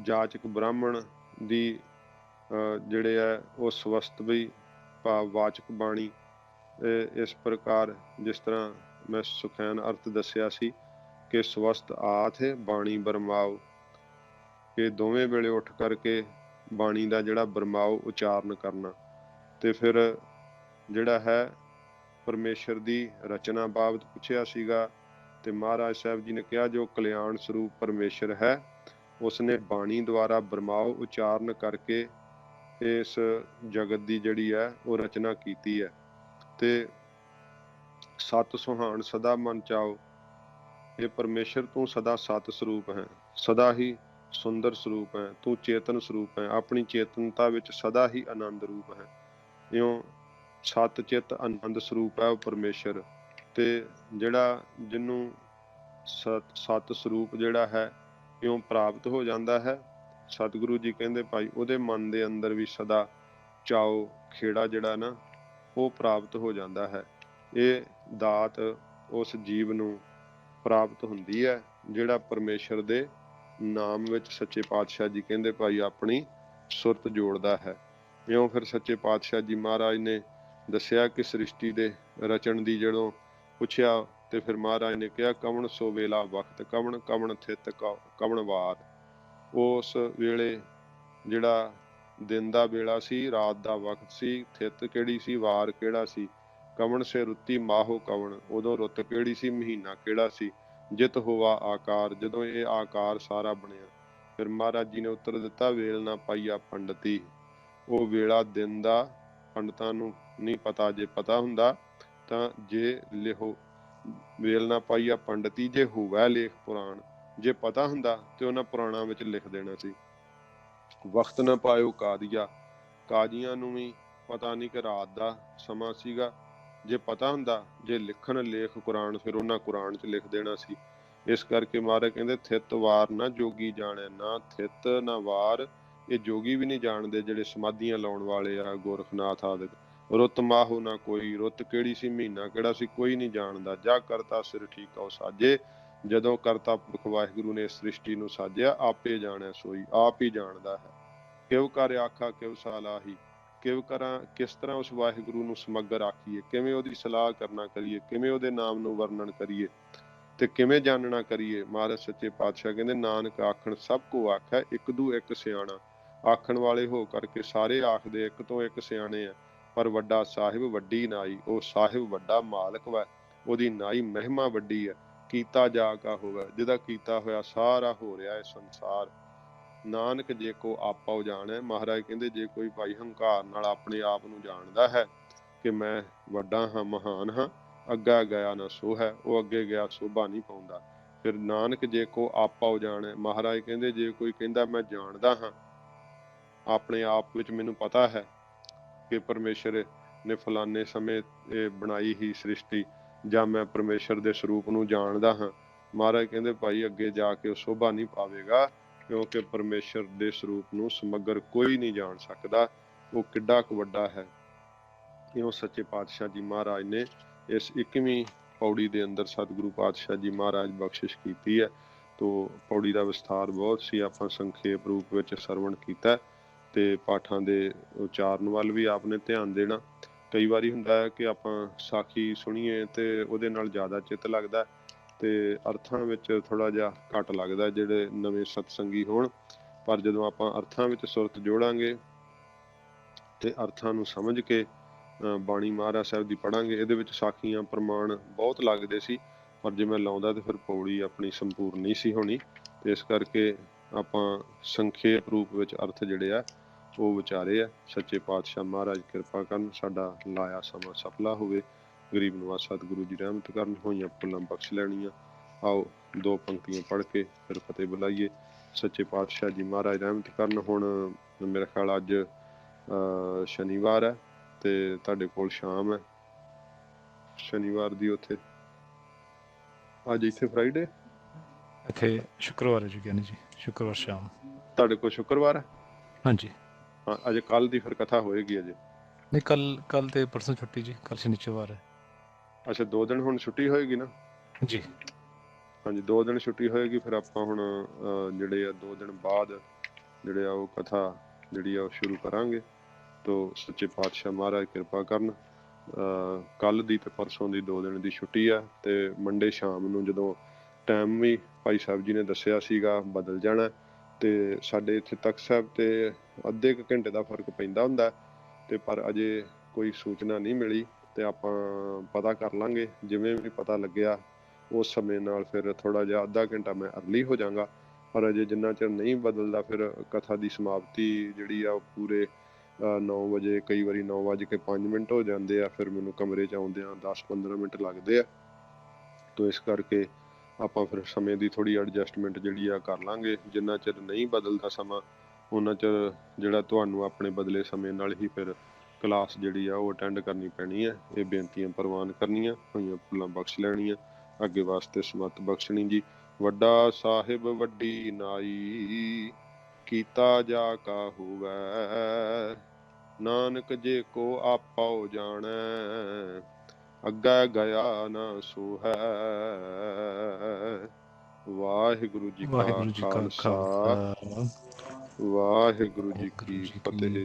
ਜਾਚਕ ਬ੍ਰਾਹਮਣ ਦੀ ਜਿਹੜੇ ਹੈ ਉਹ ਸਵਸਤ ਵੀ ਭਾਵ ਵਾਚਕ ਬਾਣੀ, ਇਸ ਪ੍ਰਕਾਰ ਜਿਸ ਤਰ੍ਹਾਂ ਮੈਂ ਸੁਖੈਨ ਅਰਥ ਦੱਸਿਆ ਸੀ ਕਿ ਸਵਸਤ ਆਥ ਬਾਣੀ ਬਰਮਾਓ, ਕਿ ਦੋਵੇਂ ਵੇਲੇ ਉੱਠ ਕਰਕੇ ਬਾਣੀ ਦਾ ਜਿਹੜਾ ਬਰਮਾਓ ਉਚਾਰਨ ਕਰਨਾ। ਤੇ ਫਿਰ ਜਿਹੜਾ ਹੈ ਪਰਮੇਸ਼ਰ ਦੀ ਰਚਨਾ ਬਾਬਤ ਪੁੱਛਿਆ ਸੀਗਾ, ਤੇ ਮਹਾਰਾਜ ਸਾਹਿਬ ਜੀ ਨੇ ਕਿਹਾ ਜੋ ਕਲਿਆਣ ਸਰੂਪ ਪਰਮੇਸ਼ਰ ਹੈ, ਉਸਨੇ ਬਾਣੀ ਦੁਆਰਾ ਬਰਮਾਓ ਉਚਾਰਨ ਕਰਕੇ ਇਸ ਜਗਤ ਦੀ ਜਿਹੜੀ ਹੈ ਉਹ ਰਚਨਾ ਕੀਤੀ ਹੈ। ਤੇ ਸਤ ਸੁਹਾਣ ਸਦਾ ਮਨ ਚਾਓ, ਇਹ ਪਰਮੇਸ਼ਰ ਤੂੰ ਸਦਾ ਸਤ ਸਰੂਪ ਹੈ, ਸਦਾ ਹੀ ਸੁੰਦਰ ਸਰੂਪ ਹੈ, ਤੂੰ ਚੇਤਨ ਸਰੂਪ ਹੈ, ਆਪਣੀ ਚੇਤਨਤਾ ਵਿੱਚ ਸਦਾ ਹੀ ਆਨੰਦ ਰੂਪ ਹੈ। ਇਉਂ ਸਤ ਚਿੱਤ ਆਨੰਦ ਸਰੂਪ ਹੈ ਉਹ ਪਰਮੇਸ਼ਰ। ਤੇ ਜਿਹੜਾ ਜਿਹਨੂੰ ਸਤ ਸਰੂਪ ਜਿਹੜਾ ਹੈ ਇਉਂ ਪ੍ਰਾਪਤ ਹੋ ਜਾਂਦਾ ਹੈ, ਸਤਿਗੁਰੂ ਜੀ ਕਹਿੰਦੇ ਭਾਈ ਉਹਦੇ ਮਨ ਦੇ ਅੰਦਰ ਵੀ ਸਦਾ ਚਾਓ ਖੇੜਾ ਜਿਹੜਾ ਨਾ ਉਹ ਪ੍ਰਾਪਤ ਹੋ ਜਾਂਦਾ ਹੈ। ਇਹ ਦਾਤ ਉਸ ਜੀਵ ਨੂੰ ਪ੍ਰਾਪਤ ਹੁੰਦੀ ਹੈ ਜਿਹੜਾ ਪਰਮੇਸ਼ਰ ਦੇ ਨਾਮ ਵਿੱਚ ਸੱਚੇ ਪਾਤਸ਼ਾਹ ਜੀ ਕਹਿੰਦੇ ਭਾਈ ਆਪਣੀ ਸੁਰਤ ਜੋੜਦਾ ਹੈ। ਇਉਂ ਫਿਰ ਸੱਚੇ ਪਾਤਸ਼ਾਹ ਜੀ ਮਹਾਰਾਜ ਨੇ ਦੱਸਿਆ ਕਿ ਸ੍ਰਿਸ਼ਟੀ ਦੇ ਰਚਣ ਦੀ ਜਦੋਂ ਪੁੱਛਿਆ ਤੇ ਫਿਰ ਮਹਾਰਾਜ ਨੇ ਕਿਹਾ ਕਵਣ ਸੋ ਵੇਲਾ ਵਕਤ, ਕਵਣ ਕਵਣ ਥਿਤ ਕਵਣ ਵਾਰ। ਉਸ ਵੇਲੇ ਜਿਹੜਾ ਦਿਨ ਦਾ ਵੇਲਾ ਸੀ, ਰਾਤ ਦਾ ਵਕਤ ਸੀ, ਥਿਤ ਕਿਹੜੀ ਸੀ, ਵਾਰ ਕਿਹੜਾ ਸੀ, ਕਵਣ ਸੇ ਰੁੱਤੀ ਮਾਹੋ ਕਵਣ, ਉਦੋਂ ਰੁੱਤ ਕਿਹੜੀ ਸੀ, ਮਹੀਨਾ ਕਿਹੜਾ ਸੀ, ਜਿਤ ਹੋਵਾ ਆਕਾਰ, ਜਦੋਂ ਇਹ ਆਕਾਰ ਸਾਰਾ ਬਣਿਆ। ਫਿਰ ਮਹਾਰਾਜ ਜੀ ਨੇ ਉੱਤਰ ਦਿੱਤਾ ਵੇਲ ਨਾ ਪਾਈਆ ਪੰਡਤੀ, ਉਹ ਵੇਲਾ ਦਿਨ ਦਾ ਪੰਡਤਾਂ ਨੂੰ ਨਹੀਂ ਪਤਾ, ਜੇ ਪਤਾ ਹੁੰਦਾ ਤਾਂ ਜੇ ਲਿਖੋ ਵੇਲ ਨਾ ਪਾਈਆ ਪੰਡਤੀ, ਜੇ ਹੋਵੇ ਲੇਖ ਪੁਰਾਣ, ਜੇ ਪਤਾ ਹੁੰਦਾ ਤੇ ਉਹਨਾਂ ਪੁਰਾਣਾਂ ਵਿੱਚ ਲਿਖ ਦੇਣਾ ਸੀ। ਵਕਤ ਨਾ ਪਾਇਓ ਕਾਦੀਆ, ਕਾਜ਼ੀਆਂ ਨੂੰ ਵੀ ਪਤਾ ਨਹੀਂ ਕਿ ਰਾਤ ਦਾ ਸਮਾਂ ਸੀਗਾ, ਜੇ ਪਤਾ ਹੁੰਦਾ, ਜੇ ਲਿਖਣ ਲੇਖ ਕੁਰਾਨ ਫਿਰ ਉਹਨਾਂ ਕੁਰਾਨ 'ਚ ਲਿਖ ਦੇਣਾ ਸੀ। ਇਸ ਕਰਕੇ ਮਹਾਰਾਜ ਕਹਿੰਦੇ ਥਿਤ ਵਾਰ ਨਾ ਜੋਗੀ ਜਾਣੇ, ਨਾ ਥਿਤ ਨਾ ਵਾਰ ਇਹ ਜੋਗੀ ਵੀ ਨਹੀਂ ਜਾਣਦੇ ਜਿਹੜੇ ਸਮਾਧੀਆਂ ਲਾਉਣ ਵਾਲੇ ਆ, ਗੋਰਖਨਾਥ ਆਦਿਕ। ਰੁੱਤ ਮਾਹੋ ਨਾ ਕੋਈ, ਰੁੱਤ ਕਿਹੜੀ ਸੀ, ਮਹੀਨਾ ਕਿਹੜਾ ਸੀ, ਕੋਈ ਨਹੀਂ ਜਾਣਦਾ। ਜਾ ਕਰਤਾ ਸਿਰ ਠੀਕਾ ਸਾਜੇ, ਜਦੋਂ ਕਰਤਾ ਪੁਰਖ ਵਾਹਿਗੁਰੂ ਨੇ ਸ੍ਰਿਸ਼ਟੀ ਨੂੰ ਸਾਜਿਆ ਆਪੇ ਜਾਣਿਆ ਸੋਈ, ਆਪ ਹੀ ਜਾਣਦਾ ਹੈ। ਕਿਵ ਕਰ ਆਖਾ ਕਿਵ ਸਲਾਹੀ, ਕਿਵ ਕਰਾਂ ਕਿਸ ਤਰ੍ਹਾਂ ਉਸ ਵਾਹਿਗੁਰੂ ਨੂੰ ਸਮੱਗਰ ਆਖੀਏ, ਕਿਵੇਂ ਉਹਦੀ ਸਲਾਹ ਕਰਨਾ ਕਰੀਏ, ਕਿਵੇਂ ਉਹਦੇ ਨਾਮ ਨੂੰ ਵਰਣਨ ਕਰੀਏ ਤੇ ਕਿਵੇਂ ਜਾਣਨਾ ਕਰੀਏ। ਮਹਾਰਾਜ ਸੱਚੇ ਪਾਤਸ਼ਾਹ ਕਹਿੰਦੇ ਨਾਨਕ ਆਖਣ ਸਭ ਕੋ ਆਖੈ, ਇੱਕ ਦੂ ਇੱਕ ਸਿਆਣਾ। ਆਖਣ ਵਾਲੇ ਹੋ ਕਰਕੇ ਸਾਰੇ ਆਖਦੇ ਇੱਕ ਤੋਂ ਇੱਕ ਸਿਆਣੇ ਆ, ਪਰ ਵੱਡਾ ਸਾਹਿਬ ਵੱਡੀ ਨਾਈ, ਉਹ ਸਾਹਿਬ ਵੱਡਾ ਮਾਲਕ ਵਾ, ਉਹਦੀ ਨਾਈ ਮਹਿਮਾ ਵੱਡੀ ਹੈ। ਕੀਤਾ ਜਾ ਕਾ ਹੋਵੇ, ਜਿਹਦਾ ਕੀਤਾ ਹੋਇਆ ਸਾਰਾ ਹੋ ਰਿਹਾ ਹੈ ਸੰਸਾਰ। ਨਾਨਕ ਜੇ ਕੋ ਆਪਾ ਜਾਣੈ, ਮਹਾਰਾਜ ਕਹਿੰਦੇ ਜੇ ਕੋਈ ਭਾਈ ਹੰਕਾਰ ਨਾਲ ਆਪਣੇ ਆਪ ਨੂੰ ਜਾਣਦਾ ਹੈ ਕਿ ਮੈਂ ਵੱਡਾ ਹਾਂ, ਮਹਾਨ ਹਾਂ, ਅੱਗਾ ਗਿਆ ਨਾ ਸੋ ਹੈ, ਉਹ ਅੱਗੇ ਗਿਆ ਸੋਭਾ ਨਹੀਂ ਪਾਉਂਦਾ। ਫਿਰ ਨਾਨਕ ਜੇ ਕੋ ਆਪਾ ਜਾਣੈ, ਮਹਾਰਾਜ ਕਹਿੰਦੇ ਜੇ ਕੋਈ ਕਹਿੰਦਾ ਮੈਂ ਜਾਣਦਾ ਹਾਂ, ਆਪਣੇ ਆਪ ਵਿੱਚ ਮੈਨੂੰ ਪਤਾ ਹੈ ਕਿ ਪਰਮੇਸ਼ਰ ਨੇ ਫਲਾਣੇ ਸਮੇਂ ਇਹ ਬਣਾਈ ਹੀ ਸ੍ਰਿਸ਼ਟੀ, ਜਾਂ ਮੈਂ ਪਰਮੇਸ਼ਰ ਦੇ ਸਰੂਪ ਨੂੰ ਜਾਣਦਾ ਹਾਂ, ਮਹਾਰਾਜ ਕਹਿੰਦੇ ਭਾਈ ਅੱਗੇ ਜਾ ਕੇ ਉਹ ਸ਼ੋਭਾ ਨਹੀਂ ਪਾਵੇਗਾ, ਕਿਉਂਕਿ ਪਰਮੇਸ਼ਰ ਦੇ ਸਰੂਪ ਨੂੰ ਸਮੱਗਰ ਕੋਈ ਨਹੀਂ ਜਾਣ ਸਕਦਾ, ਉਹ ਕਿੱਡਾ ਕੁ ਵੱਡਾ ਹੈ। ਇਉਂ ਸੱਚੇ ਪਾਤਸ਼ਾਹ ਜੀ ਮਹਾਰਾਜ ਨੇ ਇਸ 21ਵੀਂ ਪੌੜੀ ਦੇ ਅੰਦਰ ਸਤਿਗੁਰੂ ਪਾਤਸ਼ਾਹ ਜੀ ਮਹਾਰਾਜ ਬਖਸ਼ਿਸ਼ ਕੀਤੀ ਹੈ। ਤੋ ਪੌੜੀ ਦਾ ਵਿਸਥਾਰ ਬਹੁਤ ਸੀ, ਆਪਾਂ ਸੰਖੇਪ ਰੂਪ ਵਿੱਚ ਸਰਵਣ ਕੀਤਾ ਤੇ ਪਾਠਾਂ ਦੇ ਉਚਾਰਨ ਵੱਲ ਵੀ ਆਪਨੇ ਧਿਆਨ ਦੇਣਾ। ਕਈ ਵਾਰੀ ਹੁੰਦਾ ਹੈ ਕਿ ਆਪਾਂ ਸਾਖੀ ਸੁਣੀਏ ਤੇ ਉਹਦੇ ਨਾਲ ਜ਼ਿਆਦਾ ਚਿੱਤ ਲੱਗਦਾ ਤੇ ਅਰਥਾਂ ਵਿੱਚ ਥੋੜਾ ਜਿਹਾ ਘੱਟ ਲੱਗਦਾ ਜਿਹੜੇ ਨਵੇਂ ਸਤਸੰਗੀ ਹੋਣ, ਪਰ ਜਦੋਂ ਆਪਾਂ ਅਰਥਾਂ ਵਿੱਚ ਸੁਰਤ ਜੋੜਾਂਗੇ ਤੇ ਅਰਥਾਂ ਨੂੰ ਸਮਝ ਕੇ ਬਾਣੀ ਮਹਾਰਾਜ ਸਾਹਿਬ ਦੀ ਪੜਾਂਗੇ, ਇਹਦੇ ਵਿੱਚ ਸਾਖੀਆਂ ਪ੍ਰਮਾਣ ਬਹੁਤ ਲੱਗਦੇ ਸੀ, ਪਰ ਜੇ ਮੈਂ ਲਾਉਂਦਾ ਤੇ ਫਿਰ ਪੌੜੀ ਆਪਣੀ ਸੰਪੂਰਨ ਨਹੀਂ ਸੀ ਹੋਣੀ, ਤੇ ਇਸ ਕਰਕੇ ਆਪਾਂ ਸੰਖੇਪ ਰੂਪ ਵਿੱਚ ਅਰਥ ਜਿਹੜੇ ਆ ਉਹ ਵਿਚਾਰੇ ਆ। ਸੱਚੇ ਪਾਤਸ਼ਾਹ ਮਹਾਰਾਜ ਕਿਰਪਾ ਕਰਨ, ਸਾਡਾ ਲਾਇਆ ਸਮਾਂ ਸਫਲਾ ਹੋਵੇ। ਗਰੀਬ ਨਿਵਾਜ ਸਤਿਗੁਰੂ ਜੀ ਰਹਿਮਤ ਕਰਨ, ਹੋਈਆਂ ਭੁੱਲਾਂ ਬਖਸ਼ ਲੈਣੀਆਂ। ਆਓ ਦੋ ਪੰਕਤੀਆਂ ਪੜ੍ਹ ਕੇ ਫਿਰ ਫਤਿਹ ਬੁਲਾਈਏ। ਸੱਚੇ ਪਾਤਸ਼ਾਹ ਜੀ ਮਹਾਰਾਜ ਰਹਿਮਤ ਕਰਨ। ਹੁਣ ਮੇਰਾ ਖਿਆਲ ਅੱਜ ਸ਼ਨੀਵਾਰ ਹੈ ਤੇ ਤੁਹਾਡੇ ਕੋਲ ਸ਼ਾਮ ਹੈ ਸ਼ਨੀਵਾਰ ਦੀ, ਉੱਥੇ ਅੱਜ ਇੱਥੇ ਫਰਾਈਡੇ, ਇੱਥੇ ਸ਼ੁੱਕਰਵਾਰ ਹੈ ਜੀ ਗਿਆਨੀ ਜੀ, ਸ਼ੁੱਕਰਵਾਰ ਸ਼ਾਮ ਤੁਹਾਡੇ ਕੋਲ ਸ਼ੁੱਕਰਵਾਰ ਹੈ। ਹਾਂਜੀ ਹਾਂ, ਅਜੇ ਕੱਲ ਦੀ ਫਿਰ ਕਥਾ ਹੋਏਗੀ ਅਜੇ? ਨਹੀਂ, ਕੱਲ ਤੇ ਪਰਸੋਂ ਛੁੱਟੀ ਜੀ, ਕੱਲ ਸ਼ਨੀਚਰਵਾਰ ਹੈ। ਅੱਛਾ, 2 ਦਿਨ ਹੁਣ ਛੁੱਟੀ ਹੋਏਗੀ ਨਾ? ਜੀ ਹਾਂਜੀ, 2 ਦਿਨ ਛੁੱਟੀ ਹੋਏਗੀ। ਫਿਰ ਆਪਾਂ ਹੁਣ ਜਿਹੜੇ ਆ 2 ਦਿਨ ਬਾਅਦ ਜਿਹੜੇ ਆ ਉਹ ਕਥਾ ਜਿਹੜੀ ਆ ਉਹ ਸ਼ੁਰੂ ਕਰਾਂਗੇ। ਤੋ ਸੱਚੇ ਪਾਤਸ਼ਾਹ ਮਹਾਰਾਜ ਕਿਰਪਾ ਕਰਨ। ਕੱਲ ਦੀ ਤੇ ਪਰਸੋਂ ਦੀ 2 ਦਿਨ ਦੀ ਛੁੱਟੀ ਆ, ਤੇ ਮੰਡੇ ਸ਼ਾਮ ਨੂੰ ਜਦੋਂ ਟਾਈਮ ਵੀ ਭਾਈ ਸਾਹਿਬ ਜੀ ਨੇ ਦੱਸਿਆ ਸੀਗਾ ਬਦਲ ਜਾਣਾ, ਤੇ ਸਾਡੇ ਇੱਥੇ ਤਖਤ ਸਾਹਿਬ ਤੇ ਅੱਧੇ ਕੁ ਘੰਟੇ ਦਾ ਫਰਕ ਪੈਂਦਾ ਹੁੰਦਾ, ਤੇ ਪਰ ਅਜੇ ਕੋਈ ਸੂਚਨਾ ਨਹੀਂ ਮਿਲੀ, ਤੇ ਆਪਾਂ ਪਤਾ ਕਰ ਲਾਂਗੇ। ਜਿਵੇਂ ਵੀ ਪਤਾ ਲੱਗਿਆ ਉਸ ਸਮੇਂ ਨਾਲ ਫਿਰ ਥੋੜਾ ਜਿਹਾ ਅੱਧਾ ਘੰਟਾ ਮੈਂ ਅਰਲੀ ਹੋ ਜਾਵਾਂਗਾ, ਪਰ ਅਜੇ ਜਿੰਨਾ ਚਿਰ ਨਹੀਂ ਬਦਲਦਾ ਫਿਰ ਕਥਾ ਦੀ ਸਮਾਪਤੀ ਜਿਹੜੀ ਆ ਉਹ ਪੂਰੇ 9 ਵਜੇ, ਕਈ ਵਾਰੀ 9:05 ਹੋ ਜਾਂਦੇ ਆ, ਫਿਰ ਮੈਨੂੰ ਕਮਰੇ 'ਚ ਆਉਂਦਿਆਂ 10-15 ਮਿੰਟ ਲੱਗਦੇ ਆ। ਤੋ ਇਸ ਕਰਕੇ ਆਪਾਂ ਫਿਰ ਸਮੇਂ ਦੀ ਥੋੜ੍ਹੀ ਐਡਜਸਟਮੈਂਟ ਜਿਹੜੀ ਆ ਕਰ ਲਾਂਗੇ। ਜਿੰਨਾ ਚਿਰ ਨਹੀਂ ਬਦਲਦਾ ਸਮਾਂ, ਉਹਨਾਂ ਚਿਰ ਜਿਹੜਾ ਤੁਹਾਨੂੰ ਆਪਣੇ ਬਦਲੇ ਸਮੇਂ ਨਾਲ ਹੀ ਫਿਰ ਕਲਾਸ ਜਿਹੜੀ ਆ ਉਹ ਅਟੈਂਡ ਕਰਨੀ ਪੈਣੀ ਹੈ। ਇਹ ਬੇਨਤੀਆਂ ਪ੍ਰਵਾਨ ਕਰਨੀਆਂ, ਹੋਈਆਂ ਭੁੱਲਾਂ ਬਖਸ਼ ਲੈਣੀਆਂ, ਅੱਗੇ ਵਾਸਤੇ ਸਮੱਤ ਬਖਸ਼ਣੀ ਜੀ। ਵੱਡਾ ਸਾਹਿਬ ਵੱਡੀ ਨਾਈ, ਕੀਤਾ ਜਾ ਕਾ ਹੋਵੈ, ਨਾਨਕ ਜੇ ਕੋ ਆਪਾ ਜਾਣੈ, ਅੱਗਾ ਗਿਆ ਨਾ ਸੋ ਹੈ। ਵਾਹਿਗੁਰੂ ਜੀ ਕਾ ਖਾਲਸਾ, ਵਾਹਿਗੁਰੂ ਜੀ ਕੀ ਫਤਿਹ।